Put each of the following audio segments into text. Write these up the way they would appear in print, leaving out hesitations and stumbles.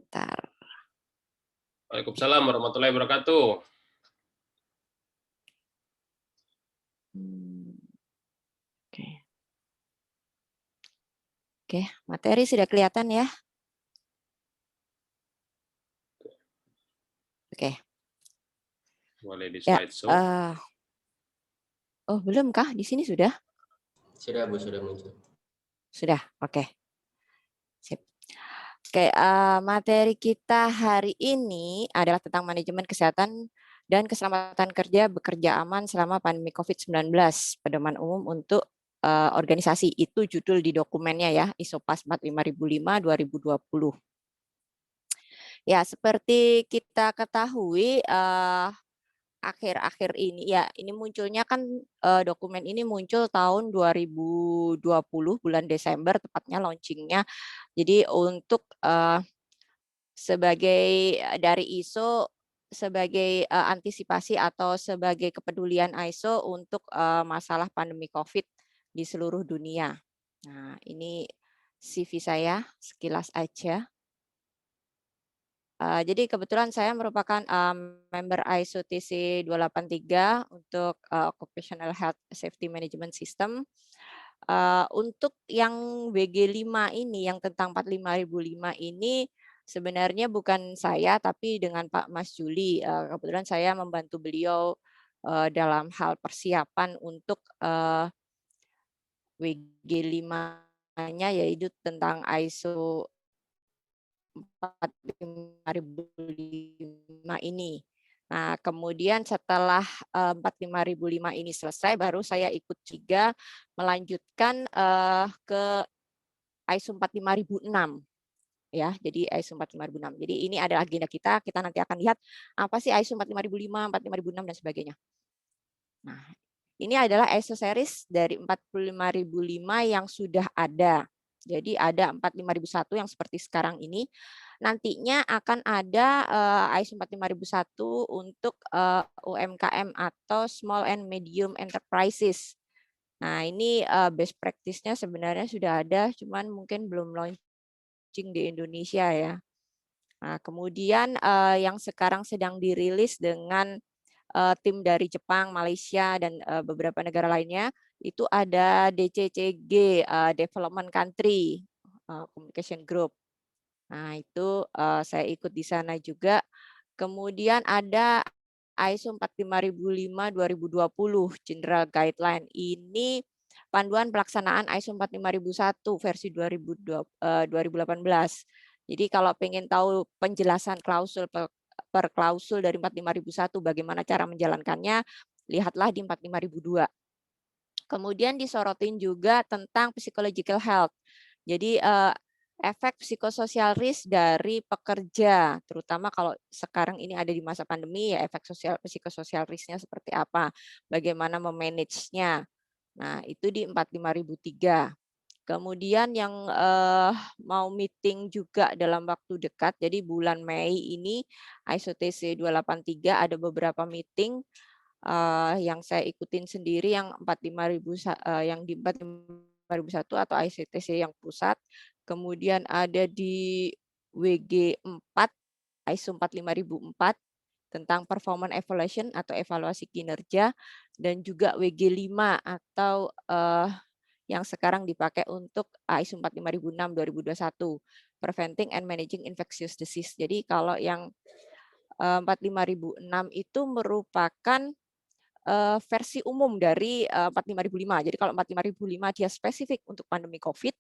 Bentar. Waalaikumsalam warahmatullahi wabarakatuh. Oke. Oke, materi sudah kelihatan ya? Oke. Boleh di Ya, slideshow. oh belum kah? Di sini sudah? Sudah Bu, sudah muncul. Sudah, oke. Sip. Oke, materi kita hari ini adalah tentang manajemen kesehatan dan keselamatan kerja bekerja aman selama pandemi COVID-19, pedoman umum untuk organisasi. Itu judul di dokumennya ya, ISO-PAS 45005 2020. Ya, seperti kita ketahui akhir-akhir ini ya, ini munculnya kan dokumen ini muncul tahun 2020 bulan Desember tepatnya launchingnya. Jadi untuk sebagai dari ISO sebagai antisipasi atau sebagai kepedulian ISO untuk masalah pandemi COVID di seluruh dunia. Nah, ini CV saya sekilas aja. Jadi kebetulan saya merupakan member ISO TC 283 untuk Occupational Health Safety Management System. Untuk yang WG5 ini, yang tentang 45005 ini sebenarnya bukan saya, tapi dengan Pak Mas Juli. Kebetulan saya membantu beliau dalam hal persiapan untuk WG5-nya, yaitu tentang ISO 45005 ini. Nah, kemudian setelah 45005 ini selesai, baru saya ikut juga melanjutkan ke ISO 45006 ya. Jadi ISO 45006. Jadi ini adalah agenda kita. Kita nanti akan lihat apa sih ISO 45005, 45006 dan sebagainya. Nah, ini adalah ISO series dari 45005 yang sudah ada. Jadi ada 45001 yang seperti sekarang ini. Nantinya akan ada ISO 45001 untuk UMKM atau Small and Medium Enterprises. Nah, ini best practice-nya sebenarnya sudah ada, cuman mungkin belum launching di Indonesia ya. Nah, kemudian yang sekarang sedang dirilis dengan tim dari Jepang, Malaysia, dan beberapa negara lainnya, itu ada DCCG, Development Country Communication Group. Nah, itu saya ikut di sana juga. Kemudian ada ISO 45005 2020 General Guideline. Ini panduan pelaksanaan ISO 45001 versi 2018. Jadi kalau pengen tahu penjelasan klausul per klausul dari 45001 bagaimana cara menjalankannya, lihatlah di 45002. Kemudian disorotin juga tentang psychological health. Jadi efek psikososial risk dari pekerja, terutama kalau sekarang ini ada di masa pandemi ya, efek psikososial risk-nya seperti apa, bagaimana memanage-nya. Nah, itu di 45003. Kemudian yang mau meeting juga dalam waktu dekat, jadi bulan Mei ini ISO TC 283 ada beberapa meeting yang saya ikutin sendiri yang 45000 yang di 45001 atau ICTC yang pusat. Kemudian ada di WG4 ISO 45004 tentang performance evaluation atau evaluasi kinerja, dan juga WG5 atau yang sekarang dipakai untuk ISO 45006 2021 Preventing and Managing Infectious Disease. Jadi kalau yang 45006 itu merupakan versi umum dari 45005. Jadi kalau 45005 dia spesifik untuk pandemi COVID,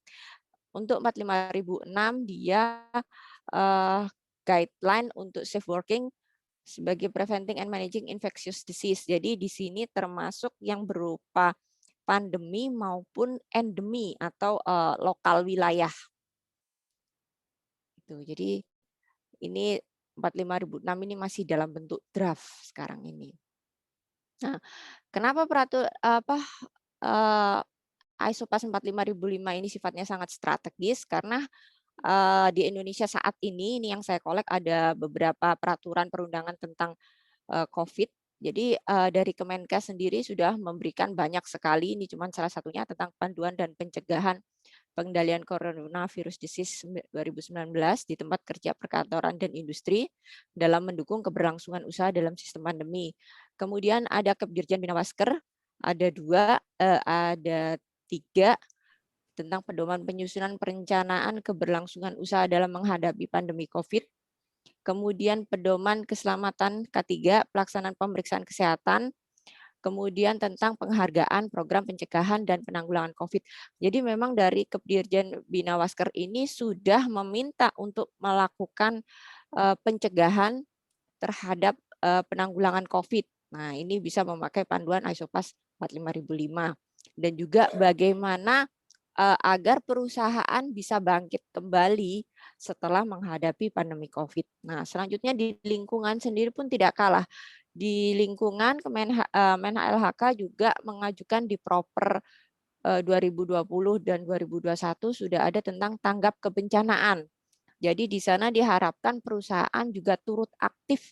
untuk 45006 dia guideline untuk safe working sebagai preventing and managing infectious disease. Jadi di sini termasuk yang berupa pandemi maupun endemi atau lokal wilayah. Itu. Jadi ini 45006 ini masih dalam bentuk draft sekarang ini. Nah, kenapa ISO PAS 45005 ini sifatnya sangat strategis? Karena di Indonesia saat ini yang saya kolek ada beberapa peraturan perundangan tentang COVID. Jadi dari Kemenkes sendiri sudah memberikan banyak sekali, ini cuma salah satunya tentang panduan dan pencegahan pengendalian coronavirus disease 2019 di tempat kerja, perkantoran, dan industri dalam mendukung keberlangsungan usaha dalam sistem pandemi. Kemudian ada Kepdirjen Binawasker, ada 2, ada 3 tentang pedoman penyusunan perencanaan keberlangsungan usaha dalam menghadapi pandemi COVID. Kemudian pedoman keselamatan K3, pelaksanaan pemeriksaan kesehatan, kemudian tentang penghargaan program pencegahan dan penanggulangan COVID. Jadi memang dari Kepdirjen Binawasker ini sudah meminta untuk melakukan pencegahan terhadap penanggulangan COVID. Nah, ini bisa memakai panduan ISOPAS 45005 dan juga bagaimana agar perusahaan bisa bangkit kembali setelah menghadapi pandemi COVID. Nah, selanjutnya di lingkungan sendiri pun tidak kalah. Di lingkungan Menha-LHK juga mengajukan di Proper 2020 dan 2021 sudah ada tentang tanggap kebencanaan. Jadi di sana diharapkan perusahaan juga turut aktif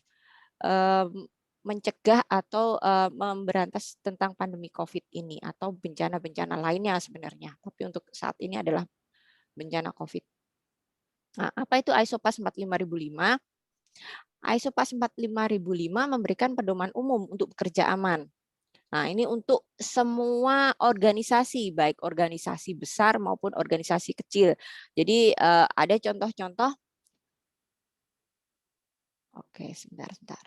mencegah atau memberantas tentang pandemi COVID ini atau bencana-bencana lainnya sebenarnya. Tapi untuk saat ini adalah bencana COVID. Nah, apa itu ISOPAS 45005? ISOPAS 45005 memberikan pedoman umum untuk bekerja aman. Nah, ini untuk semua organisasi, baik organisasi besar maupun organisasi kecil. Jadi ada contoh-contoh. Oke, sebentar.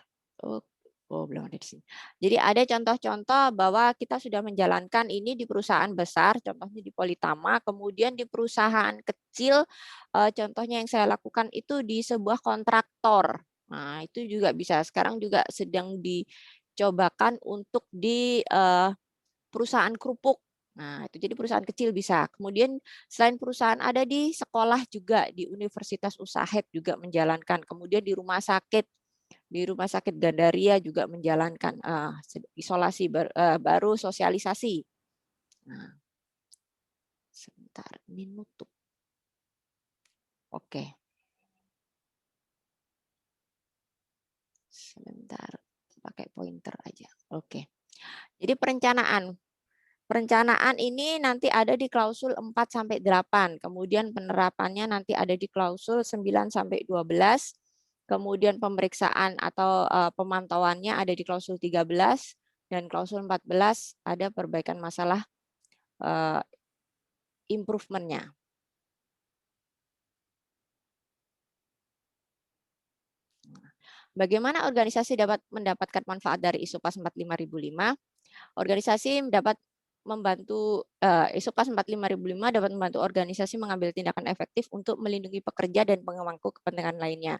Oh, belum ada di sini. Jadi ada contoh-contoh bahwa kita sudah menjalankan ini di perusahaan besar, contohnya di Politama, kemudian di perusahaan kecil, contohnya yang saya lakukan itu di sebuah kontraktor. Nah, itu juga bisa. Sekarang juga sedang dicobakan untuk di perusahaan kerupuk. Nah, itu jadi perusahaan kecil bisa. Kemudian selain perusahaan ada di sekolah juga, di Universitas USAHED juga menjalankan. Kemudian di rumah sakit Gandaria juga menjalankan isolasi baru sosialisasi. Nah, sebentar, ini nutup. Oke. Sebentar, pakai pointer aja. Oke. Jadi perencanaan ini nanti ada di klausul 4 sampai 8, kemudian penerapannya nanti ada di klausul 9 sampai 12. Kemudian pemeriksaan atau pemantauannya ada di klausul 13 dan klausul 14 ada perbaikan masalah improve-nya. Bagaimana organisasi dapat mendapatkan manfaat dari ISOPAS 45005? Organisasi dapat membantu ISOPAS 45005 dapat membantu organisasi mengambil tindakan efektif untuk melindungi pekerja dan pemangku kepentingan lainnya.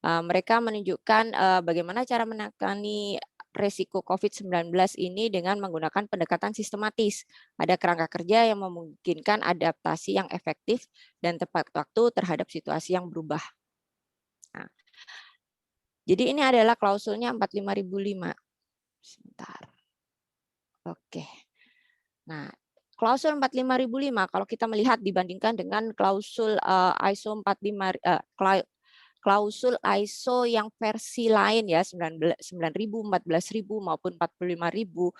Mereka menunjukkan bagaimana cara menangani resiko COVID-19 ini dengan menggunakan pendekatan sistematis. Ada kerangka kerja yang memungkinkan adaptasi yang efektif dan tepat waktu terhadap situasi yang berubah. Nah, jadi ini adalah klausulnya 45005. Sebentar. Oke. Nah, klausul 45005 kalau kita melihat dibandingkan dengan klausul ISO 45 klausul ISO yang versi lain ya 9000, 14000 maupun 45000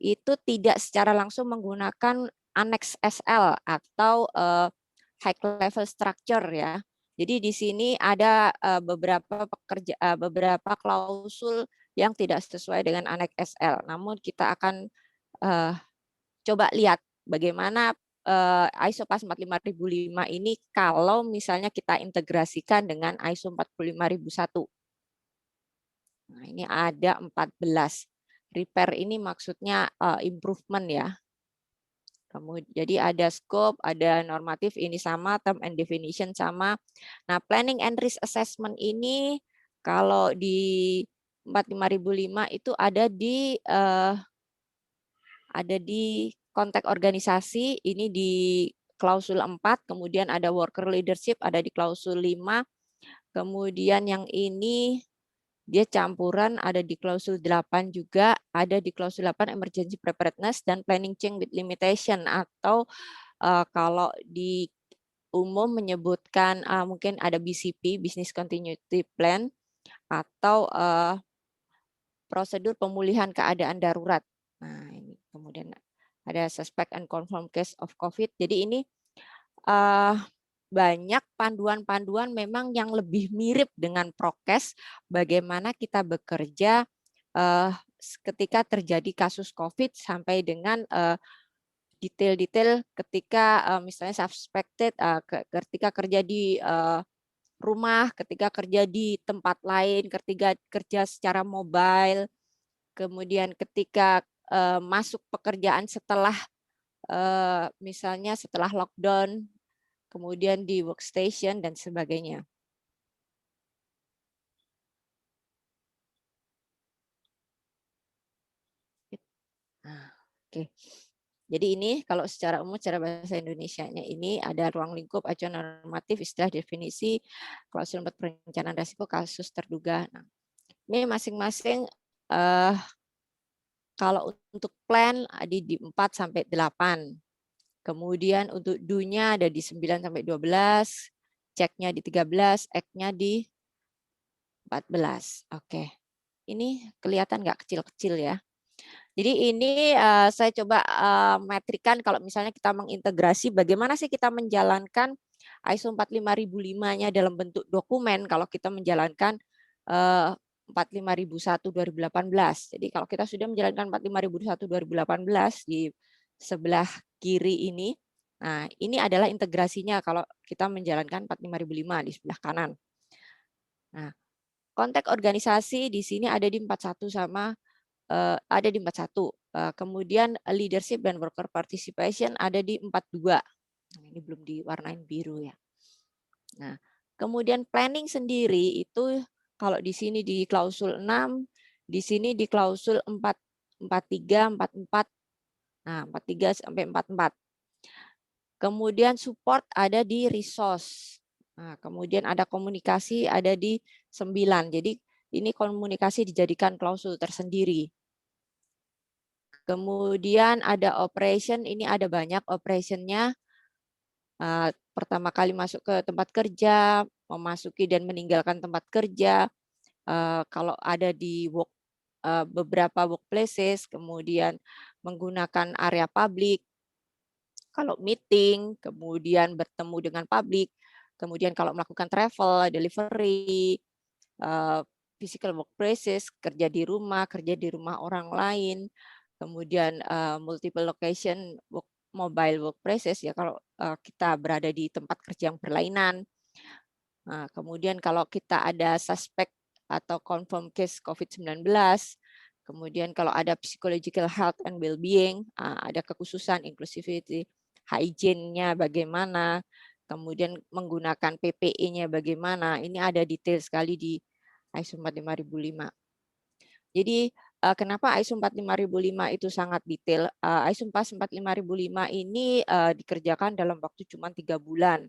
itu tidak secara langsung menggunakan Annex SL atau high level structure ya. Jadi di sini ada beberapa klausul yang tidak sesuai dengan Annex SL. Namun kita akan coba lihat bagaimana ISOPAS 45005 ini kalau misalnya kita integrasikan dengan ISO 45001. Nah, ini ada 14. Repair ini maksudnya improvement ya. Jadi ada scope, ada normatif ini sama, term and definition sama. Nah, planning and risk assessment ini kalau di 45005 itu ada di konteks organisasi, ini di klausul 4, kemudian ada worker leadership, ada di klausul 5, kemudian yang ini dia campuran, ada di klausul 8 juga, ada di klausul 8 emergency preparedness dan planning change with limitation, atau kalau di umum menyebutkan mungkin ada BCP, Business Continuity Plan, atau prosedur pemulihan keadaan darurat. Nah, ini kemudian ada suspect and confirmed case of COVID. Jadi ini eh, banyak panduan-panduan memang yang lebih mirip dengan prokes bagaimana kita bekerja ketika terjadi kasus COVID sampai dengan detail-detail ketika misalnya suspected ketika kerja di rumah, ketika kerja di tempat lain, ketika kerja secara mobile, kemudian ketika masuk pekerjaan setelah misalnya setelah lockdown, kemudian di workstation dan sebagainya. Nah, oke. Jadi ini kalau secara umum, secara bahasa Indonesianya ini ada ruang lingkup, acuan normatif, istilah, definisi, klausul untuk perencanaan risiko, kasus terduga. Nah, ini masing-masing kalau untuk plan ada di 4 sampai 8. Kemudian untuk do-nya ada di 9 sampai 12, check-nya di 13, act-nya di 14. Oke. Ini kelihatan nggak kecil-kecil ya. Jadi ini saya coba metrikan kalau misalnya kita mengintegrasi bagaimana sih kita menjalankan ISO 45005-nya dalam bentuk dokumen kalau kita menjalankan 45001 2018. Jadi kalau kita sudah menjalankan 45001 2018 di sebelah kiri ini, nah ini adalah integrasinya kalau kita menjalankan 45005 di sebelah kanan. Nah, konteks organisasi di sini ada di 41 sama ada di 41. Kemudian leadership dan worker participation ada di 42. Ini belum diwarnain biru ya. Nah, kemudian planning sendiri itu kalau di sini di klausul 6, di sini di klausul 43, 44. Nah, 43 sampai 44. Kemudian support ada di resource. Nah, kemudian ada komunikasi ada di 9. Jadi ini komunikasi dijadikan klausul tersendiri. Kemudian ada operation, ini ada banyak operationnya. Pertama kali masuk ke tempat kerja, memasuki dan meninggalkan tempat kerja. Kalau ada di beberapa workplaces, kemudian menggunakan area publik. Kalau meeting, kemudian bertemu dengan publik, kemudian kalau melakukan travel, delivery, physical workplaces, kerja di rumah orang lain, kemudian multiple location mobile workplaces ya kalau kita berada di tempat kerja yang berlainan. Nah, kemudian kalau kita ada suspek atau confirm case COVID-19, kemudian kalau ada psychological health and well-being, ada kekhususan inclusivity, hygiene-nya bagaimana, kemudian menggunakan PPE-nya bagaimana, ini ada detail sekali di ISO 45005. Jadi kenapa ISO 45005 itu sangat detail? ISO 45005 ini dikerjakan dalam waktu cuma 3 bulan.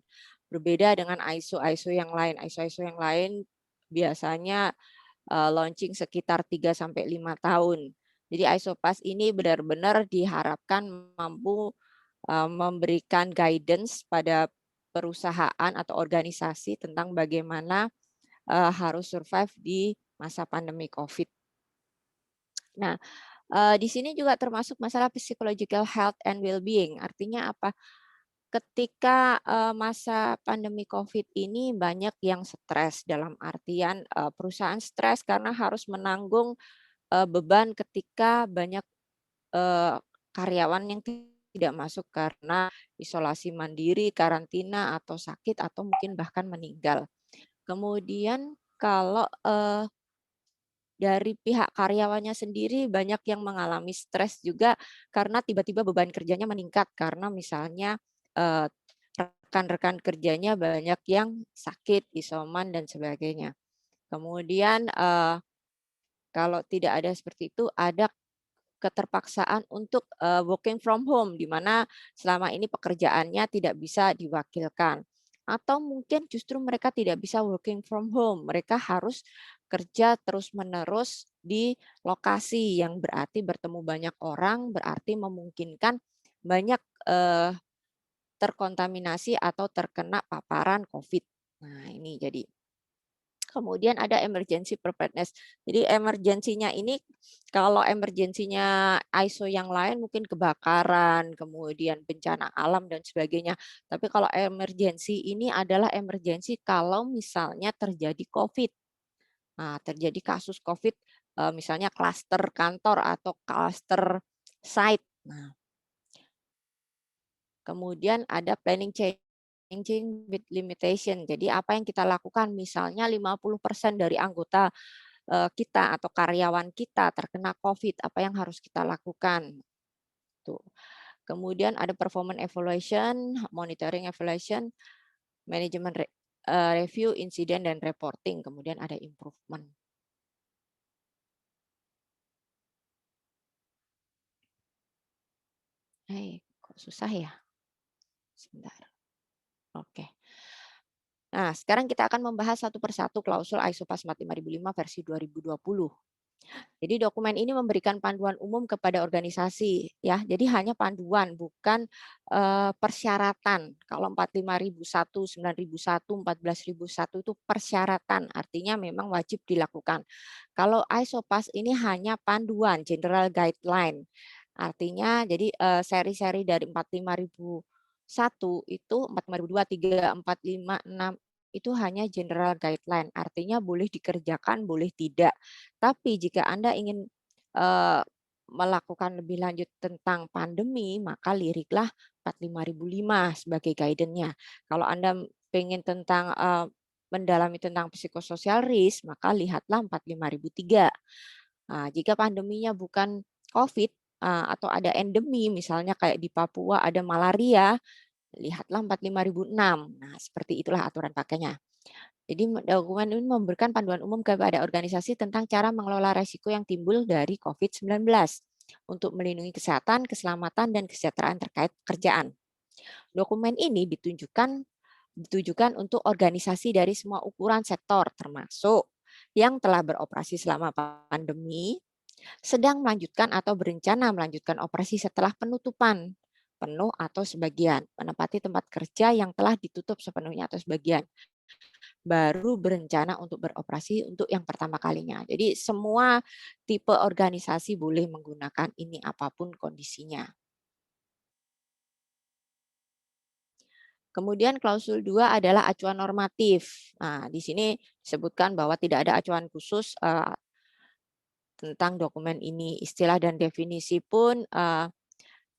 Berbeda dengan ISO yang lain. ISO yang lain biasanya launching sekitar 3 sampai 5 tahun. Jadi ISO PAS ini benar-benar diharapkan mampu memberikan guidance pada perusahaan atau organisasi tentang bagaimana harus survive di masa pandemi COVID. Nah, di sini juga termasuk masalah psychological health and well-being. Artinya apa? Ketika masa pandemi COVID ini banyak yang stres dalam artian perusahaan stres karena harus menanggung beban ketika banyak karyawan yang tidak masuk karena isolasi mandiri, karantina, atau sakit, atau mungkin bahkan meninggal. Kemudian kalau dari pihak karyawannya sendiri banyak yang mengalami stres juga karena tiba-tiba beban kerjanya meningkat karena misalnya rekan-rekan kerjanya banyak yang sakit, isoman dan sebagainya. Kemudian kalau tidak ada seperti itu ada keterpaksaan untuk working from home di mana selama ini pekerjaannya tidak bisa diwakilkan. Atau mungkin justru mereka tidak bisa working from home, mereka harus kerja terus-menerus di lokasi yang berarti bertemu banyak orang, berarti memungkinkan banyak terkontaminasi atau terkena paparan COVID. Nah, ini jadi Kemudian ada emergency preparedness. Jadi emergensinya ini, kalau emergensinya ISO yang lain mungkin kebakaran, kemudian bencana alam dan sebagainya. Tapi kalau emergensi ini adalah emergensi kalau misalnya terjadi COVID. Nah, terjadi kasus COVID, misalnya klaster kantor atau klaster site. Nah, kemudian ada planning changing with limitation. Jadi apa yang kita lakukan, misalnya 50% dari anggota kita atau karyawan kita terkena COVID, apa yang harus kita lakukan? Tuh. Kemudian ada performance evaluation, monitoring evaluation, manajemen review, insiden dan reporting. Kemudian ada improvement. Kok susah ya? Sebentar. Oke. Nah, sekarang kita akan membahas satu persatu klausul ISO PAS 45005 versi 2020. Jadi dokumen ini memberikan panduan umum kepada organisasi, ya. Jadi hanya panduan, bukan persyaratan. Kalau 45001, 9001, 14001 itu persyaratan, artinya memang wajib dilakukan. Kalau ISO PAS ini hanya panduan, general guideline. Artinya jadi seri-seri dari 45001 itu 45002, 3, 4, 5, 6 itu hanya general guideline, artinya boleh dikerjakan, boleh tidak. Tapi jika Anda ingin melakukan lebih lanjut tentang pandemi, maka liriklah 45005 sebagai guidance-nya. Kalau Anda pengen tentang mendalami tentang psikososial risk, maka lihatlah 45003. Nah, jika pandeminya bukan COVID atau ada endemi, misalnya kayak di Papua ada malaria, lihatlah 45006. Nah, seperti itulah aturan pakainya. Jadi dokumen ini memberikan panduan umum kepada organisasi tentang cara mengelola resiko yang timbul dari COVID-19 untuk melindungi kesehatan, keselamatan, dan kesejahteraan terkait pekerjaan. Dokumen ini ditujukan untuk organisasi dari semua ukuran sektor, termasuk yang telah beroperasi selama pandemi, sedang melanjutkan atau berencana melanjutkan operasi setelah penutupan penuh atau sebagian, menempati tempat kerja yang telah ditutup sepenuhnya atau sebagian, baru berencana untuk beroperasi untuk yang pertama kalinya. Jadi semua tipe organisasi boleh menggunakan ini apapun kondisinya. Kemudian klausul 2 adalah acuan normatif. Nah, di sini disebutkan bahwa tidak ada acuan khusus tentang dokumen ini. Istilah dan definisi pun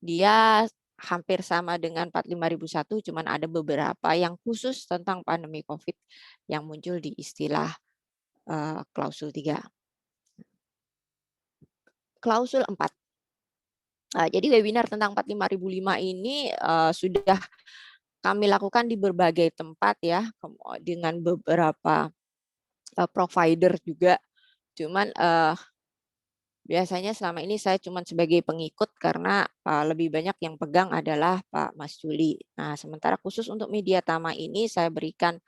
dia hampir sama dengan 45001, cuman ada beberapa yang khusus tentang pandemi COVID yang muncul di istilah klausul 3. Klausul 4. Jadi webinar tentang 45005 ini sudah kami lakukan di berbagai tempat ya, dengan beberapa provider juga. Cuman biasanya selama ini saya cuma sebagai pengikut karena lebih banyak yang pegang adalah Pak Mas Juli. Nah, sementara khusus untuk media Tama ini saya berikan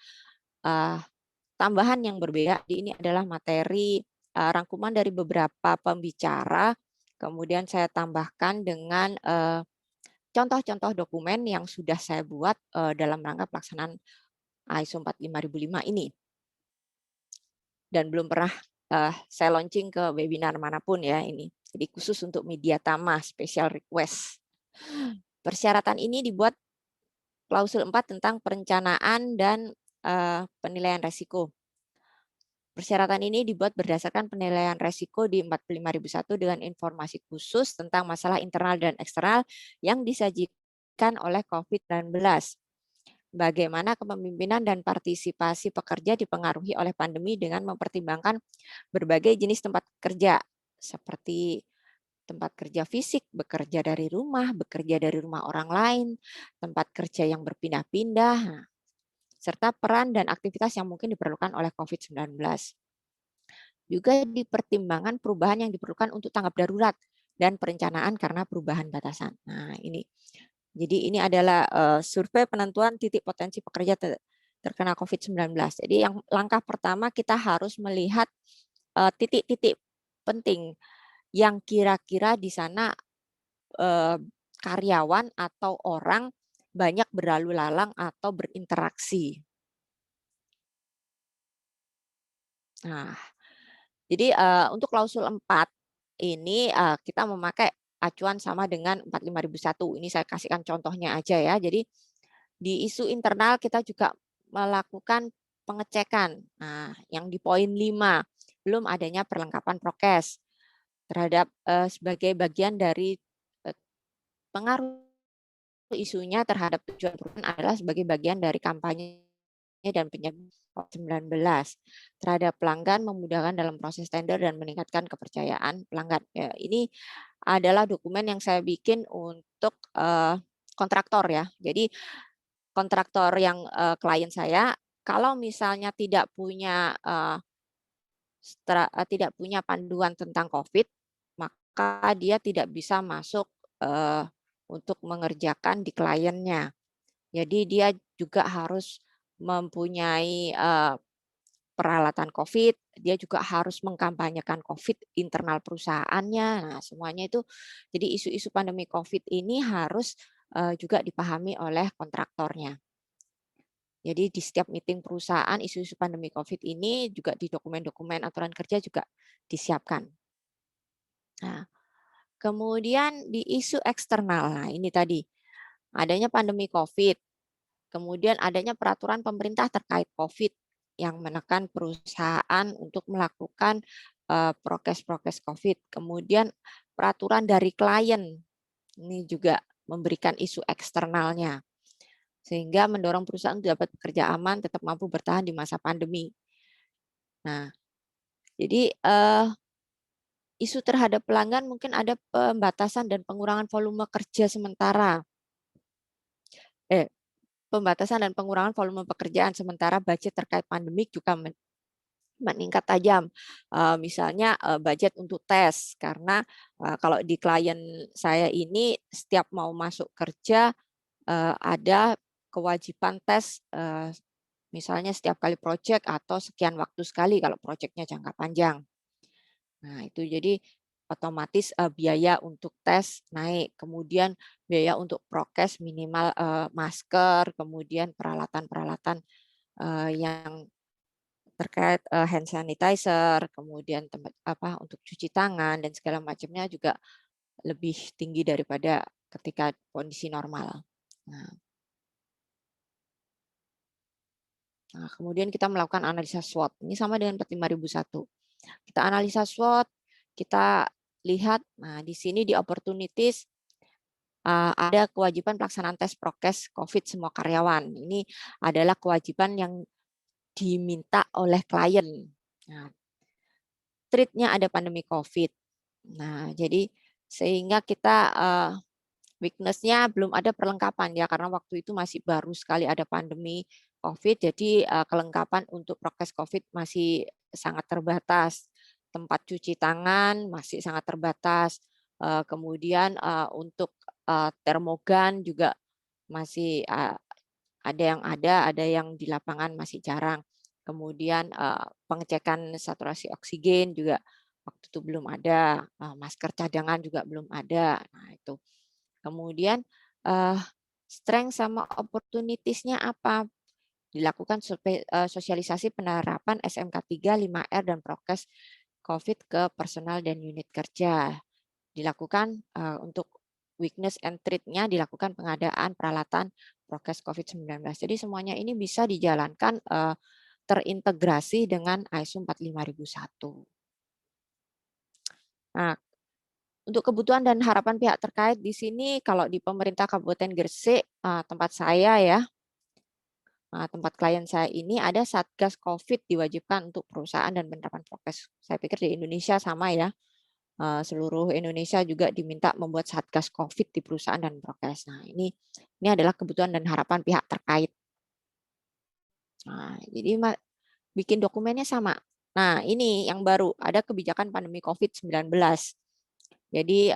tambahan yang berbeda. Ini adalah materi rangkuman dari beberapa pembicara, kemudian saya tambahkan dengan contoh-contoh dokumen yang sudah saya buat dalam rangka pelaksanaan ISO 45005 ini. Dan belum pernah saya launching ke webinar manapun ya ini. Jadi khusus untuk media Tama, special request. Persyaratan ini dibuat klausul 4 tentang perencanaan dan penilaian resiko. Persyaratan ini dibuat berdasarkan penilaian resiko di 45001 dengan informasi khusus tentang masalah internal dan eksternal yang disajikan oleh COVID-19. Bagaimana kepemimpinan dan partisipasi pekerja dipengaruhi oleh pandemi dengan mempertimbangkan berbagai jenis tempat kerja, seperti tempat kerja fisik, bekerja dari rumah orang lain, tempat kerja yang berpindah-pindah, serta peran dan aktivitas yang mungkin diperlukan oleh COVID-19. Juga dipertimbangkan perubahan yang diperlukan untuk tanggap darurat dan perencanaan karena perubahan batasan. Nah, ini. Jadi ini adalah survei penentuan titik potensi pekerja terkena COVID-19. Jadi yang langkah pertama kita harus melihat titik-titik penting yang kira-kira di sana karyawan atau orang banyak berlalu lalang atau berinteraksi. Nah, jadi untuk klausul 4 ini kita memakai acuan sama dengan 45001. Ini saya kasihkan contohnya aja ya. Jadi di isu internal kita juga melakukan pengecekan. Nah, yang di poin 5, belum adanya perlengkapan prokes terhadap sebagai bagian dari pengaruh isunya terhadap tujuan perusahaan adalah sebagai bagian dari kampanye dan penyebaran COVID-19 terhadap pelanggan, memudahkan dalam proses tender dan meningkatkan kepercayaan pelanggan. Ya, ini adalah dokumen yang saya bikin untuk kontraktor ya. Jadi kontraktor yang klien saya, kalau misalnya tidak punya tidak punya panduan tentang COVID, maka dia tidak bisa masuk untuk mengerjakan di kliennya. Jadi dia juga harus mempunyai peralatan COVID, dia juga harus mengkampanyekan COVID internal perusahaannya. Nah, semuanya itu jadi isu-isu pandemi COVID ini harus juga dipahami oleh kontraktornya. Jadi di setiap meeting perusahaan isu-isu pandemi COVID ini juga di dokumen-dokumen aturan kerja juga disiapkan. Nah, kemudian di isu eksternal, nah ini tadi adanya pandemi COVID, kemudian adanya peraturan pemerintah terkait COVID yang menekan perusahaan untuk melakukan prokes-prokes COVID. Kemudian peraturan dari klien ini juga memberikan isu eksternalnya sehingga mendorong perusahaan untuk dapat bekerja aman, tetap mampu bertahan di masa pandemi. Nah, jadi isu terhadap pelanggan mungkin ada pembatasan dan pengurangan volume kerja sementara. Pembatasan dan pengurangan volume pekerjaan sementara budget terkait pandemik juga meningkat tajam. Misalnya budget untuk tes, karena kalau di klien saya ini setiap mau masuk kerja ada kewajiban tes, misalnya setiap kali proyek atau sekian waktu sekali kalau proyeknya jangka panjang. Nah itu jadi otomatis biaya untuk tes naik, kemudian biaya untuk prokes minimal masker, kemudian peralatan-peralatan yang terkait hand sanitizer, kemudian tempat untuk cuci tangan dan segala macamnya juga lebih tinggi daripada ketika kondisi normal. Nah, kemudian kita melakukan analisa SWOT. Ini sama dengan 45001. Kita analisa SWOT, kita lihat, nah di sini di opportunities ada kewajiban pelaksanaan tes prokes COVID semua karyawan. Ini adalah kewajiban yang diminta oleh klien. Nah, treatnya ada pandemi COVID. Nah, jadi sehingga kita weakness-nya belum ada perlengkapan ya, karena waktu itu masih baru sekali ada pandemi COVID, jadi kelengkapan untuk prokes COVID masih sangat terbatas. Tempat cuci tangan masih sangat terbatas. Kemudian untuk termogan juga masih ada yang di lapangan masih jarang. Kemudian pengecekan saturasi oksigen juga waktu itu belum ada, masker cadangan juga belum ada. Nah itu. Kemudian strength sama opportunities-nya apa? Dilakukan sosialisasi penerapan SMK 3, 5R dan prokes COVID ke personal dan unit kerja. Dilakukan untuk weakness and treat-nya dilakukan pengadaan peralatan prokes COVID-19. Jadi semuanya ini bisa dijalankan terintegrasi dengan ISO 45001. Nah, untuk kebutuhan dan harapan pihak terkait di sini, kalau di pemerintah Kabupaten Gresik, tempat saya ya, tempat klien saya ini ada Satgas COVID diwajibkan untuk perusahaan dan penerapan prokes. Saya pikir di Indonesia sama ya, seluruh Indonesia juga diminta membuat Satgas COVID di perusahaan dan prokes. Nah ini adalah kebutuhan dan harapan pihak terkait. Nah, jadi bikin dokumennya sama. Nah ini yang baru, ada kebijakan pandemi COVID-19. Jadi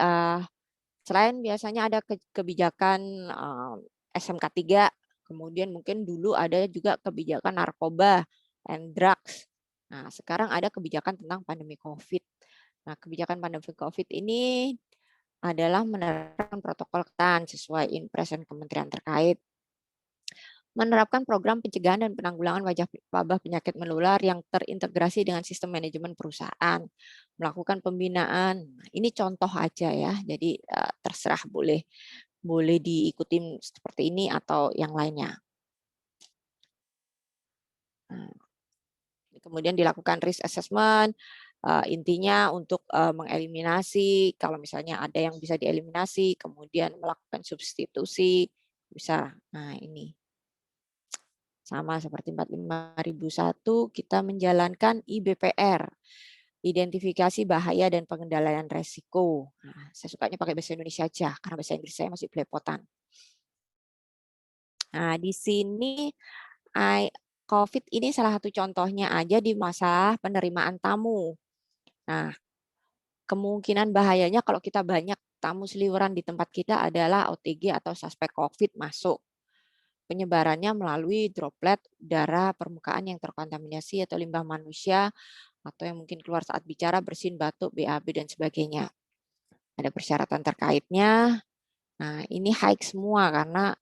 selain biasanya ada kebijakan SMK 3, kemudian mungkin dulu ada juga kebijakan narkoba and drugs. Nah, sekarang ada kebijakan tentang pandemi COVID. Nah, kebijakan pandemi COVID ini adalah menerapkan protokol ketat sesuai impres dan kementerian terkait. menerapkan program pencegahan dan penanggulangan wabah penyakit menular yang terintegrasi dengan sistem manajemen perusahaan, melakukan pembinaan. Ini contoh aja ya, jadi terserah boleh diikutin seperti ini atau yang lainnya. Kemudian dilakukan risk assessment, intinya untuk mengeliminasi kalau misalnya ada yang bisa dieliminasi, kemudian melakukan substitusi, bisa. Nah ini sama seperti 45001 kita menjalankan IBPR, identifikasi bahaya dan pengendalian resiko. Nah, saya sukanya pakai bahasa Indonesia aja karena bahasa Inggris saya masih belepotan. Nah, di sini COVID ini salah satu contohnya aja di masa penerimaan tamu. Nah, kemungkinan bahayanya kalau kita banyak tamu seliweran di tempat kita adalah OTG atau suspek COVID masuk. Penyebarannya melalui droplet udara permukaan yang terkontaminasi atau limbah manusia atau yang mungkin keluar saat bicara, bersin, batuk, BAB, dan sebagainya. Ada persyaratan terkaitnya. Nah, ini high semua karena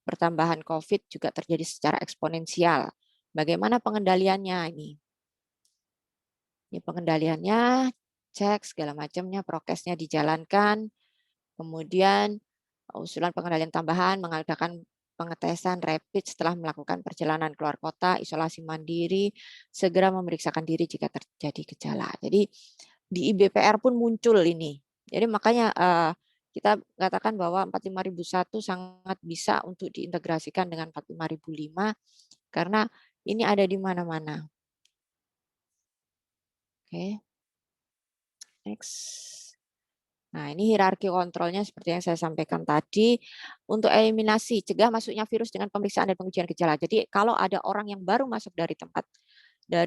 pertambahan COVID juga terjadi secara eksponensial. Bagaimana pengendaliannya ini? Ini pengendaliannya, cek segala macamnya, prokesnya dijalankan, kemudian usulan pengendalian tambahan, mengadakan pengetesan rapid setelah melakukan perjalanan keluar kota, isolasi mandiri, segera memeriksakan diri jika terjadi gejala. Jadi di IBPR pun muncul ini. Jadi makanya kita katakan bahwa 45001 sangat bisa untuk diintegrasikan dengan 45005 karena ini ada di mana-mana. Oke. Next. Nah, ini hierarki kontrolnya seperti yang saya sampaikan tadi. Untuk eliminasi, cegah masuknya virus dengan pemeriksaan dan pengujian gejala. Jadi kalau ada orang yang baru masuk dari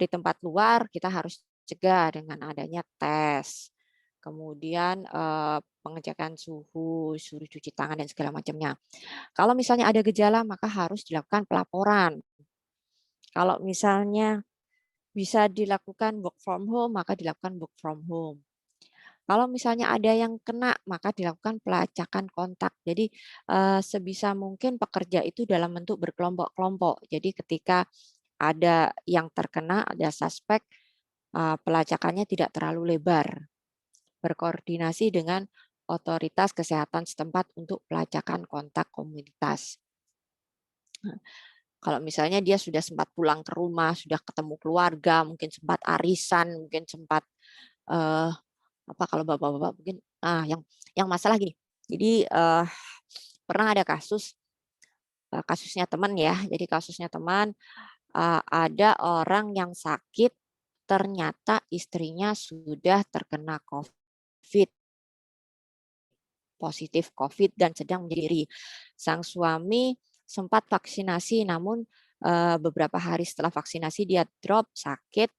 tempat luar, kita harus cegah dengan adanya tes. Kemudian pengecekan suhu, suruh cuci tangan dan segala macamnya. Kalau misalnya ada gejala, maka harus dilakukan pelaporan. Kalau misalnya bisa dilakukan work from home, maka dilakukan work from home. Kalau misalnya ada yang kena, maka dilakukan pelacakan kontak. Jadi sebisa mungkin pekerja itu dalam bentuk berkelompok-kelompok. Jadi ketika ada yang terkena, ada suspek, pelacakannya tidak terlalu lebar. Berkoordinasi dengan otoritas kesehatan setempat untuk pelacakan kontak komunitas. Kalau misalnya dia sudah sempat pulang ke rumah, sudah ketemu keluarga, mungkin sempat arisan, mungkin sempat apa kalau bapak-bapak mungkin yang masalah gini. Jadi pernah ada kasusnya teman ya. Jadi kasusnya teman ada orang yang sakit ternyata istrinya sudah terkena COVID, positif COVID dan sedang menjadi. Sang suami sempat vaksinasi namun beberapa hari setelah vaksinasi dia drop sakit,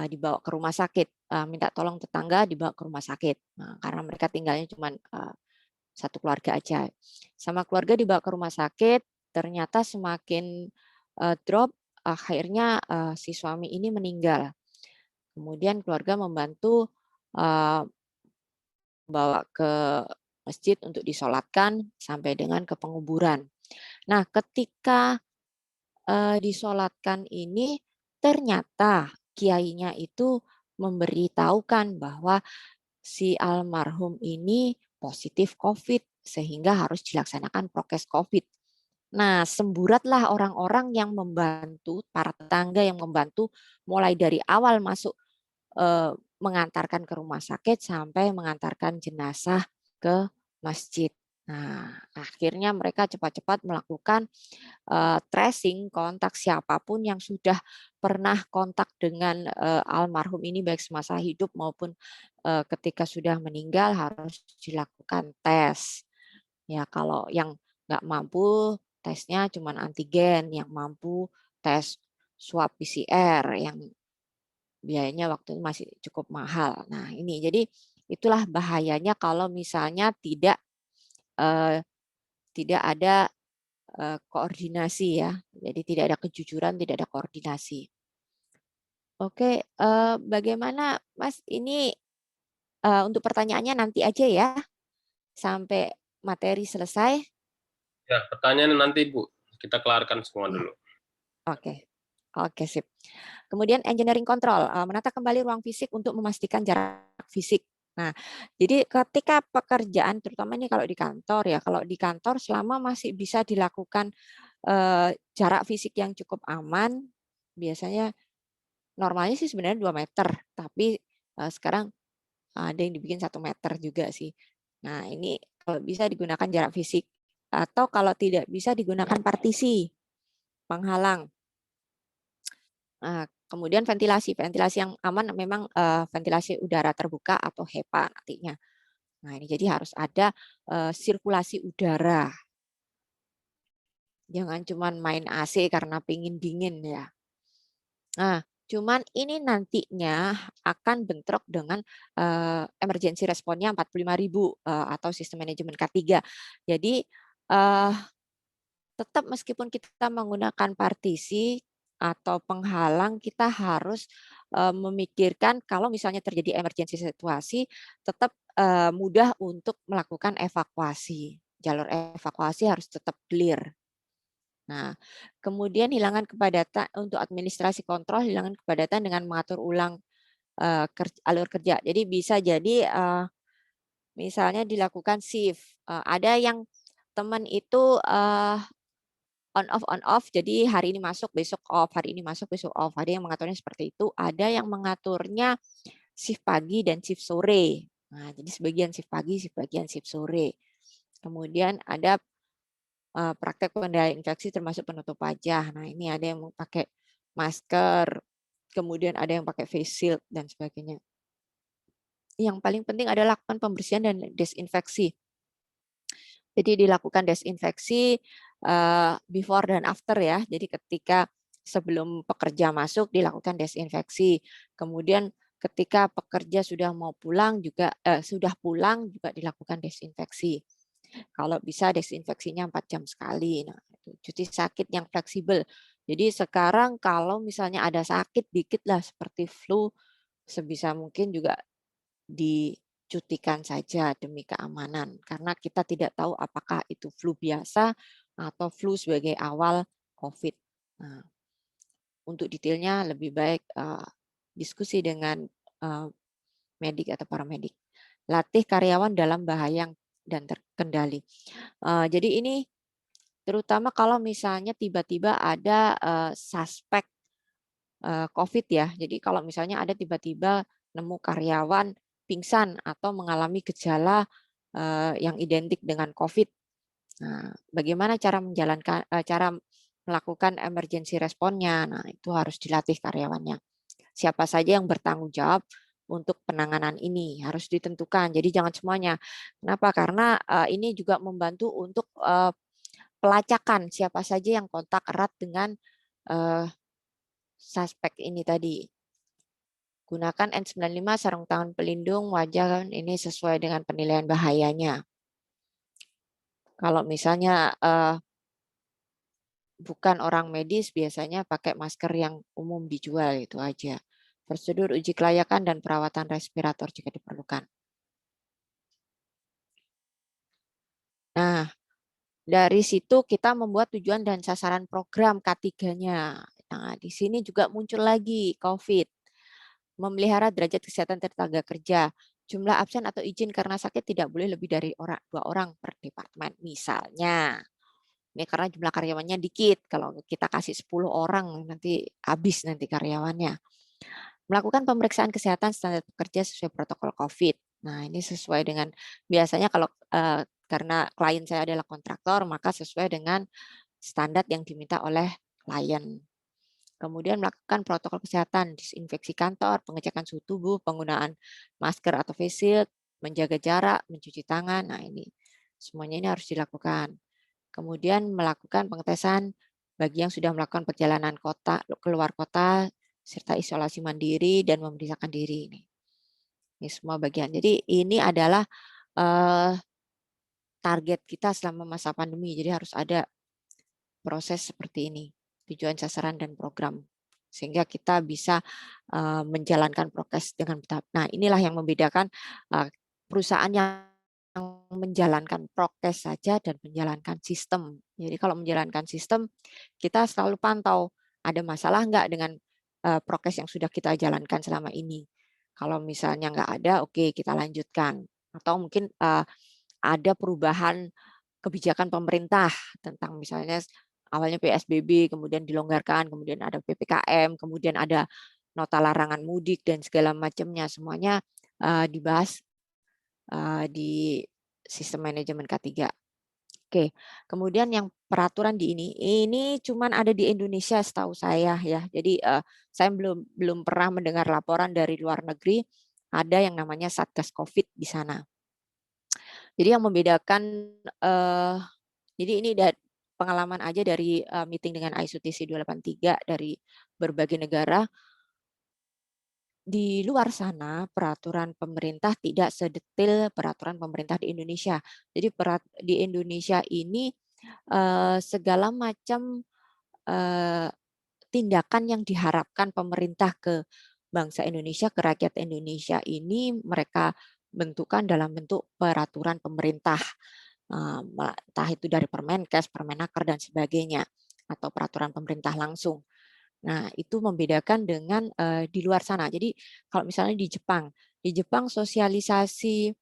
dibawa ke rumah sakit, minta tolong tetangga dibawa ke rumah sakit. Nah, karena mereka tinggalnya cuma satu keluarga aja. Sama keluarga dibawa ke rumah sakit, ternyata semakin drop, akhirnya si suami ini meninggal. Kemudian keluarga membantu bawa ke masjid untuk disolatkan sampai dengan ke penguburan. Nah, ketika disolatkan ini ternyata kiainya itu memberitahukan bahwa si almarhum ini positif COVID sehingga harus dilaksanakan prokes COVID. Nah, semburatlah orang-orang yang membantu, para tetangga yang membantu mulai dari awal masuk mengantarkan ke rumah sakit sampai mengantarkan jenazah ke masjid. Nah, akhirnya mereka cepat-cepat melakukan tracing kontak siapapun yang sudah pernah kontak dengan almarhum ini baik semasa hidup maupun ketika sudah meninggal harus dilakukan tes. Ya, kalau yang nggak mampu tesnya cuma antigen, yang mampu tes swab PCR yang biayanya waktu itu masih cukup mahal. Nah, ini jadi itulah bahayanya kalau misalnya tidak ada koordinasi ya. Jadi tidak ada kejujuran, tidak ada koordinasi. Oke, bagaimana Mas ini untuk pertanyaannya nanti aja ya sampai materi selesai. Ya, pertanyaan nanti Bu. kita kelarkan semua Ya. dulu. Oke. Oke, sip. Kemudian engineering control, menata kembali ruang fisik untuk memastikan jarak fisik. Nah, jadi ketika pekerjaan, terutama ini kalau di kantor ya, kalau di kantor selama masih bisa dilakukan jarak fisik yang cukup aman, biasanya normalnya sih sebenarnya 2 meter, tapi sekarang ada yang dibikin 1 meter juga sih. Nah, ini kalau bisa digunakan jarak fisik, atau kalau tidak bisa digunakan partisi, penghalang. Kemudian ventilasi yang aman memang ventilasi udara terbuka atau HEPA nantinya. Nah, ini jadi harus ada sirkulasi udara. Jangan cuman main AC karena pingin dingin ya. Nah, cuman ini nantinya akan bentrok dengan emergency responnya 45.000 atau sistem manajemen K3. Jadi tetap meskipun kita menggunakan partisi atau penghalang, kita harus memikirkan kalau misalnya terjadi emergency situasi, tetap mudah untuk melakukan evakuasi. Jalur evakuasi harus tetap clear. Nah, kemudian hilangkan kepadatan untuk administrasi kontrol, hilangkan kepadatan dengan mengatur ulang alur kerja. Jadi bisa jadi misalnya dilakukan shift. Ada yang teman itu on off, jadi hari ini masuk besok off, hari ini masuk besok off. Ada yang mengaturnya seperti itu, ada yang mengaturnya shift pagi dan shift sore. Nah, jadi sebagian shift pagi, sebagian shift sore. Kemudian ada praktek pengendalian infeksi termasuk penutup wajah. Nah, ini ada yang pakai masker, kemudian ada yang pakai face shield dan sebagainya. Yang paling penting adalah lakukan pembersihan dan desinfeksi. Jadi dilakukan desinfeksi before dan after ya. Jadi ketika sebelum pekerja masuk dilakukan desinfeksi. Kemudian ketika pekerja sudah mau pulang juga sudah pulang juga dilakukan desinfeksi. Kalau bisa desinfeksinya 4 jam sekali. Nah, cuti sakit yang fleksibel. Jadi sekarang kalau misalnya ada sakit dikit lah seperti flu, sebisa mungkin juga dicutikan saja demi keamanan. Karena kita tidak tahu apakah itu flu biasa atau flu sebagai awal COVID. Nah, untuk detailnya lebih baik diskusi dengan medik atau paramedik. Latih karyawan dalam bahaya dan terkendali. Jadi ini terutama kalau misalnya tiba-tiba ada suspek COVID ya. Jadi kalau misalnya ada tiba-tiba nemu karyawan pingsan atau mengalami gejala yang identik dengan COVID. Nah, bagaimana cara menjalankan cara melakukan emergency responnya? Nah, itu harus dilatih karyawannya. Siapa saja yang bertanggung jawab untuk penanganan ini harus ditentukan. Jadi jangan semuanya. Kenapa? Karena ini juga membantu untuk pelacakan siapa saja yang kontak erat dengan suspek ini tadi. Gunakan N95 sarung tangan pelindung wajah ini sesuai dengan penilaian bahayanya. Kalau misalnya bukan orang medis biasanya pakai masker yang umum dijual itu aja. Prosedur uji kelayakan dan perawatan respirator jika diperlukan. Nah, dari situ kita membuat tujuan dan sasaran program K3-nya. Nah, di sini juga muncul lagi COVID. Memelihara derajat kesehatan tenaga kerja. Jumlah absen atau izin karena sakit tidak boleh lebih dari 2 orang per departemen. Misalnya, ini karena jumlah karyawannya dikit. Kalau kita kasih 10 orang, nanti habis nanti karyawannya. Melakukan pemeriksaan kesehatan standar pekerja sesuai protokol COVID. Nah, ini sesuai dengan biasanya kalau karena klien saya adalah kontraktor, maka sesuai dengan standar yang diminta oleh klien. Kemudian melakukan protokol kesehatan, disinfeksi kantor, pengecekan suhu tubuh, penggunaan masker atau face shield, menjaga jarak, mencuci tangan. Nah, ini semuanya ini harus dilakukan. Kemudian melakukan pengetesan bagi yang sudah melakukan perjalanan keluar kota, serta isolasi mandiri dan memeriksakan diri ini. Ini semua bagian. Jadi ini adalah target kita selama masa pandemi. Jadi harus ada proses seperti ini, tujuan sasaran dan program. Sehingga kita bisa menjalankan prokes dengan betul. Nah, inilah yang membedakan perusahaan yang menjalankan prokes saja dan menjalankan sistem. Jadi kalau menjalankan sistem, kita selalu pantau ada masalah nggak dengan prokes yang sudah kita jalankan selama ini. Kalau misalnya nggak ada, oke kita lanjutkan. Atau mungkin ada perubahan kebijakan pemerintah tentang misalnya awalnya PSBB, kemudian dilonggarkan, kemudian ada PPKM, kemudian ada nota larangan mudik dan segala macamnya. Semuanya dibahas di sistem manajemen K3. Oke, kemudian yang peraturan di ini cuman ada di Indonesia setahu saya ya. Jadi saya belum pernah mendengar laporan dari luar negeri ada yang namanya Satgas Covid di sana. Jadi yang membedakan jadi ini pengalaman aja dari meeting dengan ISUTC 283 dari berbagai negara. Di luar sana peraturan pemerintah tidak sedetail peraturan pemerintah di Indonesia. Jadi di Indonesia ini segala macam tindakan yang diharapkan pemerintah ke bangsa Indonesia, ke rakyat Indonesia ini mereka bentukkan dalam bentuk peraturan pemerintah. Entah itu dari Permenkes, Permenaker dan sebagainya atau peraturan pemerintah langsung. Nah, itu membedakan dengan di luar sana. Jadi kalau misalnya di Jepang sosialisasi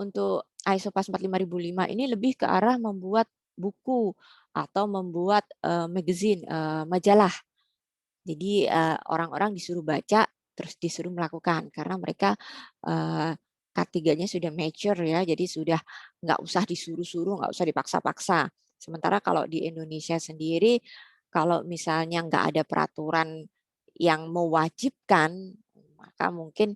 untuk ISO PAS 45005 ini lebih ke arah membuat buku atau membuat magazine, majalah. Jadi orang-orang disuruh baca, terus disuruh melakukan karena mereka K3-nya sudah mature ya, jadi sudah nggak usah disuruh-suruh, nggak usah dipaksa-paksa. Sementara kalau di Indonesia sendiri, kalau misalnya nggak ada peraturan yang mewajibkan, maka mungkin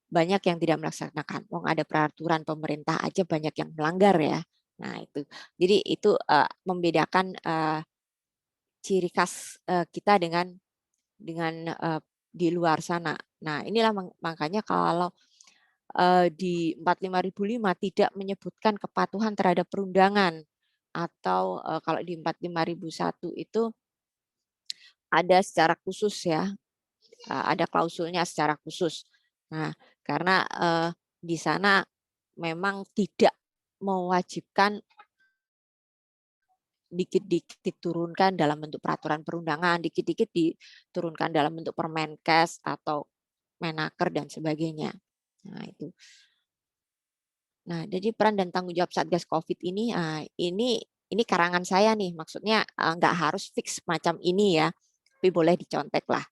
banyak yang tidak melaksanakan. Wong ada peraturan pemerintah aja banyak yang melanggar ya. Nah itu, jadi itu membedakan ciri khas kita dengan di luar sana. Nah inilah makanya kalau di 45005 tidak menyebutkan kepatuhan terhadap perundangan atau kalau di 45001 itu ada secara khusus ya, ada klausulnya secara khusus. Nah, karena di sana memang tidak mewajibkan dikit-dikit diturunkan dalam bentuk peraturan perundangan, dikit-dikit diturunkan dalam bentuk Permenkes atau Menaker dan sebagainya. Nah, itu. Nah, jadi peran dan tanggung jawab Satgas Covid ini karangan saya nih, maksudnya nggak harus fix macam ini ya, tapi boleh dicontek lah.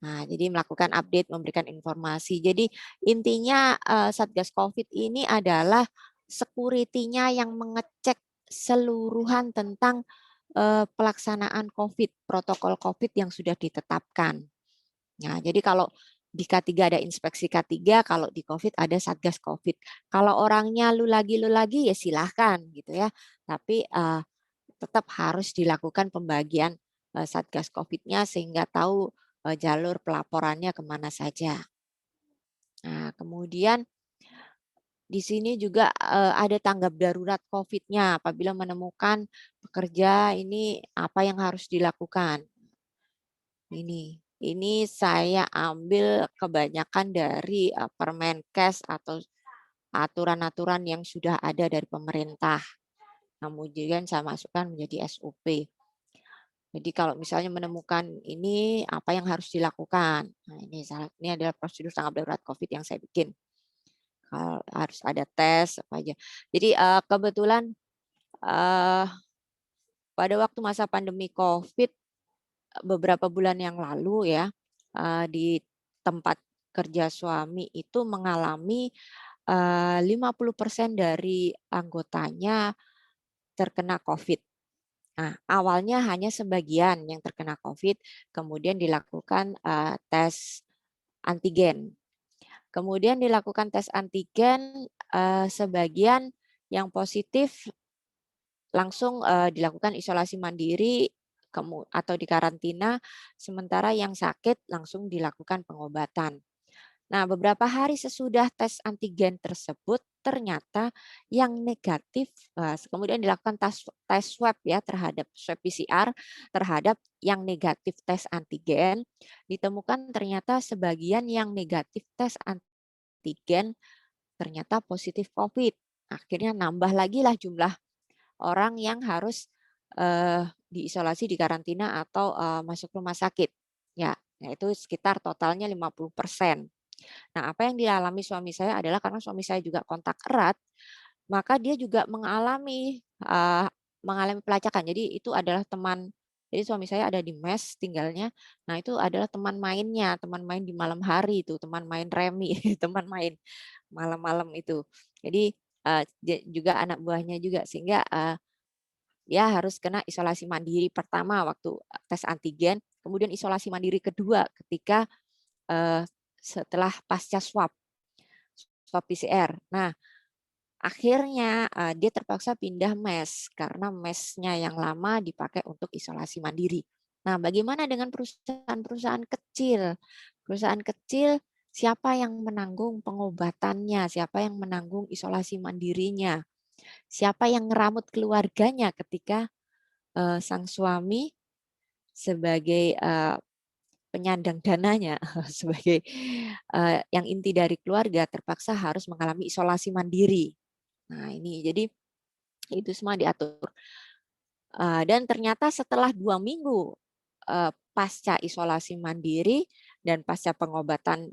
Nah, jadi melakukan update, memberikan informasi. Jadi intinya Satgas Covid ini adalah security-nya yang mengecek seluruhan tentang pelaksanaan COVID, protokol COVID yang sudah ditetapkan. Nah, jadi kalau di K3 ada inspeksi K3, kalau di COVID ada Satgas COVID. Kalau orangnya lu lagi ya silahkan gitu ya. Tapi tetap harus dilakukan pembagian Satgas COVID-nya sehingga tahu jalur pelaporannya kemana saja. Nah, kemudian di sini juga ada tanggap darurat COVID-nya apabila menemukan pekerja ini apa yang harus dilakukan. Ini saya ambil kebanyakan dari Permenkes atau aturan-aturan yang sudah ada dari pemerintah. Kemudian saya masukkan menjadi SOP. Jadi kalau misalnya menemukan ini apa yang harus dilakukan. Nah, ini adalah prosedur tanggap darurat COVID yang saya bikin. Harus ada tes apa aja. Jadi kebetulan pada waktu masa pandemi COVID beberapa bulan yang lalu ya di tempat kerja suami itu mengalami 50% dari anggotanya terkena COVID. Nah, awalnya hanya sebagian yang terkena COVID, kemudian dilakukan tes antigen. Kemudian dilakukan tes antigen, sebagian yang positif langsung dilakukan isolasi mandiri atau dikarantina, sementara yang sakit langsung dilakukan pengobatan. Nah, beberapa hari sesudah tes antigen tersebut, ternyata yang negatif, kemudian dilakukan tes swab ya terhadap swab PCR terhadap yang negatif tes antigen, ditemukan ternyata sebagian yang negatif tes antigen ternyata positif COVID. Akhirnya nambah lagi lah jumlah orang yang harus diisolasi, dikarantina atau masuk rumah sakit. Ya, itu sekitar totalnya 50%. Nah, apa yang dialami suami saya adalah karena suami saya juga kontak erat, maka dia juga mengalami pelacakan. Jadi itu adalah teman, jadi suami saya ada di mes tinggalnya. Nah, itu adalah teman mainnya, teman main di malam hari itu, teman main remi, teman main malam-malam itu. Jadi dia juga anak buahnya juga, sehingga dia harus kena isolasi mandiri pertama waktu tes antigen, kemudian isolasi mandiri kedua ketika setelah pasca swab PCR. Nah, akhirnya dia terpaksa pindah mes karena mesnya yang lama dipakai untuk isolasi mandiri. Nah, bagaimana dengan perusahaan-perusahaan kecil? Perusahaan kecil, siapa yang menanggung pengobatannya? Siapa yang menanggung isolasi mandirinya? Siapa yang ngeramut keluarganya ketika sang suami sebagai penyandang dananya, sebagai yang inti dari keluarga terpaksa harus mengalami isolasi mandiri. Nah, ini jadi itu semua diatur. Dan ternyata setelah 2 minggu pasca isolasi mandiri dan pasca pengobatan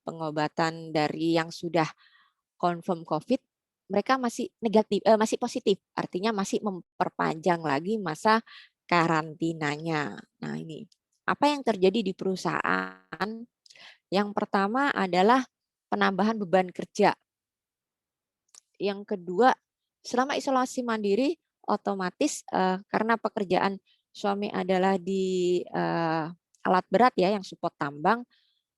pengobatan dari yang sudah confirm COVID, mereka masih negatif, masih positif, artinya masih memperpanjang lagi masa karantinanya. Nah, ini apa yang terjadi di perusahaan? Yang pertama adalah penambahan beban kerja. Yang kedua, selama isolasi mandiri, otomatis karena pekerjaan suami adalah di alat berat ya, yang support tambang,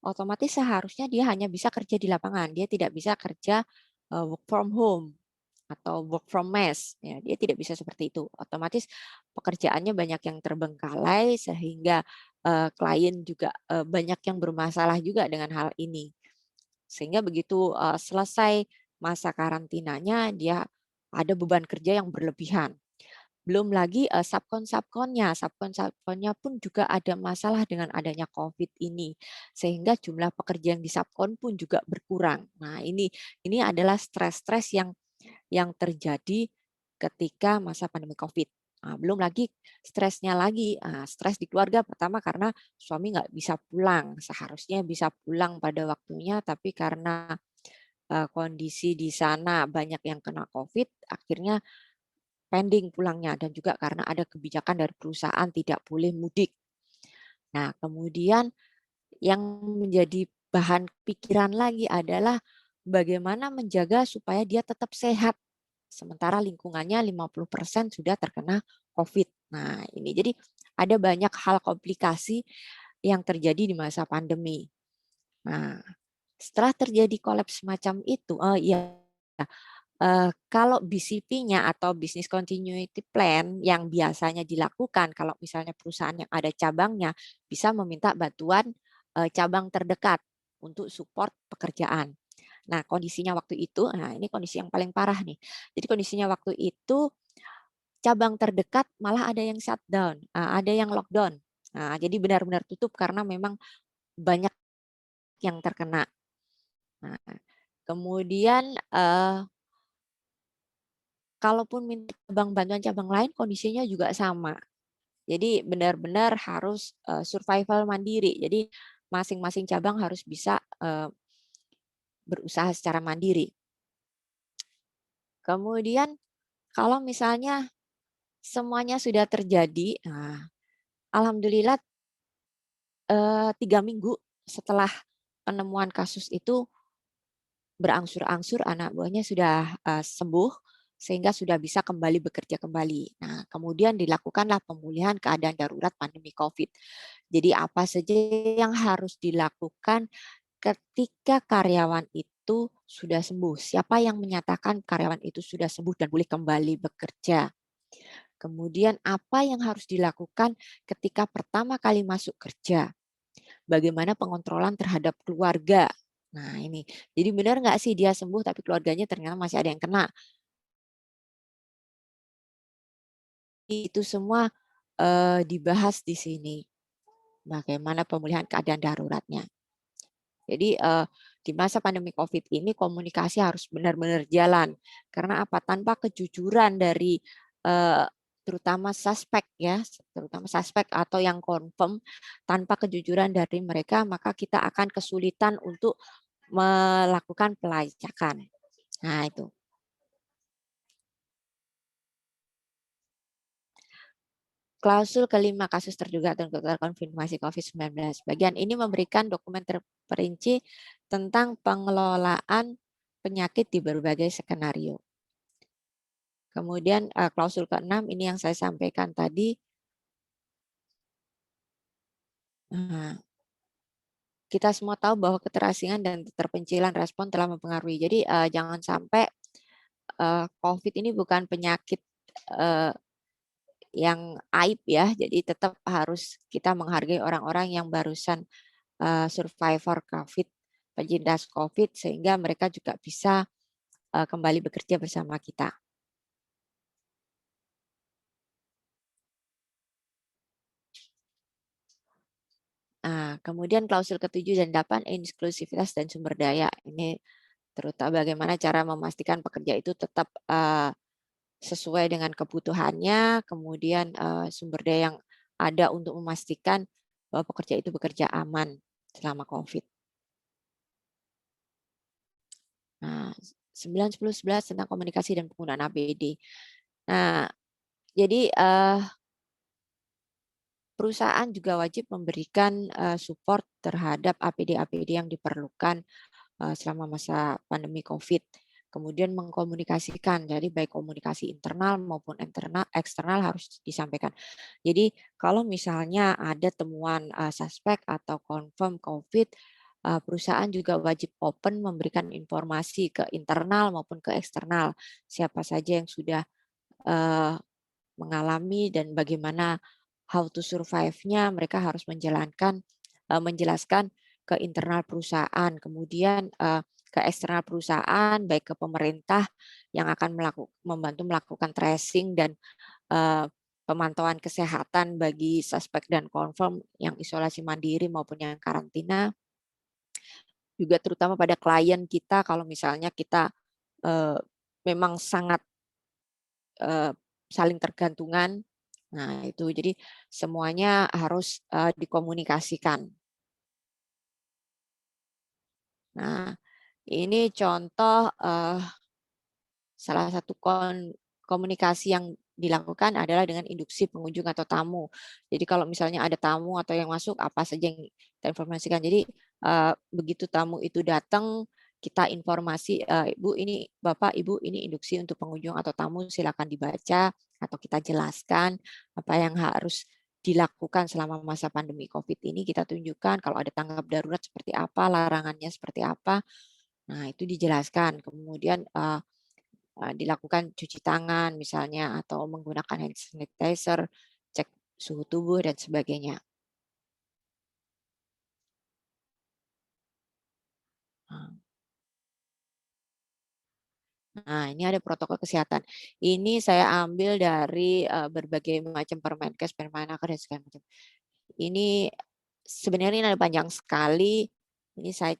otomatis seharusnya dia hanya bisa kerja di lapangan. Dia tidak bisa kerja work from home atau work from mes. Ya, dia tidak bisa seperti itu. Otomatis pekerjaannya banyak yang terbengkalai sehingga klien juga banyak yang bermasalah juga dengan hal ini. Sehingga begitu selesai masa karantinanya, dia ada beban kerja yang berlebihan. Belum lagi subkon-subkonnya pun juga ada masalah dengan adanya COVID ini. Sehingga jumlah pekerja yang di subkon pun juga berkurang. Nah, ini adalah stres-stres yang terjadi ketika masa pandemi COVID. Nah, belum lagi stresnya lagi, stres di keluarga pertama karena suami nggak bisa pulang, seharusnya bisa pulang pada waktunya, tapi karena kondisi di sana banyak yang kena COVID, akhirnya pending pulangnya, dan juga karena ada kebijakan dari perusahaan tidak boleh mudik. Nah, kemudian yang menjadi bahan pikiran lagi adalah bagaimana menjaga supaya dia tetap sehat. Sementara lingkungannya 50% sudah terkena COVID. Nah, ini jadi ada banyak hal komplikasi yang terjadi di masa pandemi. Nah, setelah terjadi kolaps semacam itu, kalau BCP-nya atau Business Continuity Plan yang biasanya dilakukan kalau misalnya perusahaan yang ada cabangnya bisa meminta bantuan cabang terdekat untuk support pekerjaan. Nah, kondisinya waktu itu, nah ini kondisi yang paling parah nih. Jadi kondisinya waktu itu cabang terdekat malah ada yang shutdown, ada yang lockdown. Nah, jadi benar-benar tutup karena memang banyak yang terkena. Nah, kemudian kalaupun minta bantuan cabang lain, kondisinya juga sama. Jadi benar-benar harus survival mandiri. Jadi masing-masing cabang harus bisa berusaha secara mandiri. Kemudian kalau misalnya semuanya sudah terjadi, nah, alhamdulillah 3 minggu setelah penemuan kasus itu berangsur-angsur anak buahnya sudah sembuh sehingga sudah bisa kembali bekerja kembali. Nah, kemudian dilakukanlah pemulihan keadaan darurat pandemi COVID. Jadi apa saja yang harus dilakukan ketika karyawan itu sudah sembuh? Siapa yang menyatakan karyawan itu sudah sembuh dan boleh kembali bekerja? Kemudian apa yang harus dilakukan ketika pertama kali masuk kerja? Bagaimana pengontrolan terhadap keluarga? Nah, ini. Jadi benar nggak sih dia sembuh tapi keluarganya ternyata masih ada yang kena? Itu semua dibahas di sini. Bagaimana pemulihan keadaan daruratnya. Jadi di masa pandemi COVID ini komunikasi harus benar-benar jalan. Karena apa? Tanpa kejujuran dari terutama suspek ya, terutama suspek atau yang confirm, tanpa kejujuran dari mereka, maka kita akan kesulitan untuk melakukan pelacakan. Nah, itu. Klausul kelima, kasus terduga terkonfirmasi COVID-19. Bagian ini memberikan dokumen terperinci tentang pengelolaan penyakit di berbagai skenario. Kemudian klausul ke-6 ini yang saya sampaikan tadi. Nah, kita semua tahu bahwa keterasingan dan keterpencilan respon telah mempengaruhi. Jadi jangan sampai COVID ini bukan penyakit yang aib ya, jadi tetap harus kita menghargai orang-orang yang barusan survivor COVID, penyintas COVID, sehingga mereka juga bisa kembali bekerja bersama kita. Kemudian klausul ke-7 dan 8, inklusivitas dan sumber daya. Ini terutama bagaimana cara memastikan pekerja itu tetap sesuai dengan kebutuhannya, kemudian sumber daya yang ada untuk memastikan bahwa pekerja itu bekerja aman selama COVID. Nah, 9, 10, 11 tentang komunikasi dan penggunaan APD. Nah, jadi perusahaan juga wajib memberikan support terhadap APD-APD yang diperlukan selama masa pandemi COVID. Kemudian mengkomunikasikan, jadi baik komunikasi internal maupun eksternal harus disampaikan. Jadi kalau misalnya ada temuan suspek atau confirm COVID, perusahaan juga wajib open memberikan informasi ke internal maupun ke eksternal. Siapa saja yang sudah mengalami dan bagaimana how to survive-nya, mereka harus menjelaskan ke internal perusahaan, kemudian ke eksternal perusahaan, baik ke pemerintah yang akan membantu melakukan tracing dan pemantauan kesehatan bagi suspek dan confirm yang isolasi mandiri maupun yang karantina. Juga terutama pada klien kita, kalau misalnya kita memang sangat saling tergantungan, nah itu jadi semuanya harus dikomunikasikan. Nah, ini contoh salah satu komunikasi yang dilakukan adalah dengan induksi pengunjung atau tamu. Jadi kalau misalnya ada tamu atau yang masuk, apa saja yang kita informasikan. Jadi begitu tamu itu datang, kita informasi, Ibu ini, Bapak, Ibu ini induksi untuk pengunjung atau tamu, silakan dibaca atau kita jelaskan apa yang harus dilakukan selama masa pandemi COVID ini, kita tunjukkan kalau ada tanggap darurat seperti apa, larangannya seperti apa. Nah, itu dijelaskan. Kemudian dilakukan cuci tangan misalnya atau menggunakan hand sanitizer, cek suhu tubuh dan sebagainya. Nah, ini ada protokol kesehatan. Ini saya ambil dari berbagai macam Permenkes, Permenaker dan segala macam. Ini sebenarnya ini ada panjang sekali. Ini saya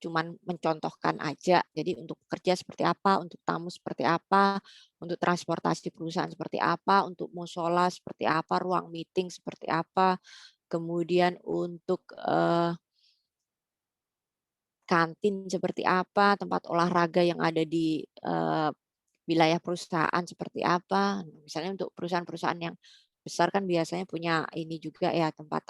cuman mencontohkan aja. Jadi untuk pekerja seperti apa, untuk tamu seperti apa, untuk transportasi perusahaan seperti apa, untuk musola seperti apa, ruang meeting seperti apa, kemudian untuk kantin seperti apa, tempat olahraga yang ada di wilayah perusahaan seperti apa. Misalnya untuk perusahaan-perusahaan yang besar kan biasanya punya ini juga ya tempat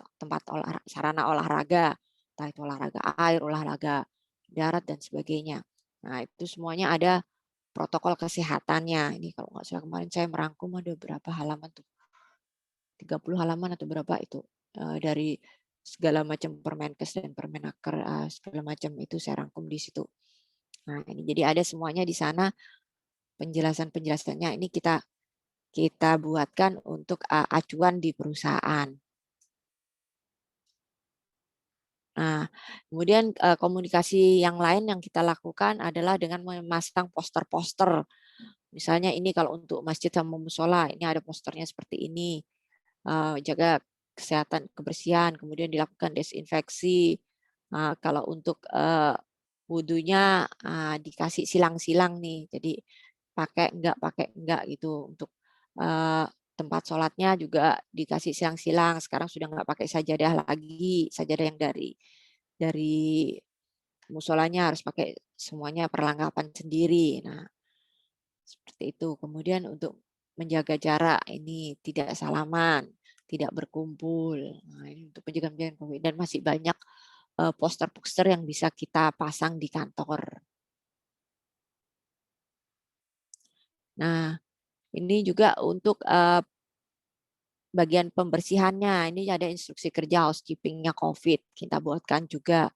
sarana olahraga, entah itu olahraga air, olahraga darat dan sebagainya. Nah, itu semuanya ada protokol kesehatannya. Ini kalau nggak salah kemarin saya merangkum ada berapa halaman tuh? 30 halaman atau berapa itu dari segala macam Permenkes dan Permenaker segala macam itu saya rangkum di situ. Nah, ini jadi ada semuanya di sana penjelasan-penjelasannya ini kita buatkan untuk acuan di perusahaan. Nah, kemudian komunikasi yang lain yang kita lakukan adalah dengan memasang poster-poster. Misalnya ini kalau untuk masjid sama musola, ini ada posternya seperti ini. Jaga kesehatan kebersihan, kemudian dilakukan desinfeksi. Kalau untuk wudhunya dikasih silang-silang nih. Jadi pakai enggak gitu. Untuk tempat sholatnya juga dikasih silang-silang. Sekarang sudah nggak pakai sajadah lagi, sajadah yang dari musolanya harus pakai semuanya perlengkapan sendiri. Nah, seperti itu. Kemudian untuk menjaga jarak ini tidak salaman, tidak berkumpul. Nah, ini untuk pencegahan COVID, dan masih banyak poster-poster yang bisa kita pasang di kantor. Nah, ini juga untuk bagian pembersihannya. Ini ada instruksi kerja housekeeping-nya COVID. Kita buatkan juga.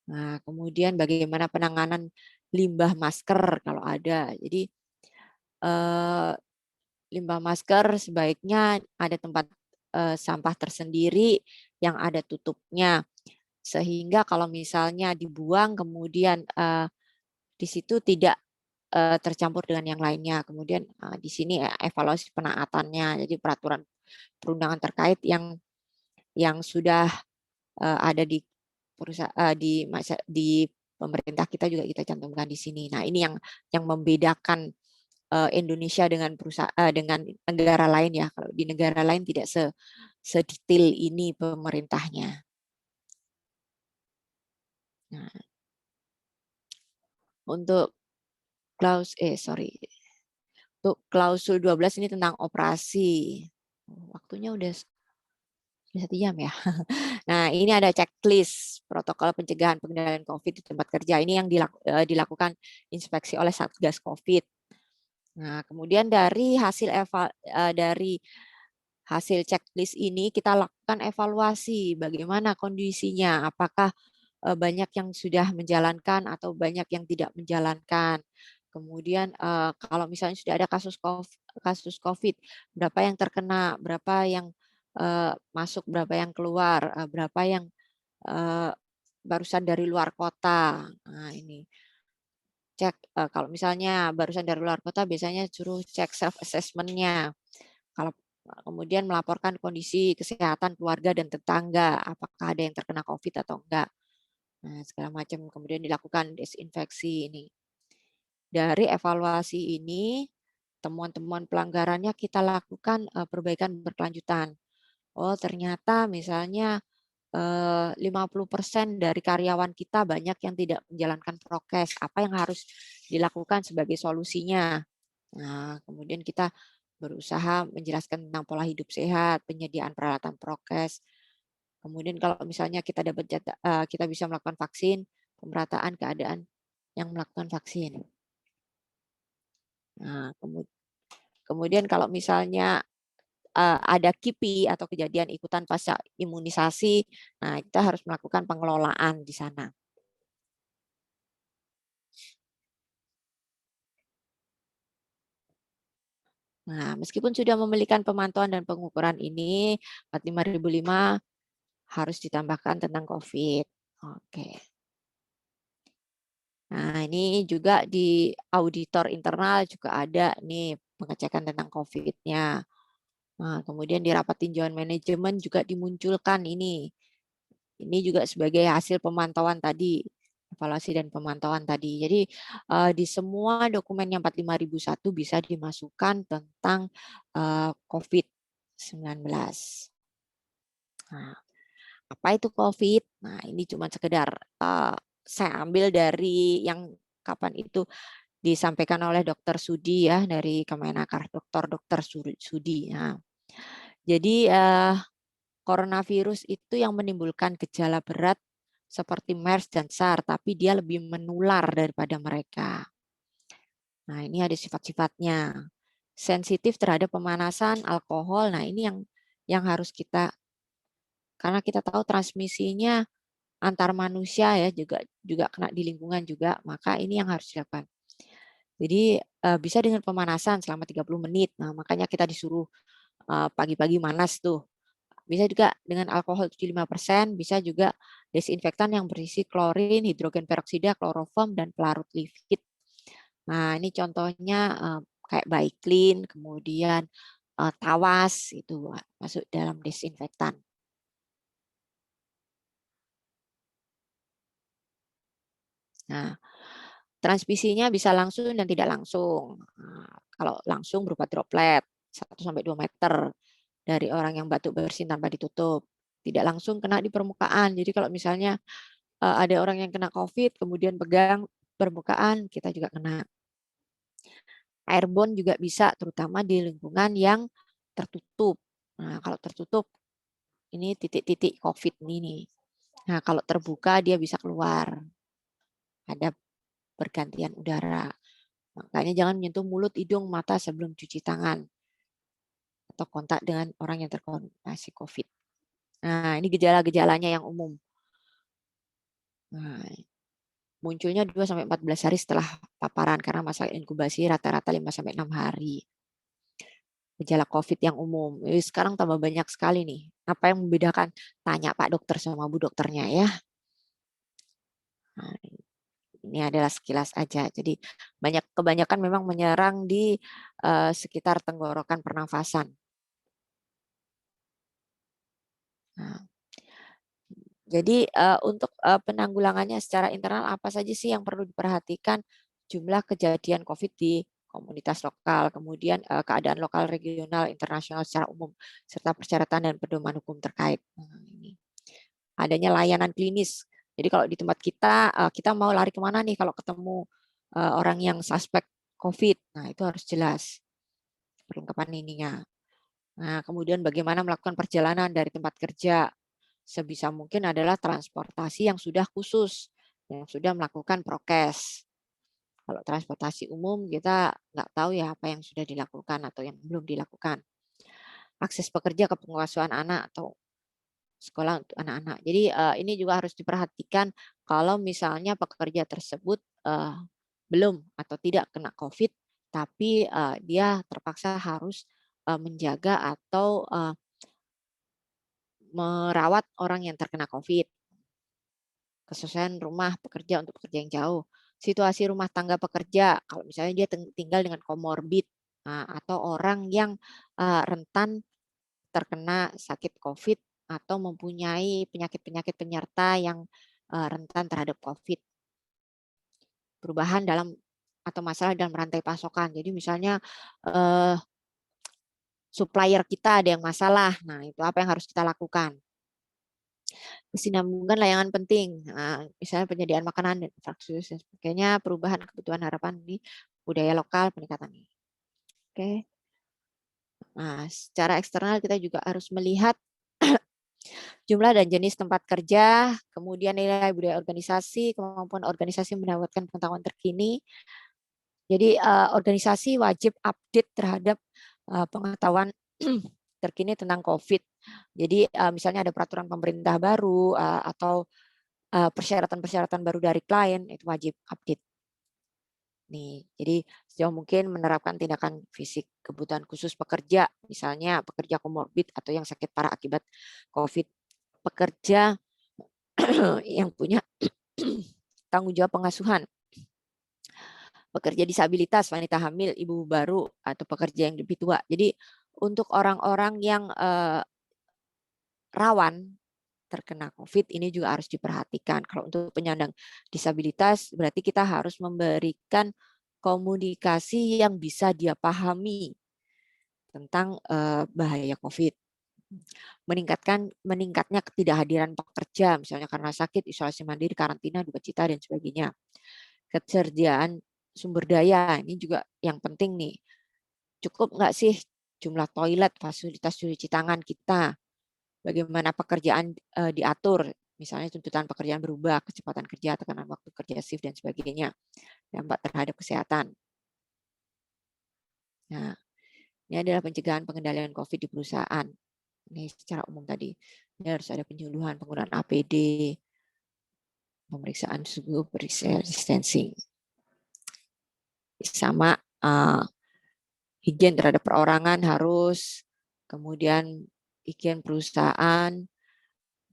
Nah, kemudian bagaimana penanganan limbah masker kalau ada. Jadi limbah masker sebaiknya ada tempat sampah tersendiri yang ada tutupnya. Sehingga kalau misalnya dibuang kemudian di situ tidak tercampur dengan yang lainnya. Kemudian di sini evaluasi penaatannya. Jadi peraturan perundangan terkait yang sudah ada di perusahaan di pemerintah kita juga kita cantumkan di sini. Nah, ini yang membedakan Indonesia dengan dengan negara lain ya. Kalau di negara lain tidak sedetail ini pemerintahnya. Nah, untuk untuk klausul 12 ini tentang operasi. Waktunya udah 1 jam ya. Nah, ini ada checklist protokol pencegahan pengendalian COVID di tempat kerja. Ini yang dilakukan inspeksi oleh Satgas COVID. Nah, kemudian dari hasil checklist ini kita lakukan evaluasi bagaimana kondisinya, apakah banyak yang sudah menjalankan atau banyak yang tidak menjalankan. Kemudian kalau misalnya sudah ada kasus COVID, berapa yang terkena, berapa yang masuk, berapa yang keluar, berapa yang barusan dari luar kota. Nah, ini cek kalau misalnya barusan dari luar kota biasanya suruh cek self assessment-nya. Kalau kemudian melaporkan kondisi kesehatan keluarga dan tetangga, apakah ada yang terkena COVID atau enggak. Nah, segala macam. Kemudian dilakukan desinfeksi ini. Dari evaluasi ini, temuan-temuan pelanggarannya kita lakukan perbaikan berkelanjutan. Oh, ternyata misalnya 50% dari karyawan kita banyak yang tidak menjalankan prokes. Apa yang harus dilakukan sebagai solusinya? Nah, kemudian kita berusaha menjelaskan tentang pola hidup sehat, penyediaan peralatan prokes. Kemudian kalau misalnya kita kita bisa melakukan vaksin, pemerataan keadaan yang melakukan vaksin. Nah, kemudian kalau misalnya ada KIPI atau kejadian ikutan pasca imunisasi, nah kita harus melakukan pengelolaan di sana. Nah, meskipun sudah memiliki pemantauan dan pengukuran ini, 45005 harus ditambahkan tentang COVID. Oke. Nah, ini juga di auditor internal juga ada nih pengecekan tentang COVID-nya. Nah, kemudian di rapat tinjauan manajemen juga dimunculkan ini. Ini juga sebagai hasil pemantauan tadi, evaluasi dan pemantauan tadi. Jadi di semua dokumen yang 45001 bisa dimasukkan tentang COVID-19. Nah, apa itu COVID? Nah, ini cuma sekedar saya ambil dari yang kapan itu disampaikan oleh Dr. Sudi ya, dari Kemenaker, Dr. Sudi. Nah, jadi coronavirus itu yang menimbulkan gejala berat seperti MERS dan SARS, tapi dia lebih menular daripada mereka. Nah, ini ada sifat-sifatnya. Sensitif terhadap pemanasan, alkohol. Nah, ini yang harus kita, karena kita tahu transmisinya antar manusia ya, juga kena di lingkungan juga, maka ini yang harus dilakukan. Jadi bisa dengan pemanasan selama 30 menit. Nah, makanya kita disuruh pagi-pagi manas tuh. Bisa juga dengan alkohol 75%, bisa juga desinfektan yang berisi klorin, hidrogen peroksida, kloroform, dan pelarut lipid. Nah, ini contohnya kayak Baiklin, kemudian Tawas, itu masuk dalam desinfektan. Nah, transmisinya bisa langsung dan tidak langsung. Nah, kalau langsung berupa droplet 1-2 meter dari orang yang batuk bersin tanpa ditutup. Tidak langsung kena di permukaan. Jadi kalau misalnya ada orang yang kena COVID, kemudian pegang permukaan, kita juga kena. Airborne juga bisa, terutama di lingkungan yang tertutup. Nah, kalau tertutup, ini titik-titik COVID ini. Nah, kalau terbuka, dia bisa keluar. Ada pergantian udara. Makanya jangan menyentuh mulut, hidung, mata sebelum cuci tangan atau kontak dengan orang yang terkontaminasi COVID. Nah, ini gejala-gejalanya yang umum. Nah, munculnya 2-14 hari setelah paparan karena masa inkubasi rata-rata 5-6 hari. Gejala COVID yang umum. Jadi sekarang tambah banyak sekali nih. Apa yang membedakan? Tanya Pak Dokter sama Bu Dokternya ya. Nah, ini adalah sekilas aja. Jadi kebanyakan memang menyerang di sekitar tenggorokan pernafasan. Nah, jadi untuk penanggulangannya secara internal apa saja sih yang perlu diperhatikan? Jumlah kejadian COVID di komunitas lokal, kemudian keadaan lokal, regional, internasional secara umum, serta persyaratan dan pedoman hukum terkait. Nah, ini. Adanya layanan klinis. Jadi kalau di tempat kita, kita mau lari kemana nih kalau ketemu orang yang suspek COVID? Nah, itu harus jelas perlengkapan ininya. Nah, kemudian bagaimana melakukan perjalanan dari tempat kerja? Sebisa mungkin adalah transportasi yang sudah khusus, yang sudah melakukan prokes. Kalau transportasi umum kita nggak tahu ya apa yang sudah dilakukan atau yang belum dilakukan. Akses pekerja ke pengasuhan anak atau sekolah untuk anak-anak. Jadi ini juga harus diperhatikan kalau misalnya pekerja tersebut belum atau tidak kena COVID, tapi dia terpaksa harus menjaga atau merawat orang yang terkena COVID. Kesesuaian rumah pekerja untuk pekerja yang jauh. Situasi rumah tangga pekerja, kalau misalnya dia tinggal dengan komorbid atau orang yang rentan terkena sakit COVID atau mempunyai penyakit-penyakit penyerta yang rentan terhadap COVID. Perubahan dalam atau masalah dalam rantai pasokan. Jadi misalnya supplier kita ada yang masalah, nah itu apa yang harus kita lakukan? Kesinambungan layanan penting, misalnya penyediaan makanan dan infrastruktur dan sebagainya, perubahan kebutuhan harapan di budaya lokal, peningkatan ini. Oke. Nah, secara eksternal kita juga harus melihat jumlah dan jenis tempat kerja, kemudian nilai budaya organisasi, kemampuan organisasi mendapatkan pengetahuan terkini. Jadi organisasi wajib update terhadap pengetahuan terkini tentang COVID. Jadi misalnya ada peraturan pemerintah baru atau persyaratan-persyaratan baru dari klien itu wajib update. Nih, jadi sejauh mungkin menerapkan tindakan fisik kebutuhan khusus pekerja, misalnya pekerja komorbid atau yang sakit parah akibat COVID, pekerja yang punya tanggung jawab pengasuhan, pekerja disabilitas, wanita hamil, ibu baru, atau pekerja yang lebih tua. Jadi untuk orang-orang yang rawan terkena COVID ini juga harus diperhatikan. Kalau untuk penyandang disabilitas berarti kita harus memberikan komunikasi yang bisa dia pahami tentang bahaya COVID. Meningkatnya ketidakhadiran pekerja, misalnya karena sakit, isolasi mandiri, karantina, duka cita, dan sebagainya. Ketersediaan sumber daya, ini juga yang penting nih. Cukup nggak sih jumlah toilet, fasilitas cuci tangan kita? Bagaimana pekerjaan diatur, misalnya tuntutan pekerjaan berubah, kecepatan kerja, tekanan waktu kerja, shift, dan sebagainya. Dampak terhadap kesehatan. Nah, ini adalah pencegahan pengendalian COVID di perusahaan. Ini secara umum tadi. Ini harus ada penyuluhan penggunaan APD, pemeriksaan suhu, pemeriksaan distancing. Sama higien terhadap perorangan harus, kemudian higien perusahaan,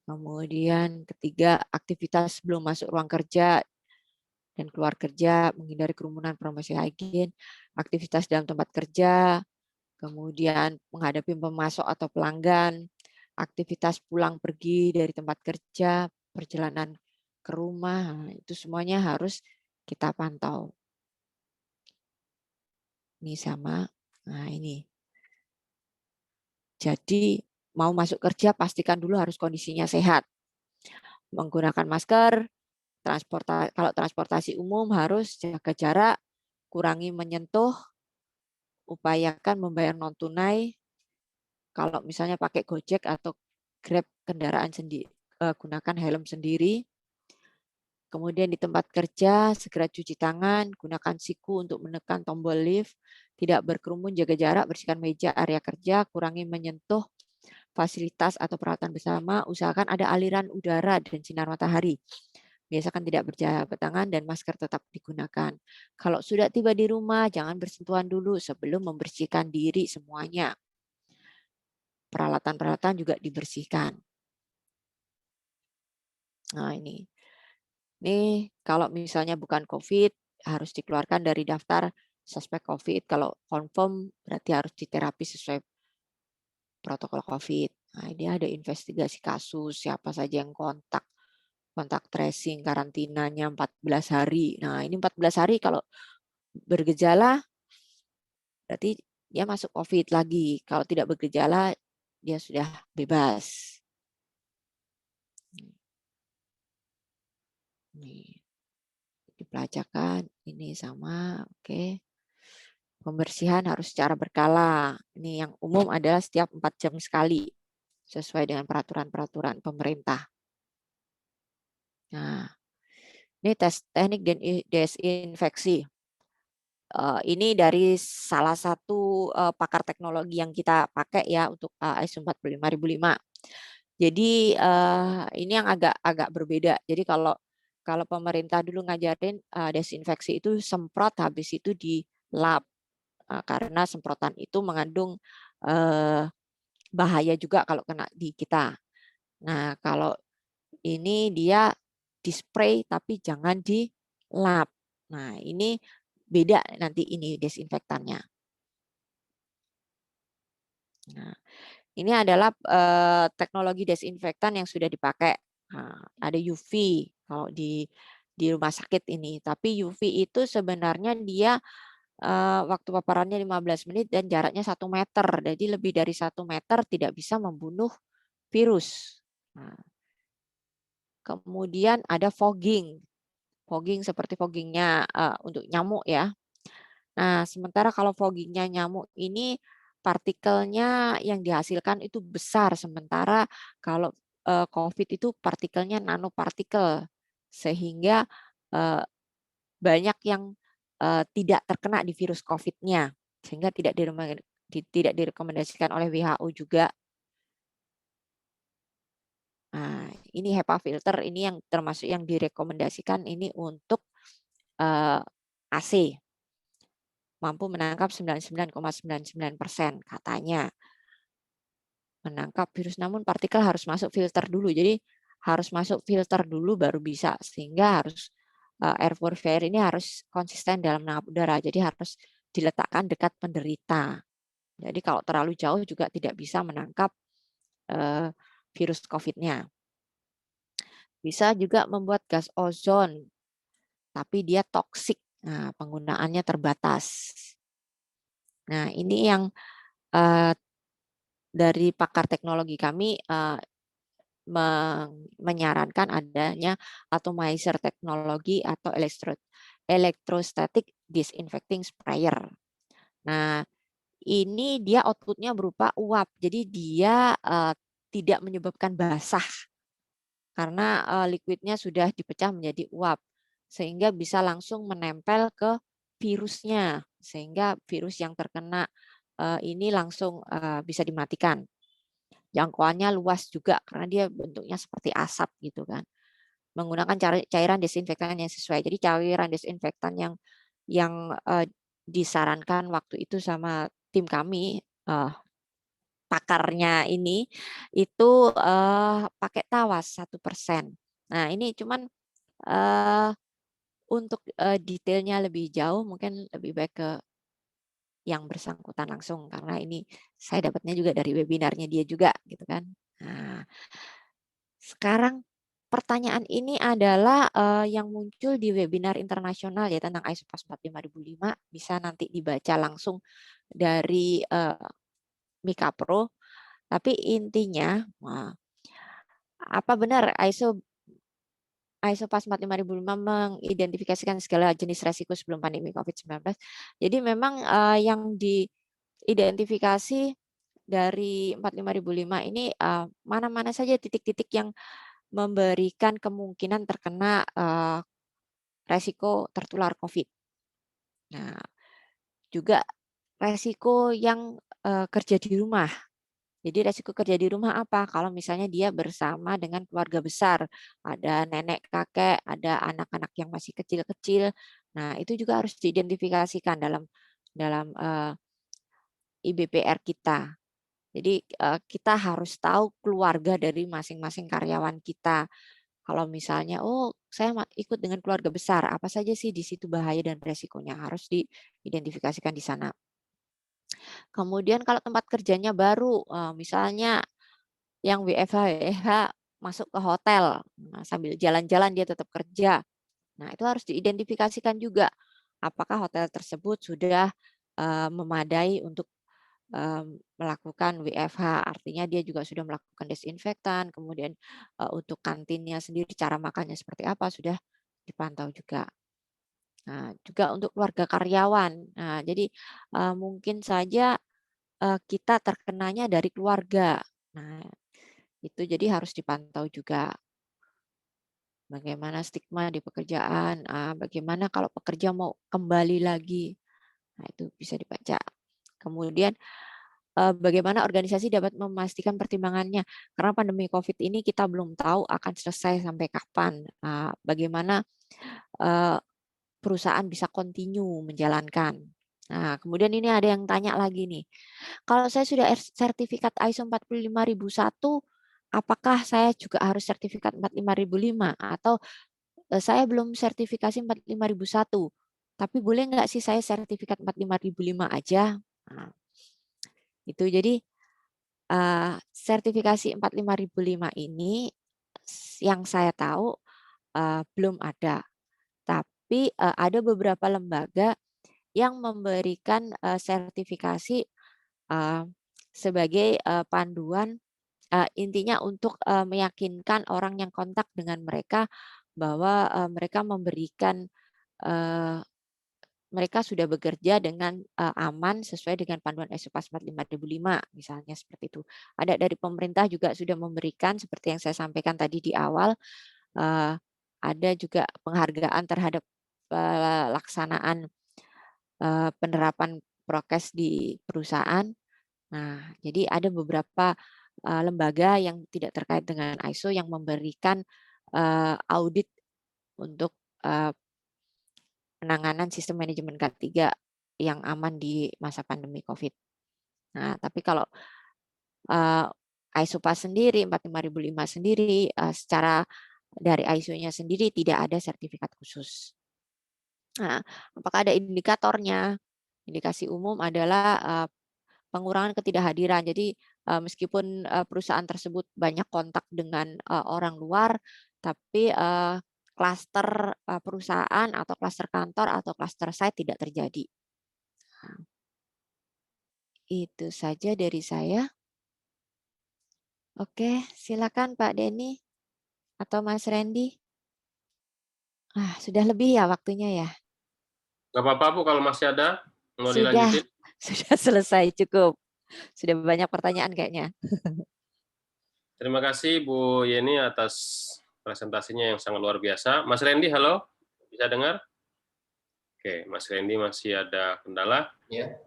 kemudian ketiga aktivitas sebelum masuk ruang kerja dan keluar kerja, menghindari kerumunan, promosi higien, aktivitas dalam tempat kerja, kemudian menghadapi pemasok atau pelanggan, aktivitas pulang pergi dari tempat kerja, perjalanan ke rumah, itu semuanya harus kita pantau. Ini sama, nah ini. Jadi mau masuk kerja pastikan dulu harus kondisinya sehat. Menggunakan masker, kalau transportasi umum harus jaga jarak, kurangi menyentuh, upayakan membayar non tunai. Kalau misalnya pakai Gojek atau Grab kendaraan sendiri, gunakan helm sendiri. Kemudian di tempat kerja segera cuci tangan, gunakan siku untuk menekan tombol lift, tidak berkerumun, jaga jarak, bersihkan meja area kerja, kurangi menyentuh fasilitas atau peralatan bersama, usahakan ada aliran udara dan sinar matahari. Biasakan tidak berjabat tangan dan masker tetap digunakan. Kalau sudah tiba di rumah, jangan bersentuhan dulu sebelum membersihkan diri semuanya. Peralatan-peralatan juga dibersihkan. Nah ini kalau misalnya bukan COVID, harus dikeluarkan dari daftar suspek COVID. Kalau confirm berarti harus diterapi sesuai protokol COVID. Nah, ini ada investigasi kasus, siapa saja yang kontak tracing, karantinanya 14 hari. Nah, ini 14 hari kalau bergejala, berarti dia masuk COVID lagi. Kalau tidak bergejala, dia sudah bebas. Nih, dipelajakan, ini sama, oke. Pembersihan harus secara berkala. Ini yang umum adalah setiap 4 jam sekali, sesuai dengan peraturan-peraturan pemerintah. Nah, ini tes teknik desinfeksi. Ini dari salah satu pakar teknologi yang kita pakai ya untuk ISO 45005. Jadi ini yang agak berbeda. Jadi kalau pemerintah dulu ngajarin desinfeksi itu semprot, habis itu di lap. Karena semprotan itu mengandung bahaya juga kalau kena di kita. Nah, kalau ini dia di-spray tapi jangan di lap. Nah, ini beda nanti ini desinfektannya. Nah, ini adalah teknologi desinfektan yang sudah dipakai. Nah, ada UV kalau di rumah sakit ini, tapi UV itu sebenarnya dia waktu paparannya 15 menit dan jaraknya 1 meter. Jadi lebih dari 1 meter tidak bisa membunuh virus. Nah, kemudian ada fogging. Fogging seperti foggingnya untuk nyamuk ya. Nah, sementara kalau foggingnya nyamuk ini partikelnya yang dihasilkan itu besar, sementara kalau COVID itu partikelnya nanopartikel, sehingga banyak yang tidak terkena di virus COVID-nya, sehingga tidak direkomendasikan oleh WHO juga. Nah, ini HEPA filter ini yang termasuk yang direkomendasikan ini untuk AC. Mampu menangkap 99,99% katanya. Menangkap virus, namun partikel harus masuk filter dulu. Jadi harus masuk filter dulu baru bisa, sehingga harus air purifier ini harus konsisten dalam menangkap udara. Jadi harus diletakkan dekat penderita. Jadi kalau terlalu jauh juga tidak bisa menangkap virus COVID-nya. Bisa juga membuat gas ozon, tapi dia toksik. Nah, penggunaannya terbatas. Nah, ini yang dari pakar teknologi kami menyarankan adanya atomizer teknologi atau electrostatic disinfecting sprayer. Nah, ini dia outputnya berupa uap, jadi dia tidak menyebabkan basah karena liquidnya sudah dipecah menjadi uap, sehingga bisa langsung menempel ke virusnya, sehingga virus yang terkena ini langsung bisa dimatikan. Jangkauannya luas juga karena dia bentuknya seperti asap gitu kan. Menggunakan cairan desinfektan yang sesuai. Jadi cairan desinfektan yang disarankan waktu itu sama tim kami pakarnya ini itu pakai tawas 1%. Nah ini cuman untuk detailnya lebih jauh mungkin lebih baik ke yang bersangkutan langsung karena ini saya dapatnya juga dari webinarnya dia juga gitu kan. Nah, sekarang pertanyaan ini adalah yang muncul di webinar internasional ya tentang ISO PAS 45005, bisa nanti dibaca langsung dari Mika Pro. Tapi intinya, apa benar ISO PAS 45005 mengidentifikasikan segala jenis resiko sebelum pandemi COVID-19? Jadi memang yang diidentifikasi dari 45005 ini mana-mana saja titik-titik yang memberikan kemungkinan terkena resiko tertular COVID. Nah, juga resiko yang kerja di rumah. Jadi resiko kerja di rumah apa? Kalau misalnya dia bersama dengan keluarga besar, ada nenek, kakek, ada anak-anak yang masih kecil-kecil. Nah, itu juga harus diidentifikasikan dalam IBPR kita. Jadi kita harus tahu keluarga dari masing-masing karyawan kita. Kalau misalnya, oh saya ikut dengan keluarga besar, apa saja sih di situ bahaya dan resikonya harus diidentifikasikan di sana. Kemudian kalau tempat kerjanya baru, misalnya yang WFH masuk ke hotel, sambil jalan-jalan dia tetap kerja. Nah itu harus diidentifikasikan juga, apakah hotel tersebut sudah memadai untuk melakukan WFH, artinya dia juga sudah melakukan desinfektan, kemudian untuk kantinnya sendiri cara makannya seperti apa sudah dipantau juga. Nah, juga untuk keluarga karyawan. Nah, jadi mungkin saja kita terkenanya dari keluarga. Nah, itu jadi harus dipantau juga. Bagaimana stigma di pekerjaan, bagaimana kalau pekerja mau kembali lagi. Nah, itu bisa dibaca. Kemudian bagaimana organisasi dapat memastikan pertimbangannya. Karena pandemi COVID ini kita belum tahu akan selesai sampai kapan. Bagaimana perusahaan bisa continue menjalankan. Nah, kemudian ini ada yang tanya lagi nih. Kalau saya sudah sertifikat ISO 45001, apakah saya juga harus sertifikat 45005 atau saya belum sertifikasi 45001, tapi boleh nggak sih saya sertifikat 45005 aja? Nah, itu jadi sertifikasi 45005 ini yang saya tahu belum ada. Tapi ada beberapa lembaga yang memberikan sertifikasi sebagai panduan, intinya untuk meyakinkan orang yang kontak dengan mereka bahwa mereka memberikan mereka sudah bekerja dengan aman sesuai dengan panduan ISO PAS 45005 misalnya seperti itu. Ada dari pemerintah juga sudah memberikan seperti yang saya sampaikan tadi di awal, ada juga penghargaan terhadap pelaksanaan penerapan prokes di perusahaan. Nah, jadi ada beberapa lembaga yang tidak terkait dengan ISO yang memberikan audit untuk penanganan sistem manajemen K3 yang aman di masa pandemi COVID. Nah, tapi kalau ISO PAS sendiri, 45005 sendiri, secara dari ISO-nya sendiri tidak ada sertifikat khusus. Nah, apakah ada indikatornya? Indikasi umum adalah pengurangan ketidakhadiran. Jadi meskipun perusahaan tersebut banyak kontak dengan orang luar, tapi klaster perusahaan atau klaster kantor atau klaster site tidak terjadi. Nah, itu saja dari saya. Oke, silakan Pak Denny atau Mas Randy. Sudah lebih ya waktunya ya? Nggak apa-apa Bu, kalau masih ada, mau Sudah, dilanjutin. sudah selesai, cukup. Sudah banyak pertanyaan kayaknya. Terima kasih Bu Yeni atas presentasinya yang sangat luar biasa. Mas Randy, halo? Bisa dengar? Oke, Mas Randy masih ada kendala. Ya.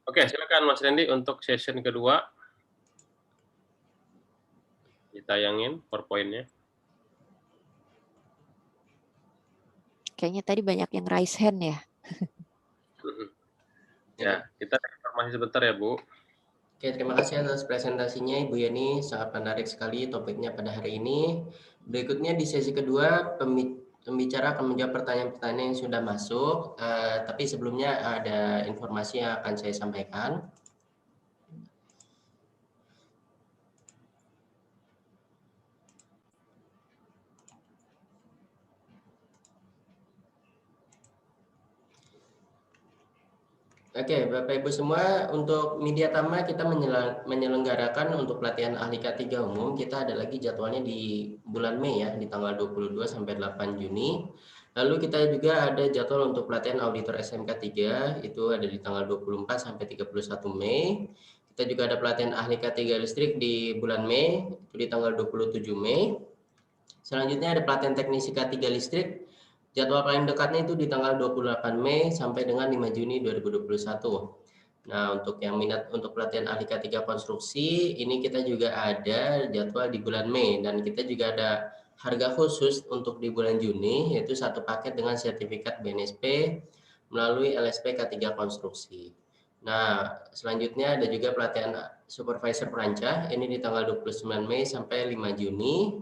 Oke, silakan Mas Randy untuk session kedua. Ditayangin PowerPoint-nya. Kayaknya tadi banyak yang raise hand ya. Ya, kita informasi sebentar ya Bu. Oke, terima kasih atas presentasinya Ibu Yeni, sangat menarik sekali topiknya pada hari ini. Berikutnya di sesi kedua, pembicara akan menjawab pertanyaan-pertanyaan yang sudah masuk, tapi sebelumnya ada informasi yang akan saya sampaikan. Oke, Bapak Ibu semua, untuk Media Tama kita menyelenggarakan untuk pelatihan ahli K3 umum, kita ada lagi jadwalnya di bulan Mei ya, di tanggal 22 sampai 8 Juni. Lalu kita juga ada jadwal untuk pelatihan auditor SMK 3, itu ada di tanggal 24 sampai 31 Mei. Kita juga ada pelatihan ahli K3 listrik di bulan Mei, itu di tanggal 27 Mei. Selanjutnya ada pelatihan teknisi K3 listrik. Jadwal paling dekatnya itu di tanggal 28 Mei sampai dengan 5 Juni 2021. Nah, untuk yang minat untuk pelatihan ahli K3 konstruksi, ini kita juga ada jadwal di bulan Mei dan kita juga ada harga khusus untuk di bulan Juni, yaitu satu paket dengan sertifikat BNSP melalui LSP K3 konstruksi. Nah, selanjutnya ada juga pelatihan supervisor perancah, ini di tanggal 29 Mei sampai 5 Juni.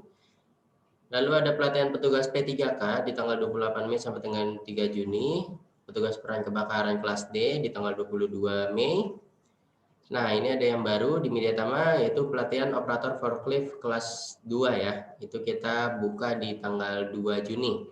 Lalu ada pelatihan petugas P3K di tanggal 28 Mei sampai dengan 3 Juni, petugas peran kebakaran kelas D di tanggal 22 Mei. Nah, ini ada yang baru di Media Tama, yaitu pelatihan operator forklift kelas 2 ya. Itu kita buka di tanggal 2 Juni.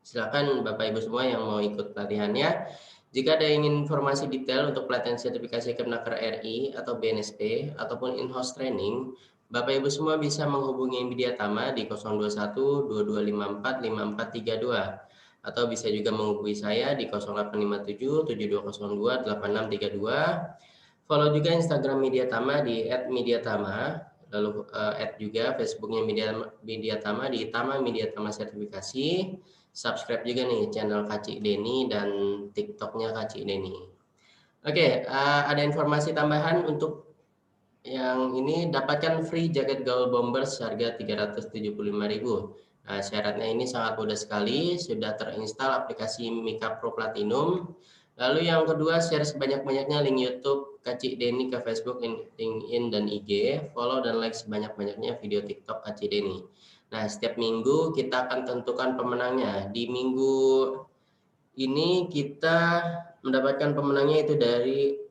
Silakan Bapak Ibu semua yang mau ikut pelatihannya. Jika ada ingin informasi detail untuk pelatihan sertifikasi Kemnaker RI atau BNSP ataupun in-house training, Bapak Ibu semua bisa menghubungi Media Tama di 021 2254 5432 atau bisa juga menghubungi saya di 0857 7202 8632. Follow juga Instagram Media Tama di @mediatama, lalu juga Facebooknya Media Tama di Tama Media Tama Sertifikasi. Subscribe juga nih channel Kak Cik Deni dan TikToknya Kak Cik Deni. Oke, ada informasi tambahan untuk yang ini, dapatkan free jaket gaul bombers harga 375.000. Nah, syaratnya ini sangat mudah sekali, sudah terinstal aplikasi Mika Pro Platinum. Lalu yang kedua, share sebanyak-banyaknya link YouTube Kak Cik Deni ke Facebook, LinkedIn, dan IG. Follow dan like sebanyak-banyaknya video TikTok Kak Cik Deni. Nah, setiap minggu kita akan tentukan pemenangnya. Di minggu ini kita mendapatkan pemenangnya itu dari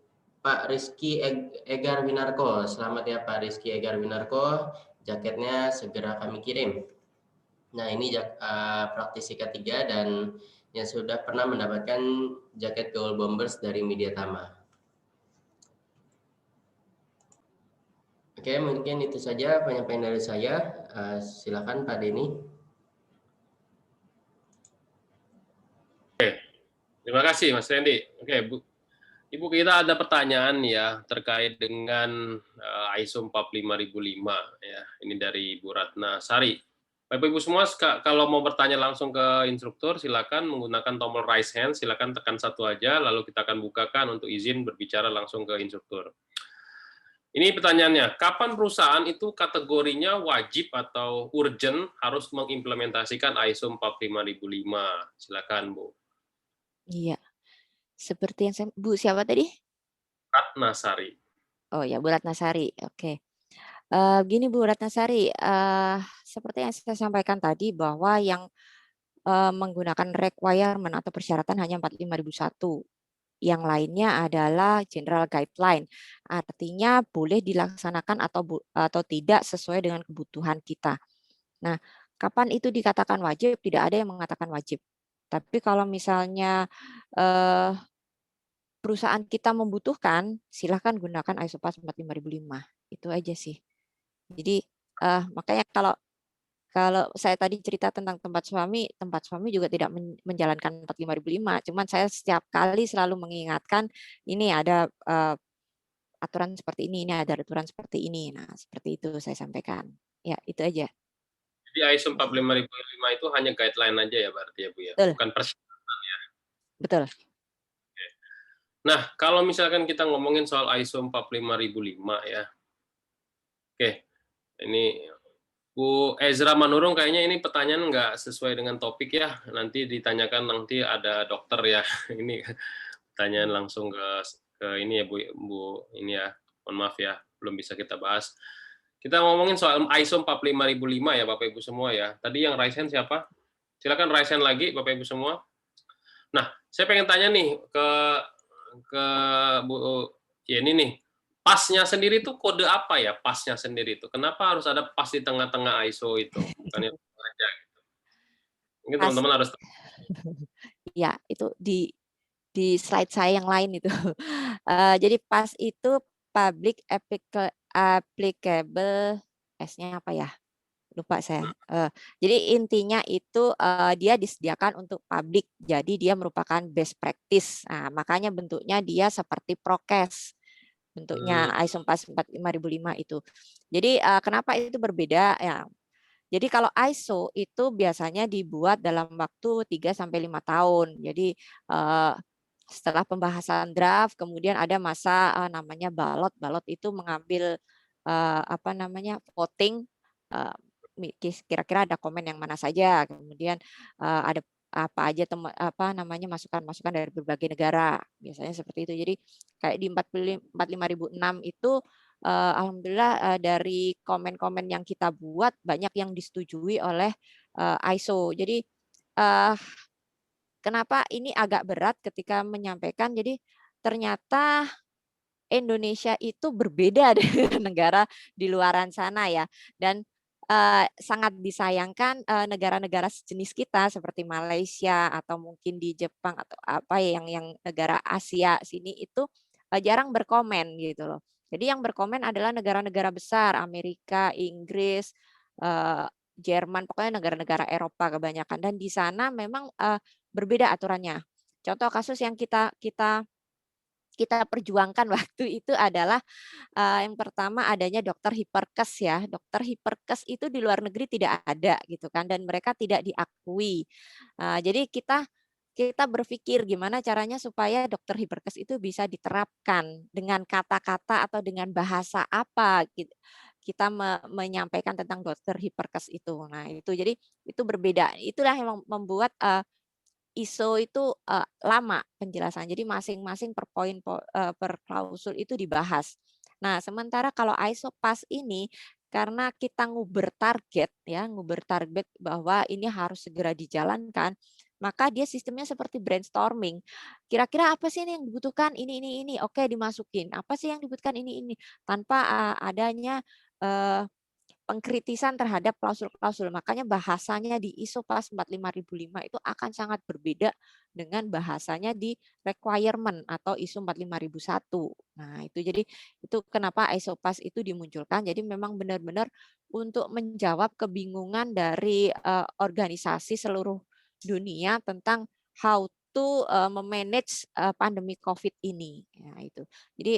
Pak Rizky Egar Winarko. Selamat ya Pak Rizky Egar Winarko. Jaketnya segera kami kirim. Nah, ini praktisi ketiga dan yang sudah pernah mendapatkan jaket Gaul Bombers dari Media Tama. Oke, mungkin itu saja penyampaian dari saya. Silakan Pak Denny. Terima kasih Mas Randy. Oke, Ibu, kita ada pertanyaan ya terkait dengan ISO 45005 ya. Ini dari Ibu Ratna Sari. Bapak Ibu semua, kalau mau bertanya langsung ke instruktur, silakan menggunakan tombol raise hand, silakan tekan satu aja, lalu kita akan bukakan untuk izin berbicara langsung ke instruktur. Ini pertanyaannya, kapan perusahaan itu kategorinya wajib atau urgent harus mengimplementasikan ISO 45005? Silakan Bu. Iya, seperti yang Bu siapa tadi? Ratna Sari. Oh ya, Bu Ratnasari. Oke. Gini Bu Ratnasari, seperti yang saya sampaikan tadi bahwa yang menggunakan requirement atau persyaratan hanya 45001. Yang lainnya adalah general guideline. Artinya boleh dilaksanakan atau tidak sesuai dengan kebutuhan kita. Nah, kapan itu dikatakan wajib? Tidak ada yang mengatakan wajib. Tapi kalau misalnya perusahaan kita membutuhkan, silahkan gunakan ISO 45005. Itu aja sih. Jadi makanya kalau saya tadi cerita tentang tempat suami juga tidak menjalankan 45005. Cuman saya setiap kali selalu mengingatkan ini ada aturan seperti ini ada aturan seperti ini. Nah, seperti itu saya sampaikan. Ya, itu aja. Jadi ISO 45005 itu hanya guideline aja ya berarti ya Bu ya, Betul. bukan persyaratan ya. Betul. Nah, kalau misalkan kita ngomongin soal ISO 45005 ya. Oke, ini Bu Ezra Manurung, kayaknya ini pertanyaan nggak sesuai dengan topik ya. Nanti ditanyakan, nanti ada dokter ya. Ini pertanyaan langsung ke ini ya Bu ini ya. Mohon maaf ya, belum bisa kita bahas. Kita ngomongin soal ISO 45005 ya Bapak Ibu semua ya. Tadi yang raise hand siapa? Silakan raise hand lagi Bapak Ibu semua. Nah, saya pengen tanya nih ke Bu Yeni nih. Pasnya sendiri itu kode apa ya? Pasnya sendiri itu. Kenapa harus ada pas di tengah-tengah ISO itu? Bukannya aja gitu. Mungkin teman-teman harus Ya, itu di slide saya yang lain itu. Jadi PAS itu public applicable, S-nya apa ya? Lupa saya. Jadi intinya itu dia disediakan untuk publik. Jadi dia merupakan best practice. Nah, makanya bentuknya dia seperti prokes. Bentuknya ISO 45005 itu. Jadi kenapa itu berbeda ya? Jadi kalau ISO itu biasanya dibuat dalam waktu 3 sampai 5 tahun. Jadi setelah pembahasan draft, kemudian ada masa namanya balot. Balot itu mengambil apa namanya voting, kira-kira ada komen yang mana saja. Kemudian ada apa aja apa namanya masukan-masukan dari berbagai negara. Biasanya seperti itu. Jadi kayak di 45006 itu alhamdulillah dari komen-komen yang kita buat banyak yang disetujui oleh ISO. Jadi kenapa ini agak berat ketika menyampaikan? Jadi ternyata Indonesia itu berbeda dengan negara di luaran sana ya, dan sangat disayangkan negara-negara sejenis kita seperti Malaysia atau mungkin di Jepang atau apa ya, yang negara Asia sini itu jarang berkomen gitu loh. Jadi yang berkomen adalah negara-negara besar, Amerika, Inggris, Jerman, pokoknya negara-negara Eropa kebanyakan. Dan di sana memang berbeda aturannya. Contoh kasus yang kita perjuangkan waktu itu adalah yang pertama adanya dokter hiperkes ya. Dokter hiperkes itu di luar negeri tidak ada gitu kan, dan mereka tidak diakui. Jadi kita berpikir gimana caranya supaya dokter hiperkes itu bisa diterapkan dengan kata-kata atau dengan bahasa apa kita menyampaikan tentang dokter hiperkes itu. Nah, itu jadi itu berbeda. Itulah yang membuat ISO itu lama penjelasan. Jadi masing-masing per poin per klausul itu dibahas. Nah, sementara kalau ISO PAS ini karena kita nguber target ya, nguber target bahwa ini harus segera dijalankan, maka dia sistemnya seperti brainstorming. Kira-kira apa sih yang dibutuhkan? Ini. Oke, dimasukin. Apa sih yang dibutuhkan? Ini. Tanpa adanya pengkritisan terhadap klausul-klausul. Makanya bahasanya di ISO PAS 45005 itu akan sangat berbeda dengan bahasanya di requirement atau ISO 45001. Nah, itu jadi itu kenapa ISO PAS itu dimunculkan. Jadi memang benar-benar untuk menjawab kebingungan dari organisasi seluruh dunia tentang how to memanage pandemi COVID ini. Ya, itu. Jadi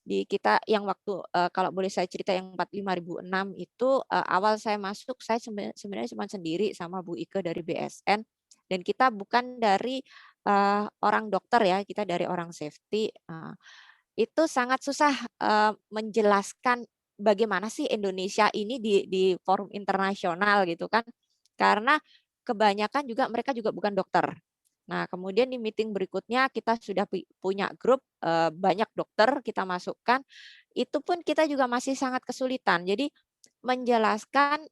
di kita yang waktu kalau boleh saya cerita yang 45006 itu awal saya masuk saya sebenarnya cuma sendiri sama Bu Ike dari BSN, dan kita bukan dari orang dokter ya, kita dari orang safety. Itu sangat susah menjelaskan bagaimana sih Indonesia ini di forum internasional gitu kan, karena kebanyakan juga mereka juga bukan dokter. Nah, kemudian di meeting berikutnya kita sudah punya grup banyak dokter kita masukkan, itu pun kita juga masih sangat kesulitan. Jadi menjelaskan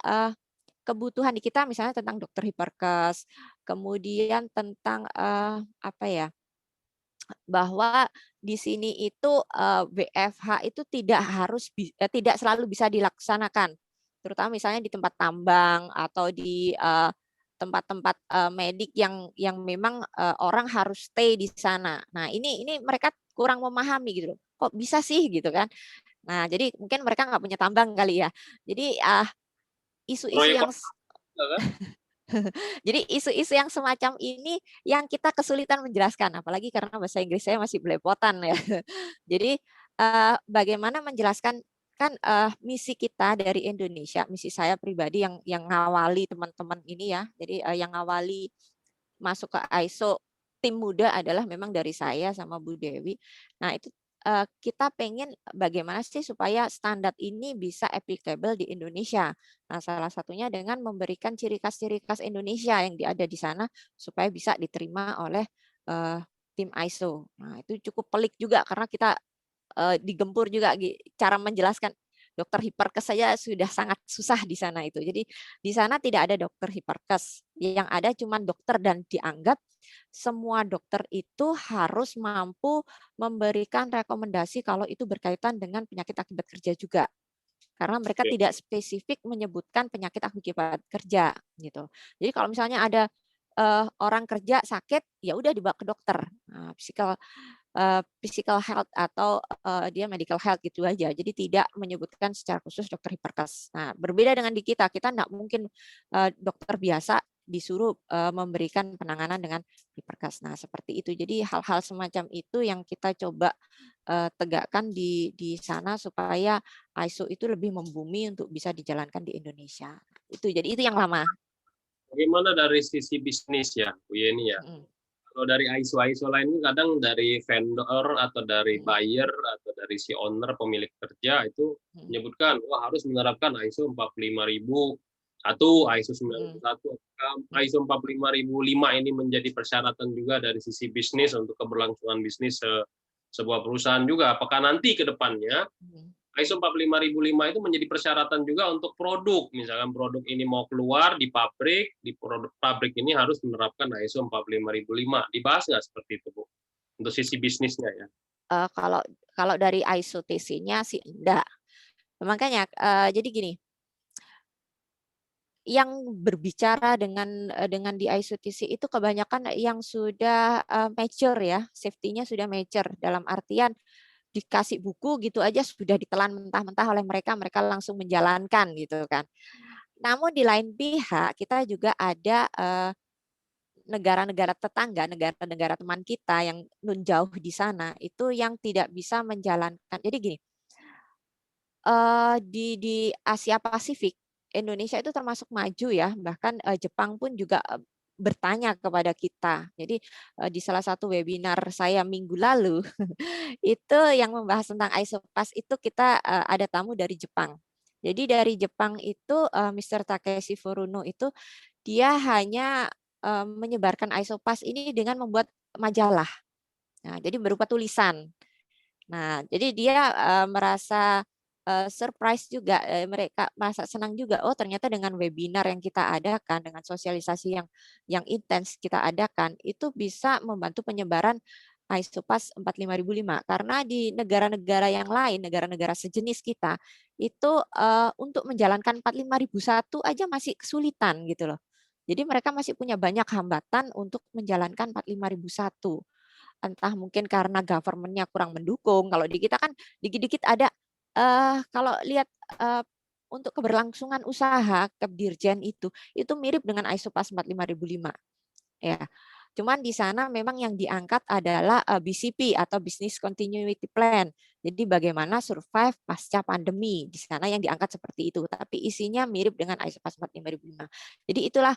kebutuhan di kita misalnya tentang dokter hiperkes, kemudian tentang apa ya, bahwa di sini itu WFH itu tidak selalu bisa dilaksanakan, terutama misalnya di tempat tambang atau di tempat-tempat medik yang memang orang harus stay di sana. Nah, ini mereka kurang memahami gitu loh. Kok bisa sih gitu kan? Nah, jadi mungkin mereka nggak punya tambang kali ya. Jadi isu-isu yang jadi isu-isu yang semacam ini yang kita kesulitan menjelaskan, apalagi karena bahasa Inggris saya masih belepotan ya. Jadi bagaimana menjelaskan kan misi kita dari Indonesia, misi saya pribadi yang ngawali teman-teman ini ya. Jadi yang ngawali masuk ke ISO tim muda adalah memang dari saya sama Bu Dewi. Nah, itu kita pengen bagaimana sih supaya standar ini bisa applicable di Indonesia. Nah, salah satunya dengan memberikan ciri khas Indonesia yang ada di sana supaya bisa diterima oleh tim ISO. Nah, itu cukup pelik juga karena kita digempur juga cara menjelaskan dokter hiperkes saja sudah sangat susah di sana itu. Jadi di sana tidak ada dokter hiperkes, yang ada cuma dokter, dan dianggap semua dokter itu harus mampu memberikan rekomendasi kalau itu berkaitan dengan penyakit akibat kerja juga. Karena mereka tidak spesifik menyebutkan penyakit akibat kerja gitu. Jadi kalau misalnya ada orang kerja sakit, ya udah dibawa ke dokter. Nah, physical health atau dia medical health gitu aja. Jadi tidak menyebutkan secara khusus dokter hiperkes. Nah, berbeda dengan di kita nggak mungkin dokter biasa disuruh memberikan penanganan dengan hiperkes. Nah, seperti itu. Jadi hal-hal semacam itu yang kita coba tegakkan di sana supaya ISO itu lebih membumi untuk bisa dijalankan di Indonesia. Jadi itu yang lama. Bagaimana dari sisi bisnis ya, Bu Yeni ya? Kalau dari ISO lain kadang dari vendor atau dari buyer atau dari si owner pemilik kerja itu menyebutkan wah harus menerapkan ISO 45001, ISO 91, ISO 45005 ini menjadi persyaratan juga dari sisi bisnis untuk keberlangsungan bisnis sebuah perusahaan juga. Apakah nanti ke depannya ISO 45005 itu menjadi persyaratan juga untuk produk. Misalkan produk ini mau keluar di produk pabrik ini harus menerapkan ISO 45005. Dibahas nggak seperti itu, Bu? Untuk sisi bisnisnya ya. Kalau dari ISO TC-nya sih enggak. Makanya jadi gini, yang berbicara dengan di ISO TC itu kebanyakan yang sudah mature ya, safety-nya sudah mature dalam artian dikasih buku gitu aja sudah ditelan mentah-mentah oleh mereka langsung menjalankan gitu kan. Namun di lain pihak kita juga ada negara-negara tetangga, negara-negara teman kita yang nun jauh di sana itu yang tidak bisa menjalankan. Jadi gini, di Asia Pasifik Indonesia itu termasuk maju ya, bahkan Jepang pun juga bertanya kepada kita. Jadi di salah satu webinar saya minggu lalu itu yang membahas tentang ISOPAS itu kita ada tamu dari Jepang. Jadi dari Jepang itu Mr. Takeshi Furuno itu dia hanya menyebarkan ISOPAS ini dengan membuat majalah. Nah, jadi berupa tulisan. Nah, jadi dia merasa surprise juga, mereka merasa senang juga. Oh, ternyata dengan webinar yang kita adakan, dengan sosialisasi yang intens kita adakan, itu bisa membantu penyebaran ISOPAS 45005. Karena di negara-negara yang lain, negara-negara sejenis kita, itu untuk menjalankan 45001 aja masih kesulitan gitu loh. Jadi mereka masih punya banyak hambatan untuk menjalankan 45001. Entah mungkin karena government-nya kurang mendukung. Kalau di kita kan dikit-dikit ada kalau lihat untuk keberlangsungan usaha Kepdirjen itu mirip dengan ISOPAS 45005 ya. Cuman di sana memang yang diangkat adalah BCP atau Business Continuity Plan. Jadi bagaimana survive pasca pandemi. Di sana yang diangkat seperti itu, tapi isinya mirip dengan ISOPAS 45005. Jadi itulah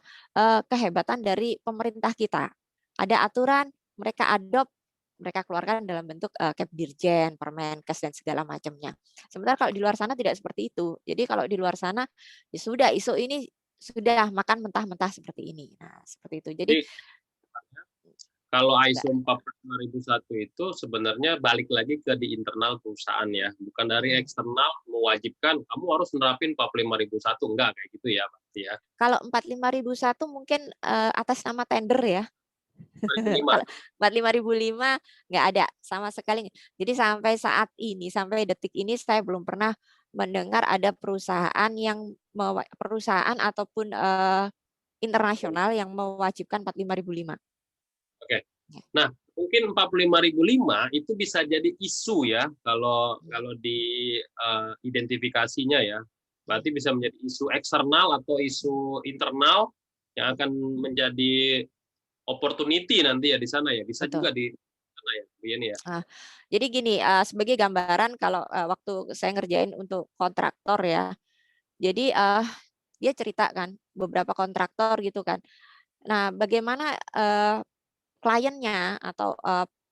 kehebatan dari pemerintah kita. Ada aturan, mereka adopt, mereka keluarkan dalam bentuk Kepdirjen, Permenkes dan segala macamnya. Sementara kalau di luar sana tidak seperti itu. Jadi kalau di luar sana ya sudah ISO ini sudah makan mentah-mentah seperti ini. Nah, seperti itu. Jadi kalau ISO 45001 itu sebenarnya balik lagi ke di internal perusahaan ya, bukan dari eksternal mewajibkan kamu harus nerapin 45001, enggak kayak gitu ya, Pasti ya. Kalau 45001 mungkin atas nama tender ya. Kalau 45005 nggak ada sama sekali. Jadi sampai saat ini, sampai detik ini saya belum pernah mendengar ada perusahaan ataupun internasional yang mewajibkan 45005. Oke. Nah, mungkin 45005 itu bisa jadi isu ya kalau di identifikasinya ya. Berarti bisa menjadi isu eksternal atau isu internal yang akan menjadi opportunity nanti ya di sana ya. Bisa Betul. juga di sana ya, Bu Yeni ya. Jadi gini, sebagai gambaran kalau waktu saya ngerjain untuk kontraktor ya. Jadi dia cerita kan beberapa kontraktor gitu kan. Nah, bagaimana kliennya atau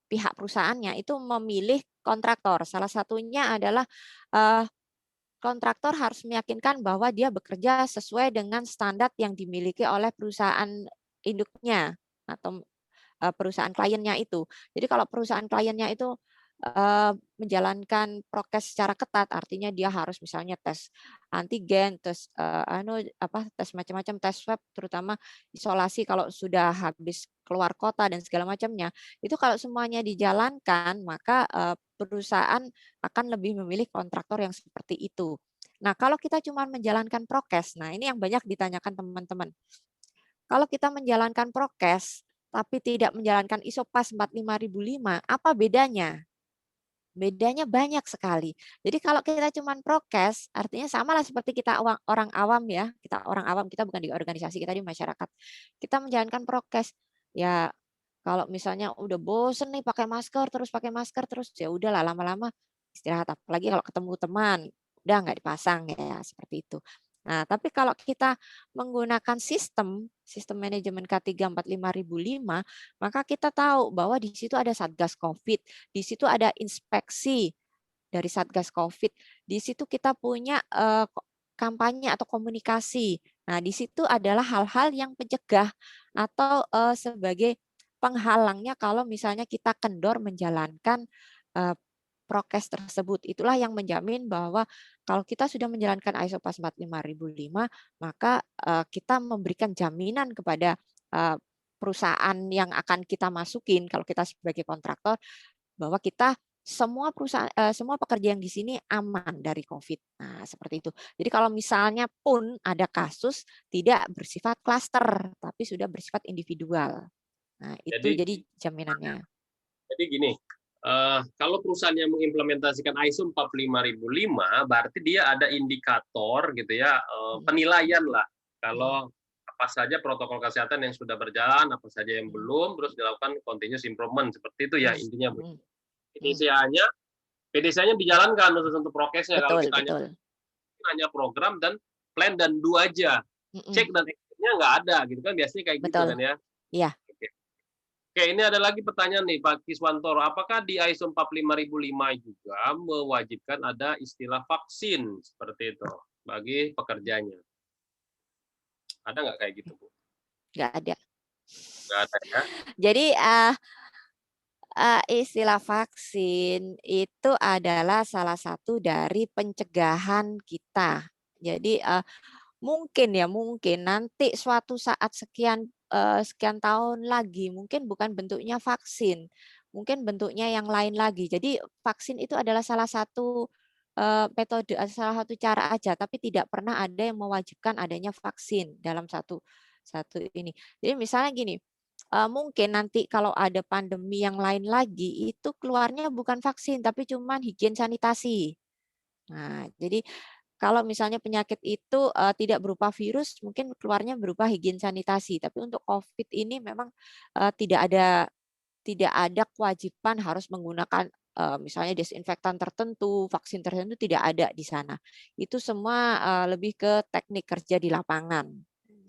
pihak perusahaannya itu memilih kontraktor. Salah satunya adalah kontraktor harus meyakinkan bahwa dia bekerja sesuai dengan standar yang dimiliki oleh perusahaan induknya atau perusahaan kliennya itu. Jadi kalau perusahaan kliennya itu menjalankan prokes secara ketat, artinya dia harus misalnya tes antigen, tes tes macam-macam, tes swab, terutama isolasi kalau sudah habis keluar kota dan segala macamnya. Itu kalau semuanya dijalankan, maka perusahaan akan lebih memilih kontraktor yang seperti itu. Nah, kalau kita cuma menjalankan prokes, nah ini yang banyak ditanyakan teman-teman. Kalau kita menjalankan prokes, tapi tidak menjalankan ISOPAS 45005, apa bedanya? Bedanya banyak sekali. Jadi kalau kita cuman prokes, artinya samalah seperti kita orang awam ya, kita orang awam, kita bukan di organisasi, kita di masyarakat. Kita menjalankan prokes. Ya kalau misalnya udah bosen nih pakai masker terus, ya udahlah lama-lama istirahat. Apalagi kalau ketemu teman, udah nggak dipasang ya, seperti itu. Nah, tapi kalau kita menggunakan sistem manajemen K345.005, maka kita tahu bahwa di situ ada Satgas Covid, di situ ada inspeksi dari Satgas Covid, di situ kita punya kampanye atau komunikasi. Nah, di situ adalah hal-hal yang pencegah atau sebagai penghalangnya kalau misalnya kita kendor menjalankan prokes tersebut. Itulah yang menjamin bahwa kalau kita sudah menjalankan ISOPAS 45005, maka kita memberikan jaminan kepada perusahaan yang akan kita masukin kalau kita sebagai kontraktor bahwa kita semua perusahaan semua pekerja yang di sini aman dari COVID. Nah, seperti itu. Jadi kalau misalnya pun ada kasus tidak bersifat klaster tapi sudah bersifat individual. Nah, itu jadi jaminannya. Jadi gini, kalau perusahaan yang mengimplementasikan ISO 45005, berarti dia ada indikator gitu ya, penilaian lah. Kalau apa saja protokol kesehatan yang sudah berjalan, apa saja yang belum, terus dilakukan continuous improvement, seperti itu ya intinya, Bu. PDCA-nya dijalankan untuk prokesnya. Kalau kita hanya program dan plan dan do aja, cek dan exit-nya nggak ada, gitu kan biasanya kayak gitu kan ya. Iya. Oke, ini ada lagi pertanyaan nih Pak Kiswantoro. Apakah di ISO 45005 juga mewajibkan ada istilah vaksin seperti itu bagi pekerjanya? Ada nggak kayak gitu, Bu? Nggak ada. Nggak ada ya? Jadi istilah vaksin itu adalah salah satu dari pencegahan kita. Jadi mungkin nanti suatu saat sekian tahun lagi mungkin bukan bentuknya vaksin, mungkin bentuknya yang lain lagi. Jadi vaksin itu adalah salah satu metode, salah satu cara aja, tapi tidak pernah ada yang mewajibkan adanya vaksin dalam satu ini. Jadi misalnya gini, mungkin nanti kalau ada pandemi yang lain lagi itu keluarnya bukan vaksin tapi cuman higien sanitasi. Nah, jadi kalau misalnya penyakit itu tidak berupa virus, mungkin keluarnya berupa higien sanitasi. Tapi untuk COVID ini memang tidak ada kewajiban harus menggunakan misalnya desinfektan tertentu, vaksin tertentu tidak ada di sana. Itu semua lebih ke teknik kerja di lapangan.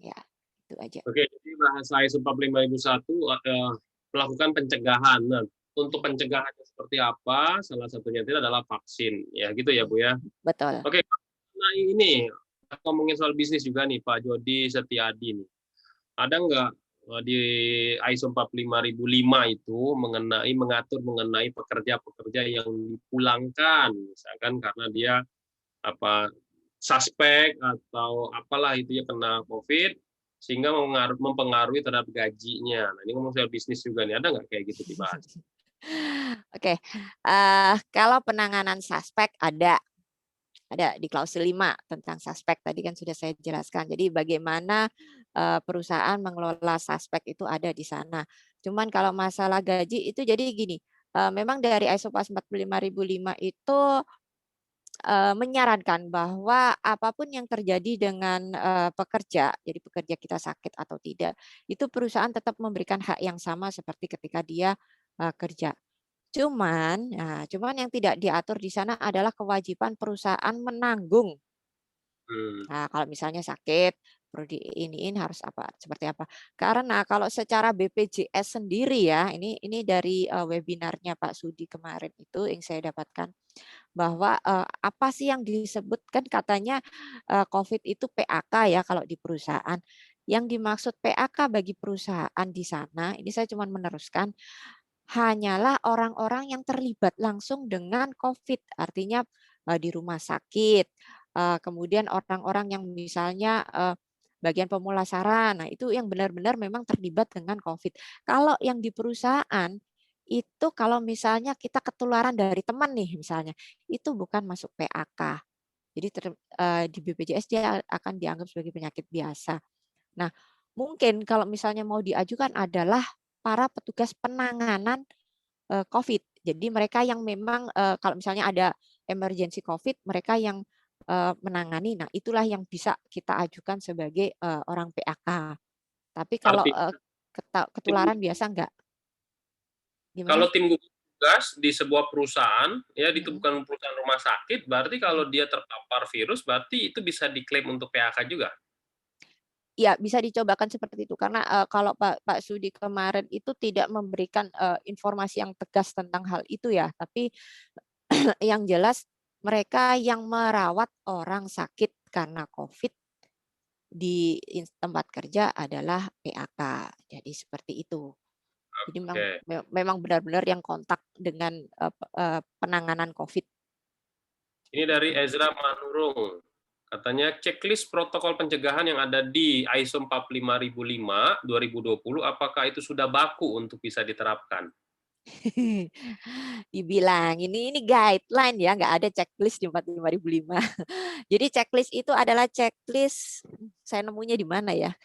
Ya, itu aja. Oke, jadi bahasa ISO 45001 melakukan pencegahan. Nah, untuk pencegahannya seperti apa? Salah satunya itu adalah vaksin. Ya, gitu ya, Bu ya. Betul. Oke, nah ini ngomongin soal bisnis juga nih Pak Jody Setiadi nih. Ada nggak di ISO 45005 itu mengatur mengenai pekerja-pekerja yang dipulangkan, misalkan karena dia suspek atau apalah itu ya kena COVID sehingga mempengaruhi terhadap gajinya. Nah, ini ngomong soal bisnis juga nih, ada nggak kayak gitu dibahas? Oke, kalau penanganan suspek ada di klausul 5 tentang suspek tadi kan sudah saya jelaskan. Jadi bagaimana perusahaan mengelola suspek itu ada di sana. Cuman kalau masalah gaji itu jadi gini, memang dari ISOPAS 45005 itu menyarankan bahwa apapun yang terjadi dengan pekerja, jadi pekerja kita sakit atau tidak, itu perusahaan tetap memberikan hak yang sama seperti ketika dia kerja. Cuman yang tidak diatur di sana adalah kewajiban perusahaan menanggung. Nah, kalau misalnya sakit, perlu diiniin harus seperti apa. Karena kalau secara BPJS sendiri ya, ini dari webinarnya Pak Sudi kemarin itu yang saya dapatkan bahwa apa sih yang disebutkan katanya COVID itu PHK ya kalau di perusahaan. Yang dimaksud PHK bagi perusahaan di sana, ini saya cuma meneruskan, hanyalah orang-orang yang terlibat langsung dengan COVID, artinya di rumah sakit, kemudian orang-orang yang misalnya bagian pemulasaran, nah itu yang benar-benar memang terlibat dengan COVID. Kalau yang di perusahaan, itu kalau misalnya kita ketularan dari teman nih misalnya, itu bukan masuk PHK. Jadi di BPJS dia akan dianggap sebagai penyakit biasa. Nah, mungkin kalau misalnya mau diajukan adalah para petugas penanganan COVID. Jadi mereka yang memang kalau misalnya ada emergency COVID, mereka yang menangani. Nah, itulah yang bisa kita ajukan sebagai orang PAK. Tapi kalau Artinya tim, ketularan biasa enggak. kalau Gimana? tim gugus tugas di sebuah perusahaan, ya itu Mm-mm. bukan perusahaan rumah sakit, berarti kalau dia terpapar virus, berarti itu bisa diklaim untuk PHK juga. Ya, bisa dicobakan seperti itu karena kalau Pak Sudi kemarin itu tidak memberikan informasi yang tegas tentang hal itu ya, tapi yang jelas mereka yang merawat orang sakit karena COVID di tempat kerja adalah PAK. Jadi seperti itu. Jadi Oke. memang benar-benar yang kontak dengan penanganan COVID. Ini dari Ezra Manurung. Katanya checklist protokol pencegahan yang ada di ISO 45005 2020, apakah itu sudah baku untuk bisa diterapkan? Dibilang ini guideline ya, nggak ada checklist di 45005. Jadi checklist itu adalah checklist, saya nemunya di mana ya?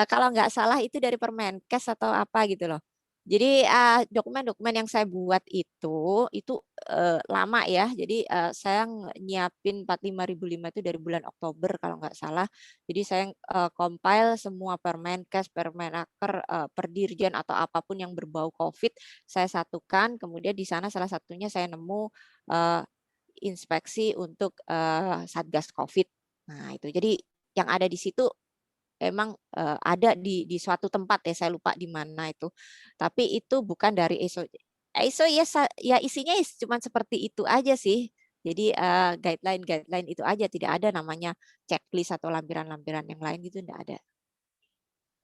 Kalau nggak salah itu dari Permenkes atau apa gitu loh. Jadi dokumen-dokumen yang saya buat itu lama ya. Jadi saya nyiapin 45005 itu dari bulan Oktober kalau nggak salah. Jadi saya compile semua Permenkes, Permenaker, Perdirjen atau apapun yang berbau COVID, saya satukan. Kemudian di sana salah satunya saya nemu inspeksi untuk Satgas COVID. Nah itu jadi yang ada di situ emang ada di suatu tempat ya, saya lupa di mana itu. Tapi itu bukan dari ISO. ISO ya ya isinya cuma seperti itu aja sih. Jadi guideline itu aja, tidak ada namanya checklist atau lampiran-lampiran yang lain gitu, tidak ada.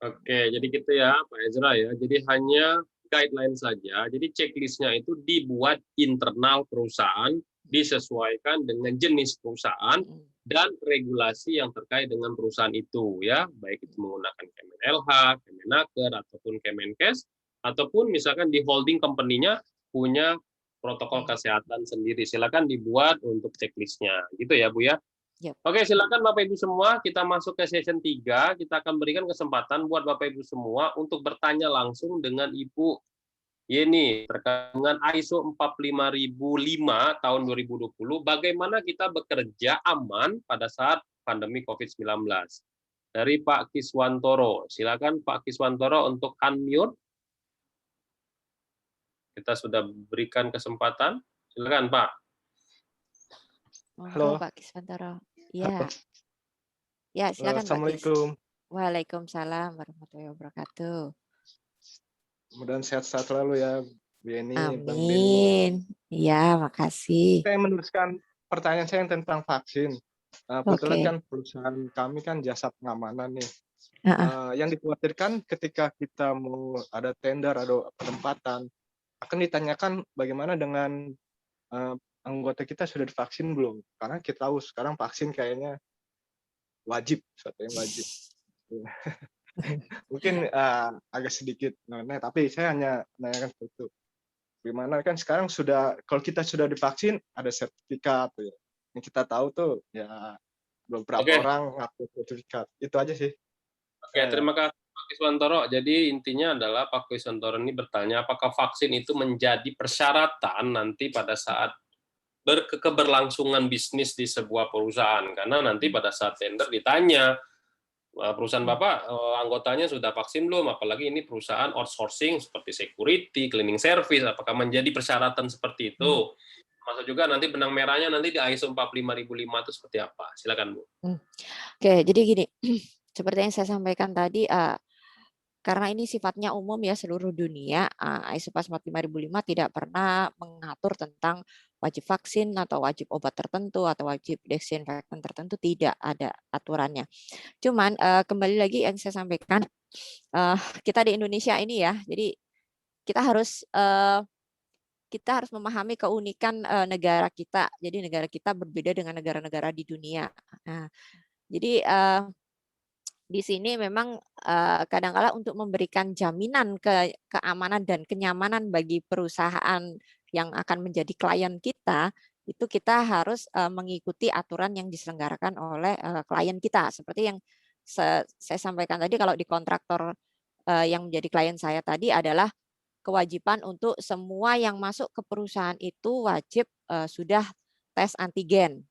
Oke, jadi gitu ya Pak Ezra ya. Jadi hanya guideline saja. Jadi checklistnya itu dibuat internal perusahaan, disesuaikan dengan jenis perusahaan dan regulasi yang terkait dengan perusahaan itu ya, baik itu menggunakan Kemenlh, Kemenaker ataupun Kemenkes, ataupun misalkan di holding company-nya punya protokol kesehatan sendiri. Silakan dibuat untuk checklistnya, gitu ya Bu ya. Yep. Oke, silakan Bapak Ibu semua, kita masuk ke session 3. Kita akan berikan kesempatan buat Bapak Ibu semua untuk bertanya langsung dengan Ibu Yeni terkait dengan ISO 45005 tahun 2020, bagaimana kita bekerja aman pada saat pandemi COVID-19. Dari Pak Kiswantoro. Silakan Pak Kiswantoro untuk unmute. Kita sudah berikan kesempatan. Silakan Pak. Halo Pak Kiswantoro. Ya. Ya, silakan Pak Kis. Assalamualaikum. Waalaikumsalam warahmatullahi wabarakatuh. Mudah-mudahan sehat-sehat selalu ya, Bu Yeni, Bang Beni. Amin. Iya, makasih. Saya meneruskan pertanyaan saya tentang vaksin. Kebetulan kan perusahaan kami kan jasa pengamanan nih. Yang dikhawatirkan ketika kita mau ada tender atau penempatan, akan ditanyakan bagaimana dengan anggota kita sudah divaksin belum? Karena kita tahu sekarang vaksin kayaknya wajib, sesuatu yang wajib. Mungkin agak sedikit aneh, tapi saya hanya menanyakan itu. Gimana kan sekarang sudah, kalau kita sudah divaksin ada sertifikat ya. Yang kita tahu tuh ya beberapa orang ngaku sertifikat. Itu aja sih. Oke, terima kasih Pak Kiswantoro. Jadi intinya adalah Pak Kiswantoro ini bertanya apakah vaksin itu menjadi persyaratan nanti pada saat keberlangsungan bisnis di sebuah perusahaan, karena nanti pada saat tender ditanya perusahaan Bapak anggotanya sudah vaksin belum, apalagi ini perusahaan outsourcing seperti security, cleaning service, apakah menjadi persyaratan seperti itu. Masuk juga nanti benang merahnya nanti di ISO 45005 itu seperti apa. Silakan Bu. Oke, jadi gini, seperti yang saya sampaikan tadi, karena ini sifatnya umum ya seluruh dunia, ISO 45005 tidak pernah mengatur tentang wajib vaksin atau wajib obat tertentu atau wajib desinfektan tertentu, tidak ada aturannya. Cuman kembali lagi yang saya sampaikan, kita di Indonesia ini ya, jadi kita harus memahami keunikan negara kita. Jadi negara kita berbeda dengan negara-negara di dunia. Nah, jadi di sini memang kadang-kala untuk memberikan jaminan keamanan dan kenyamanan bagi perusahaan yang akan menjadi klien kita, itu kita harus mengikuti aturan yang diselenggarakan oleh klien kita. Seperti yang saya sampaikan tadi, kalau di kontraktor yang menjadi klien saya tadi adalah kewajiban untuk semua yang masuk ke perusahaan itu wajib sudah tes antigen.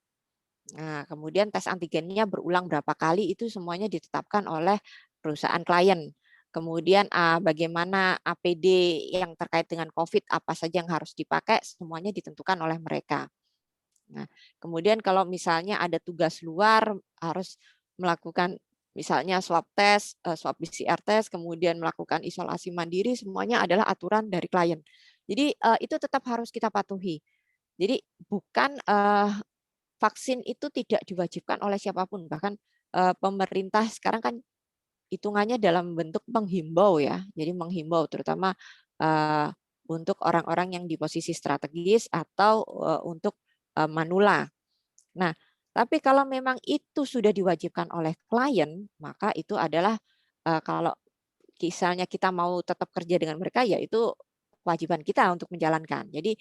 Nah, kemudian tes antigennya berulang berapa kali itu semuanya ditetapkan oleh perusahaan klien. Kemudian bagaimana APD yang terkait dengan COVID, apa saja yang harus dipakai, semuanya ditentukan oleh mereka. Nah, kemudian kalau misalnya ada tugas luar harus melakukan misalnya swab test, swab PCR test, kemudian melakukan isolasi mandiri, semuanya adalah aturan dari klien. Jadi itu tetap harus kita patuhi. Jadi bukan vaksin itu tidak diwajibkan oleh siapapun, bahkan pemerintah sekarang kan hitungannya dalam bentuk menghimbau ya. Jadi menghimbau terutama untuk orang-orang yang di posisi strategis atau untuk manula. Nah, tapi kalau memang itu sudah diwajibkan oleh klien, maka itu adalah kalau misalnya kita mau tetap kerja dengan mereka, ya itu kewajiban kita untuk menjalankan. Jadi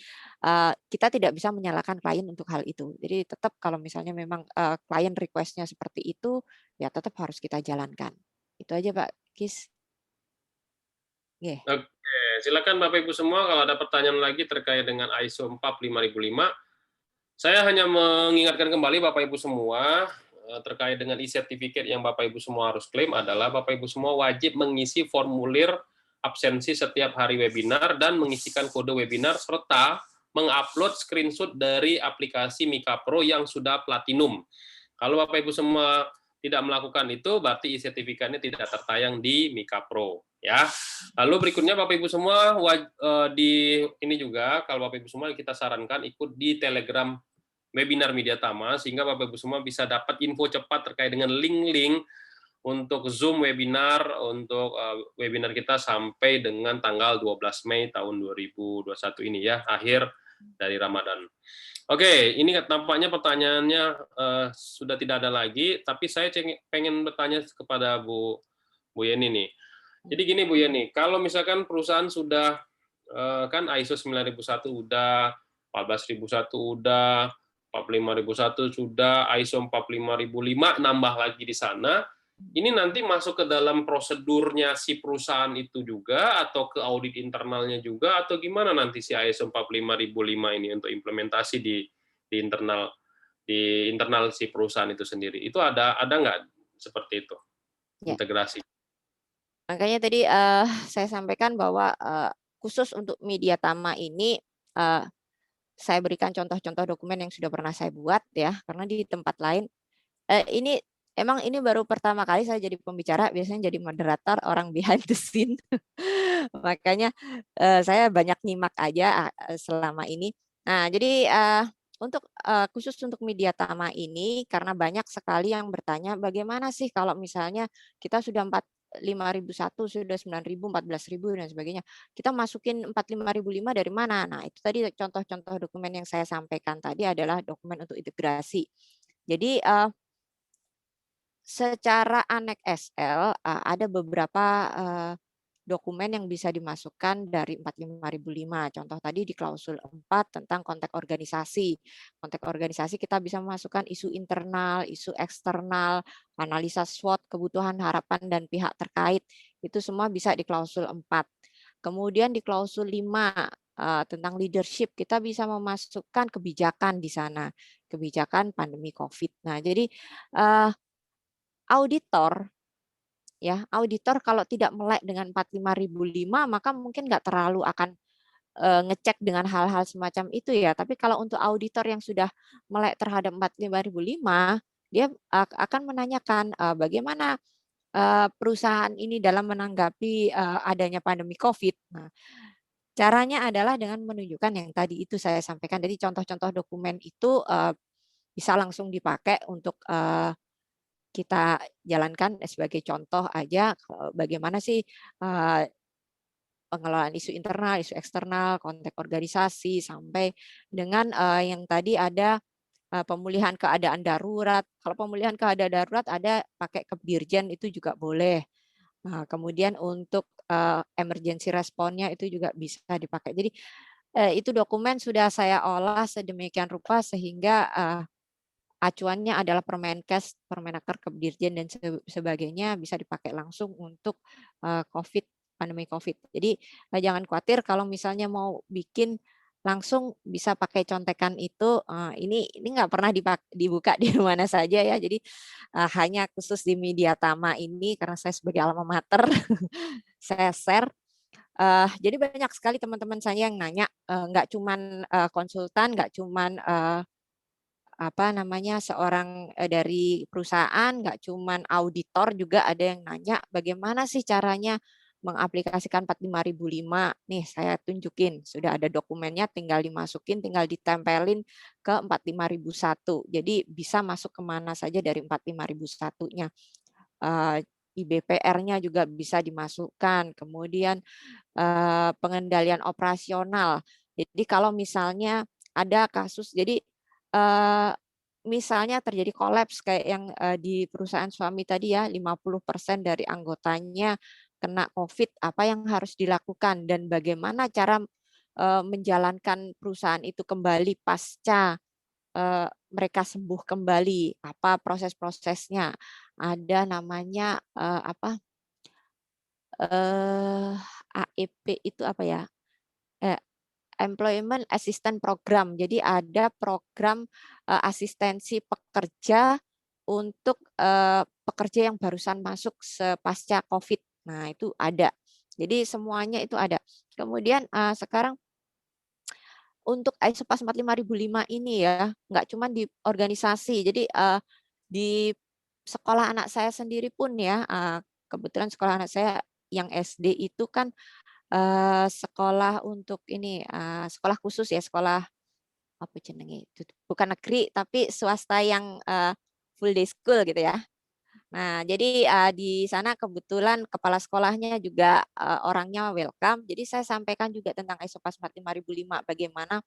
kita tidak bisa menyalahkan klien untuk hal itu. Jadi tetap kalau misalnya memang klien request-nya seperti itu, ya tetap harus kita jalankan. Itu aja Pak Kis. Oke, silakan Bapak Ibu semua kalau ada pertanyaan lagi terkait dengan ISO 45005. Saya hanya mengingatkan kembali Bapak Ibu semua terkait dengan e-certificate yang Bapak Ibu semua harus klaim adalah Bapak Ibu semua wajib mengisi formulir absensi setiap hari webinar dan mengisikan kode webinar serta mengupload screenshot dari aplikasi Mika Pro yang sudah platinum. Kalau Bapak Ibu semua tidak melakukan itu, berarti e-sertifikatnya tidak tertayang di Mika Pro. Ya. Lalu berikutnya Bapak Ibu semua di ini juga kalau Bapak Ibu semua kita sarankan ikut di Telegram webinar Media Tama sehingga Bapak Ibu semua bisa dapat info cepat terkait dengan link-link untuk Zoom webinar untuk webinar kita sampai dengan tanggal 12 Mei tahun 2021 ini ya, akhir dari Ramadan. Oke, ini tampaknya pertanyaannya sudah tidak ada lagi, tapi saya pengen bertanya kepada Bu Yeni nih. Jadi gini Bu Yeni, kalau misalkan perusahaan sudah kan ISO 9001 udah, 14001 udah, 45001 sudah, ISO 45005 nambah lagi di sana, ini nanti masuk ke dalam prosedurnya si perusahaan itu juga, atau ke audit internalnya juga, atau gimana nanti si ISO 45005 ini untuk implementasi di internal si perusahaan itu sendiri. Itu ada nggak seperti itu integrasi? Makanya tadi saya sampaikan bahwa khusus untuk Media Tama ini saya berikan contoh-contoh dokumen yang sudah pernah saya buat ya, karena di tempat lain ini emang ini baru pertama kali saya jadi pembicara, biasanya jadi moderator, orang behind the scene. Makanya saya banyak nyimak aja selama ini. Nah, jadi untuk khusus untuk Media Tama ini, karena banyak sekali yang bertanya, bagaimana sih kalau misalnya kita sudah 45001, sudah 9000, 14000 dan sebagainya. Kita masukin 45005 dari mana? Nah, itu tadi contoh-contoh dokumen yang saya sampaikan tadi adalah dokumen untuk integrasi. Jadi secara Annex SL ada beberapa dokumen yang bisa dimasukkan dari 45005. Contoh tadi di klausul 4 tentang konteks organisasi. Konteks organisasi kita bisa memasukkan isu internal, isu eksternal, analisa SWOT, kebutuhan, harapan, dan pihak terkait. Itu semua bisa di klausul 4. Kemudian di klausul 5 tentang leadership, kita bisa memasukkan kebijakan di sana. Kebijakan pandemi COVID. Nah, jadi auditor kalau tidak melek dengan 45005 maka mungkin nggak terlalu akan ngecek dengan hal-hal semacam itu ya. Tapi kalau untuk auditor yang sudah melek terhadap 45005, dia akan menanyakan bagaimana perusahaan ini dalam menanggapi adanya pandemi COVID. Nah, caranya adalah dengan menunjukkan yang tadi itu saya sampaikan. Jadi contoh-contoh dokumen itu bisa langsung dipakai untuk kita jalankan sebagai contoh aja bagaimana sih pengelolaan isu internal, isu eksternal, konteks organisasi, sampai dengan yang tadi ada pemulihan keadaan darurat. Kalau pemulihan keadaan darurat ada pakai Kebirjen itu juga boleh. Nah, kemudian untuk emergency response-nya itu juga bisa dipakai. Jadi itu dokumen sudah saya olah sedemikian rupa sehingga acuannya adalah Permenkes, Permenaker, Kebdirjen dan sebagainya, bisa dipakai langsung untuk pandemi COVID. Jadi jangan khawatir kalau misalnya mau bikin langsung bisa pakai contekan itu. Ini nggak pernah dibuka di mana saja ya. Jadi hanya khusus di Mediatama ini karena saya sebagai alma mater saya share. Jadi banyak sekali teman-teman saya yang nanya, nggak cuman konsultan, nggak cuman seorang dari perusahaan, nggak cuman auditor, juga ada yang nanya bagaimana sih caranya mengaplikasikan 45005. Nih saya tunjukin, sudah ada dokumennya, tinggal dimasukin, tinggal ditempelin ke 45001. Jadi bisa masuk kemana saja dari 45001-nya. IBPR-nya juga bisa dimasukkan, kemudian pengendalian operasional. Jadi kalau misalnya ada kasus, jadi misalnya terjadi kolaps kayak yang di perusahaan suami tadi ya, 50% dari anggotanya kena COVID, apa yang harus dilakukan dan bagaimana cara menjalankan perusahaan itu kembali pasca mereka sembuh kembali, apa proses-prosesnya. Ada namanya AEP itu apa ya? Employment Assistance Program. Jadi ada program asistensi pekerja untuk pekerja yang barusan masuk pasca COVID. Nah, itu ada. Jadi semuanya itu ada. Kemudian sekarang untuk ISO 45005 ini ya, nggak cuma di organisasi. Jadi di sekolah anak saya sendiri pun ya, kebetulan sekolah anak saya yang SD itu kan sekolah untuk ini, sekolah khusus ya, sekolah apa jenenge itu, bukan negeri tapi swasta yang full day school gitu ya. Nah, jadi di sana kebetulan kepala sekolahnya juga orangnya welcome. Jadi saya sampaikan juga tentang ISO 45005, bagaimana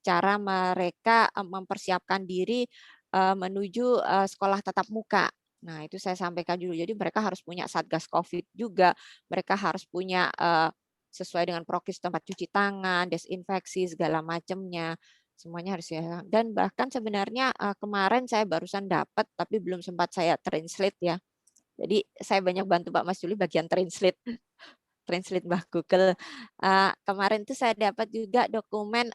cara mereka mempersiapkan diri menuju sekolah tatap muka. Nah, itu saya sampaikan dulu. Jadi mereka harus punya Satgas Covid juga, mereka harus punya sesuai dengan prokes tempat cuci tangan, desinfeksi segala macamnya. Semuanya harus ya. Dan bahkan sebenarnya kemarin saya barusan dapat tapi belum sempat saya translate ya. Jadi saya banyak bantu Pak Mas Juli bagian translate. Translate Mbah Google. Kemarin tuh saya dapat juga dokumen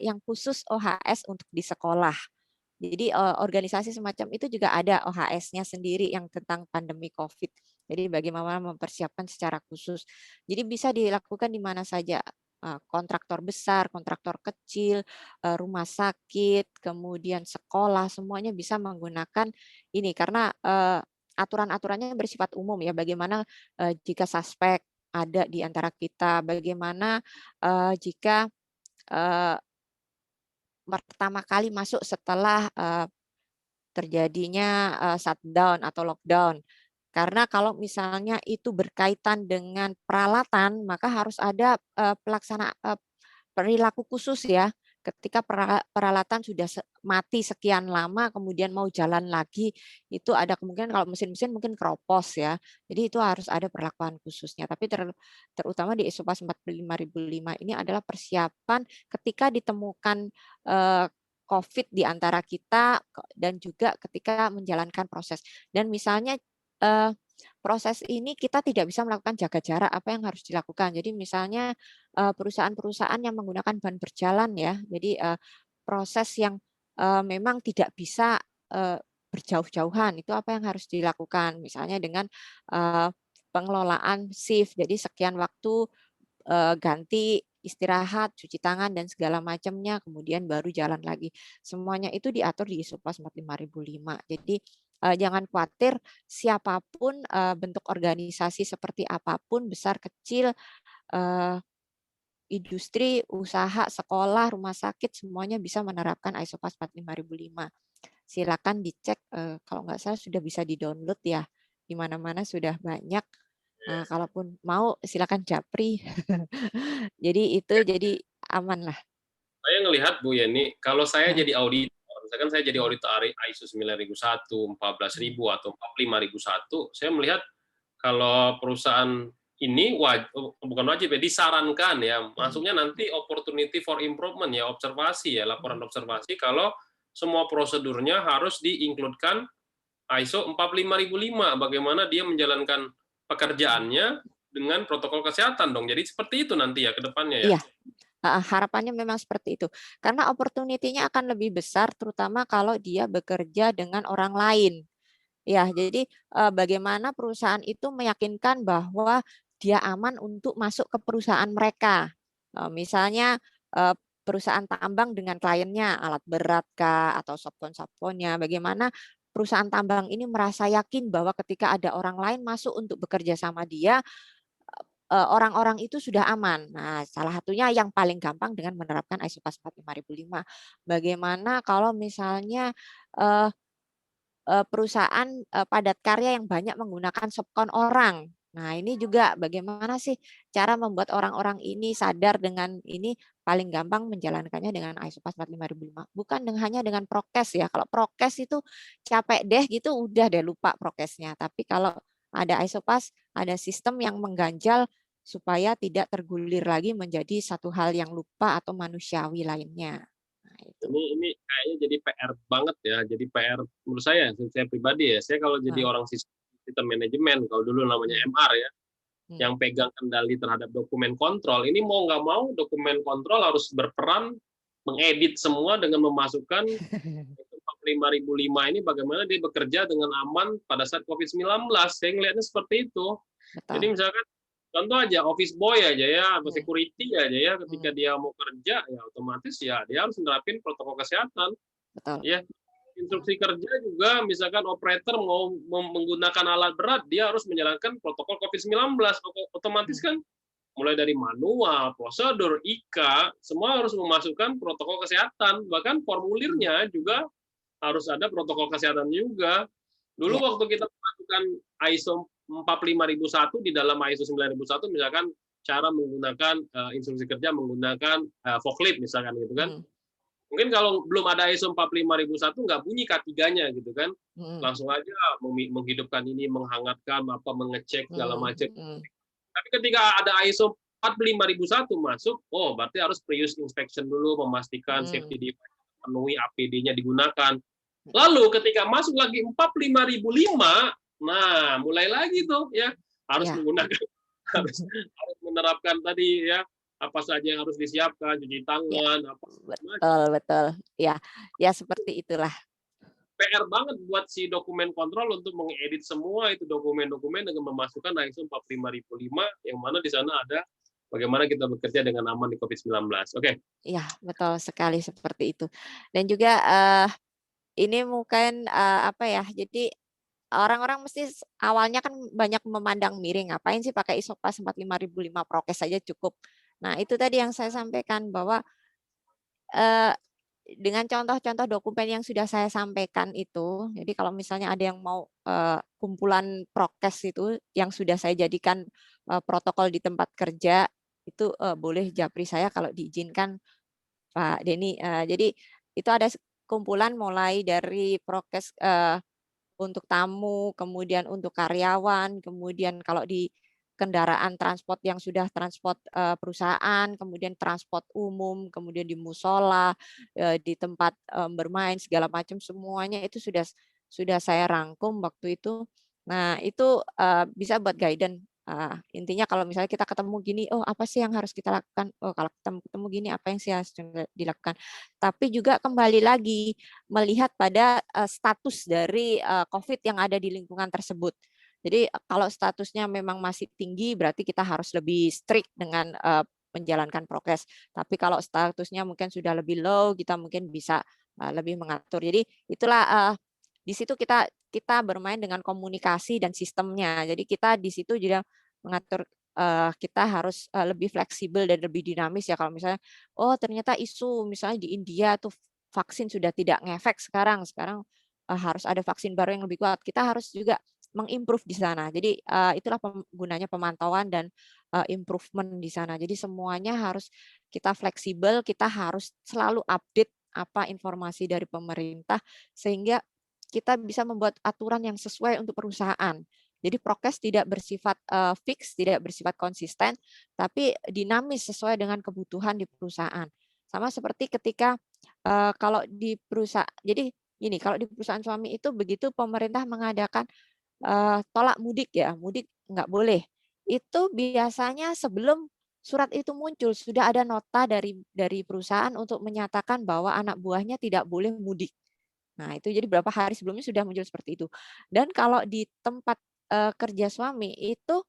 yang khusus OHS untuk di sekolah. Jadi organisasi semacam itu juga ada OHS-nya sendiri yang tentang pandemi COVID. Jadi bagaimana mempersiapkan secara khusus. Jadi bisa dilakukan di mana saja. Kontraktor besar, kontraktor kecil, rumah sakit, kemudian sekolah, semuanya bisa menggunakan ini karena aturan-aturannya bersifat umum ya. Bagaimana jika suspek ada di antara kita, bagaimana jika pertama kali masuk setelah terjadinya shutdown atau lockdown. Karena kalau misalnya itu berkaitan dengan peralatan, maka harus ada perilaku khusus ya. Ketika peralatan sudah mati sekian lama, kemudian mau jalan lagi, itu ada kemungkinan kalau mesin-mesin mungkin keropos ya. Jadi itu harus ada perlakuan khususnya. Tapi terutama di ISO 45005 ini adalah persiapan ketika ditemukan COVID di antara kita dan juga ketika menjalankan proses. Dan misalnya proses ini kita tidak bisa melakukan jaga jarak, apa yang harus dilakukan. Jadi misalnya perusahaan-perusahaan yang menggunakan ban berjalan ya, jadi proses yang memang tidak bisa berjauh-jauhan, itu apa yang harus dilakukan. Misalnya dengan pengelolaan shift, jadi sekian waktu ganti istirahat, cuci tangan dan segala macamnya, kemudian baru jalan lagi. Semuanya itu diatur di ISO 45005. Jadi jangan khawatir, siapapun bentuk organisasi seperti apapun, besar kecil, industri, usaha, sekolah, rumah sakit, semuanya bisa menerapkan ISO 45005. Silakan dicek, kalau nggak salah sudah bisa di-download ya, di mana-mana sudah banyak. Kalaupun mau silakan japri. Jadi aman lah. Saya ngelihat Bu Yeni, kalau saya jadi auditor, misalkan saya jadi auditor ISO 9001, 14000 atau 45001, saya melihat kalau perusahaan ini bukan wajib ya, disarankan ya, masuknya nanti opportunity for improvement ya, observasi ya, laporan observasi kalau semua prosedurnya harus diinkludkan ISO 45005. Bagaimana dia menjalankan pekerjaannya dengan protokol kesehatan dong. Jadi seperti itu nanti ya ke depannya ya. Iya. Harapannya memang seperti itu. Karena opportunity-nya akan lebih besar terutama kalau dia bekerja dengan orang lain. Ya, jadi bagaimana perusahaan itu meyakinkan bahwa dia aman untuk masuk ke perusahaan mereka. Misalnya perusahaan tambang dengan kliennya, alat berat kah atau subkon-subkonnya, bagaimana perusahaan tambang ini merasa yakin bahwa ketika ada orang lain masuk untuk bekerja sama dia, orang-orang itu sudah aman. Nah, salah satunya yang paling gampang dengan menerapkan ISO 45005. Bagaimana kalau misalnya perusahaan padat karya yang banyak menggunakan subkon orang. Nah, ini juga bagaimana sih cara membuat orang-orang ini sadar dengan ini paling gampang menjalankannya dengan ISO 45005. Bukan hanya dengan prokes ya. Kalau prokes itu capek deh gitu, udah deh lupa prokesnya. Tapi kalau ada ISO pas, ada sistem yang mengganjal supaya tidak tergulir lagi menjadi satu hal yang lupa atau manusiawi lainnya. Nah, itu. Ini kayaknya jadi PR banget ya. Jadi PR menurut saya pribadi ya. Saya kalau jadi orang sistem manajemen, kalau dulu namanya MR ya, yang pegang kendali terhadap dokumen kontrol, ini mau nggak mau dokumen kontrol harus berperan mengedit semua dengan memasukkan 45005 ini bagaimana dia bekerja dengan aman pada saat COVID-19. Saya ngelihatnya seperti itu. Betul. Jadi misalkan contoh aja office boy aja ya, atau security aja ya, ketika dia mau kerja ya otomatis ya dia harus menerapin protokol kesehatan. Betul. Ya, instruksi kerja juga misalkan operator mau menggunakan alat berat, dia harus menjalankan protokol COVID-19. Otomatis kan mulai dari manual, prosedur, IKA, semua harus memasukkan protokol kesehatan. Bahkan formulirnya juga harus ada protokol kesehatan juga. Dulu waktu kita melakukan ISO 45001 di dalam ISO 9001 misalkan cara menggunakan instruksi kerja menggunakan forklift misalkan gitu kan. Mungkin kalau belum ada ISO 45001 nggak bunyi K3-nya gitu kan. Langsung aja menghidupkan ini, menghangatkan, mengecek segala macam. Tapi ketika ada ISO 45001 masuk, oh berarti harus pre-use inspection dulu, memastikan safety device penuhi, APD-nya digunakan. Lalu ketika masuk lagi 45005, nah mulai lagi tuh ya harus menggunakan harus menerapkan tadi ya apa saja yang harus disiapkan, cuci tangan, apa betul ya seperti itulah. PR banget buat si dokumen kontrol untuk mengedit semua itu dokumen-dokumen dengan memasukkan ISO 45005 yang mana di sana ada bagaimana kita bekerja dengan aman di COVID-19. Oke. Iya, betul sekali seperti itu. Dan juga ini mungkin apa ya? Jadi orang-orang mesti awalnya kan banyak memandang miring, ngapain sih pakai ISO 45005 prokes saja cukup. Nah, itu tadi yang saya sampaikan bahwa dengan contoh-contoh dokumen yang sudah saya sampaikan itu, jadi kalau misalnya ada yang mau kumpulan prokes itu yang sudah saya jadikan protokol di tempat kerja, itu boleh japri saya kalau diizinkan Pak Denny. Jadi itu ada kumpulan mulai dari prokes untuk tamu, kemudian untuk karyawan, kemudian kalau di kendaraan transport yang sudah transport perusahaan, kemudian transport umum, kemudian di musola, di tempat bermain segala macam semuanya itu sudah saya rangkum waktu itu. Nah, itu bisa buat guidance. Intinya kalau misalnya kita ketemu gini, oh apa sih yang harus kita lakukan? Oh kalau ketemu gini apa yang sih harus dilakukan? Tapi juga kembali lagi melihat pada status dari COVID yang ada di lingkungan tersebut. Jadi kalau statusnya memang masih tinggi, berarti kita harus lebih strict dengan menjalankan prokes. Tapi kalau statusnya mungkin sudah lebih low, kita mungkin bisa lebih mengatur. Jadi itulah di situ kita bermain dengan komunikasi dan sistemnya. Jadi kita di situ juga mengatur kita harus lebih fleksibel dan lebih dinamis ya. Kalau misalnya, oh ternyata isu misalnya di India tuh vaksin sudah tidak ngefek sekarang harus ada vaksin baru yang lebih kuat. Kita harus juga mengimprove di sana. Jadi itulah gunanya pemantauan dan improvement di sana. Jadi semuanya harus kita fleksibel, kita harus selalu update apa informasi dari pemerintah sehingga kita bisa membuat aturan yang sesuai untuk perusahaan. Jadi prokes tidak bersifat fix, tidak bersifat konsisten, tapi dinamis sesuai dengan kebutuhan di perusahaan. Sama seperti ketika kalau di perusahaan, jadi gini, kalau di perusahaan suami itu begitu pemerintah mengadakan tolak mudik ya, mudik nggak boleh. Itu biasanya sebelum surat itu muncul sudah ada nota dari perusahaan untuk menyatakan bahwa anak buahnya tidak boleh mudik. Nah, itu jadi berapa hari sebelumnya sudah muncul seperti itu. Dan kalau di tempat kerja suami itu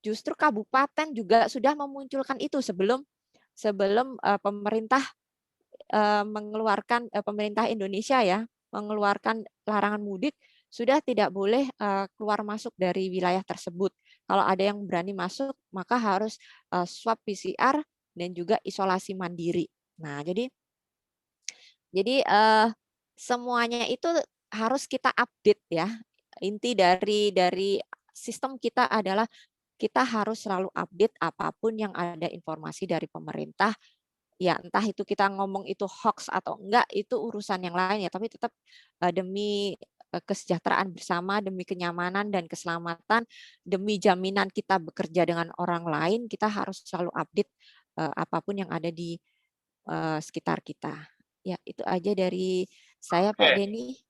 justru kabupaten juga sudah memunculkan itu sebelum pemerintah mengeluarkan pemerintah Indonesia ya mengeluarkan larangan mudik, sudah tidak boleh keluar masuk dari wilayah tersebut. Kalau ada yang berani masuk, maka harus swab PCR dan juga isolasi mandiri. Nah, jadi semuanya itu harus kita update ya. Inti dari sistem kita adalah kita harus selalu update apapun yang ada informasi dari pemerintah. Ya, entah itu kita ngomong itu hoax atau enggak, itu urusan yang lain ya. Tapi tetap demi kesejahteraan bersama, demi kenyamanan dan keselamatan, demi jaminan kita bekerja dengan orang lain, kita harus selalu update apapun yang ada di sekitar kita. Ya, itu aja dari saya, Pak Denny.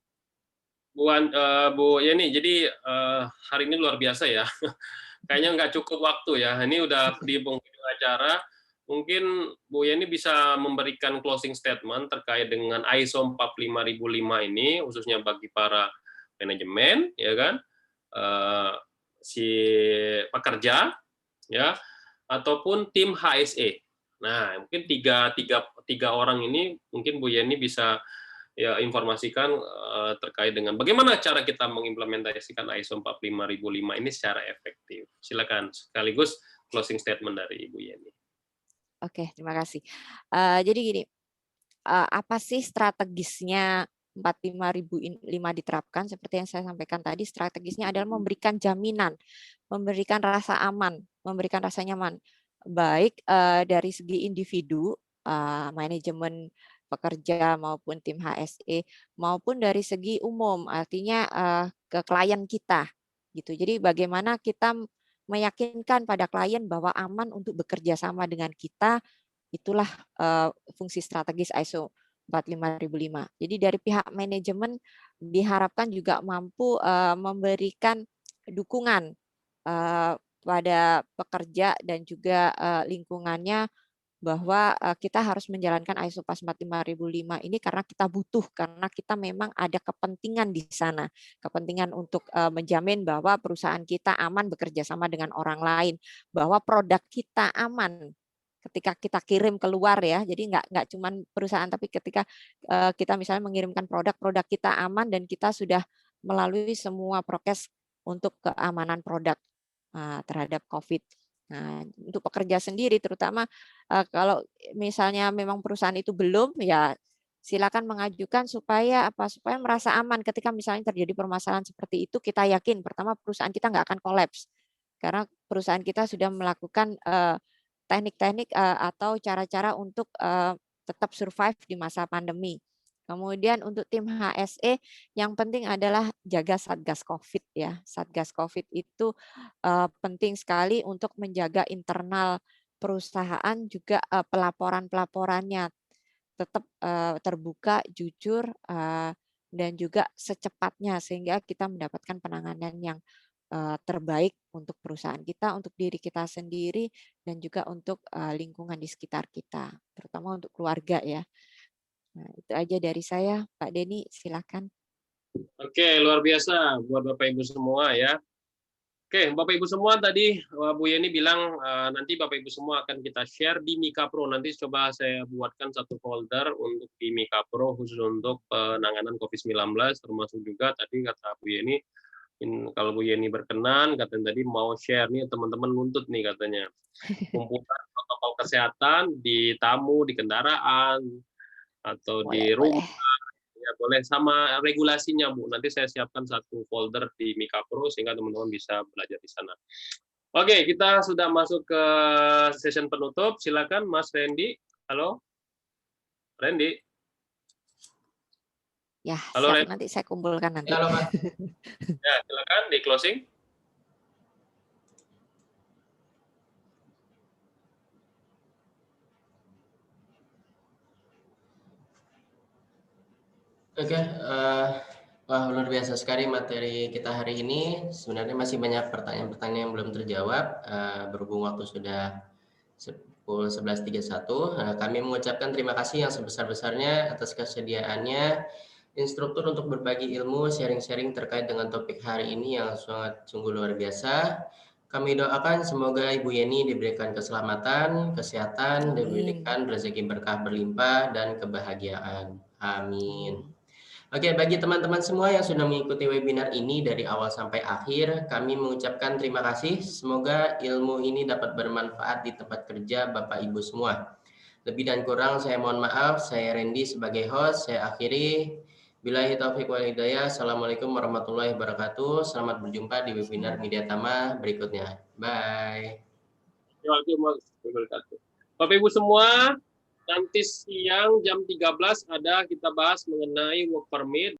Bu Yeni, jadi hari ini luar biasa ya. Kayaknya nggak cukup waktu ya. Ini udah di penghujung acara. Mungkin Bu Yeni bisa memberikan closing statement terkait dengan ISO 45005 ini, khususnya bagi para manajemen, ya kan, si pekerja, ya, ataupun tim HSE. Nah, mungkin tiga orang ini, mungkin Bu Yeni bisa ya informasikan terkait dengan bagaimana cara kita mengimplementasikan ISO 45005 ini secara efektif. Silakan sekaligus closing statement dari Ibu Yeni. Oke, terima kasih. Jadi gini, apa sih strategisnya 45005 diterapkan? Seperti yang saya sampaikan tadi, strategisnya adalah memberikan jaminan, memberikan rasa aman, memberikan rasa nyaman, baik dari segi individu, manajemen pekerja maupun tim HSE, maupun dari segi umum, artinya ke klien kita, gitu. Jadi bagaimana kita meyakinkan pada klien bahwa aman untuk bekerja sama dengan kita, itulah fungsi strategis ISO 45005. Jadi dari pihak manajemen diharapkan juga mampu memberikan dukungan pada pekerja dan juga lingkungannya bahwa kita harus menjalankan ISO 45005 ini karena kita butuh, karena kita memang ada kepentingan di sana, kepentingan untuk menjamin bahwa perusahaan kita aman bekerja sama dengan orang lain, bahwa produk kita aman ketika kita kirim keluar ya. Jadi nggak cuma perusahaan, tapi ketika kita misalnya mengirimkan produk kita aman dan kita sudah melalui semua prokes untuk keamanan produk terhadap COVID. Nah, untuk pekerja sendiri terutama kalau misalnya memang perusahaan itu belum, ya silakan mengajukan supaya supaya merasa aman ketika misalnya terjadi permasalahan seperti itu. Kita yakin pertama perusahaan kita nggak akan kolaps karena perusahaan kita sudah melakukan teknik-teknik atau cara-cara untuk tetap survive di masa pandemi. Kemudian untuk tim HSE yang penting adalah jaga Satgas Covid ya. Satgas Covid itu penting sekali untuk menjaga internal perusahaan, juga pelaporan-pelaporannya tetap terbuka, jujur, dan juga secepatnya sehingga kita mendapatkan penanganan yang terbaik untuk perusahaan kita, untuk diri kita sendiri, dan juga untuk lingkungan di sekitar kita, terutama untuk keluarga ya. Nah, itu aja dari saya, Pak Denny, silakan. Oke, luar biasa buat Bapak Ibu semua ya. Oke, Bapak Ibu semua tadi Bu Yeni bilang nanti Bapak Ibu semua akan kita share di Mika Pro. Nanti coba saya buatkan satu folder untuk di Mika Pro khusus untuk penanganan COVID-19, termasuk juga tadi kata Bu Yeni, kalau Bu Yeni berkenan, katanya tadi mau share nih teman-teman nuntut nih katanya. Kumpulan protokol kesehatan di tamu, di kendaraan, atau di rumah. Ya, boleh sama regulasinya, Bu. Nanti saya siapkan satu folder di Mika Pro sehingga teman-teman bisa belajar di sana. Oke, kita sudah masuk ke session penutup. Silakan Mas Randy. Halo. Randy. Ya, halo, siap, nanti saya kumpulkan nanti. Halo, Pak. Ya, silakan di closing. Oke, wah luar biasa sekali materi kita hari ini. Sebenarnya masih banyak pertanyaan-pertanyaan yang belum terjawab. Berhubung waktu sudah pukul 11.31, kami mengucapkan terima kasih yang sebesar-besarnya atas kesediaannya instruktur untuk berbagi ilmu, sharing-sharing terkait dengan topik hari ini yang sangat sungguh luar biasa. Kami doakan semoga Ibu Yeni diberikan keselamatan, kesehatan, diberikan rezeki berkah berlimpah dan kebahagiaan. Amin. Oke, bagi teman-teman semua yang sudah mengikuti webinar ini dari awal sampai akhir, kami mengucapkan terima kasih. Semoga ilmu ini dapat bermanfaat di tempat kerja Bapak Ibu semua. Lebih dan kurang saya mohon maaf. Saya Randy sebagai host. Saya akhiri. Billahi taufiq wal hidayah. Assalamualaikum warahmatullahi wabarakatuh. Selamat berjumpa di webinar Media Tama berikutnya. Bye. Bapak Ibu semua, nanti siang jam 13 ada kita bahas mengenai work permit.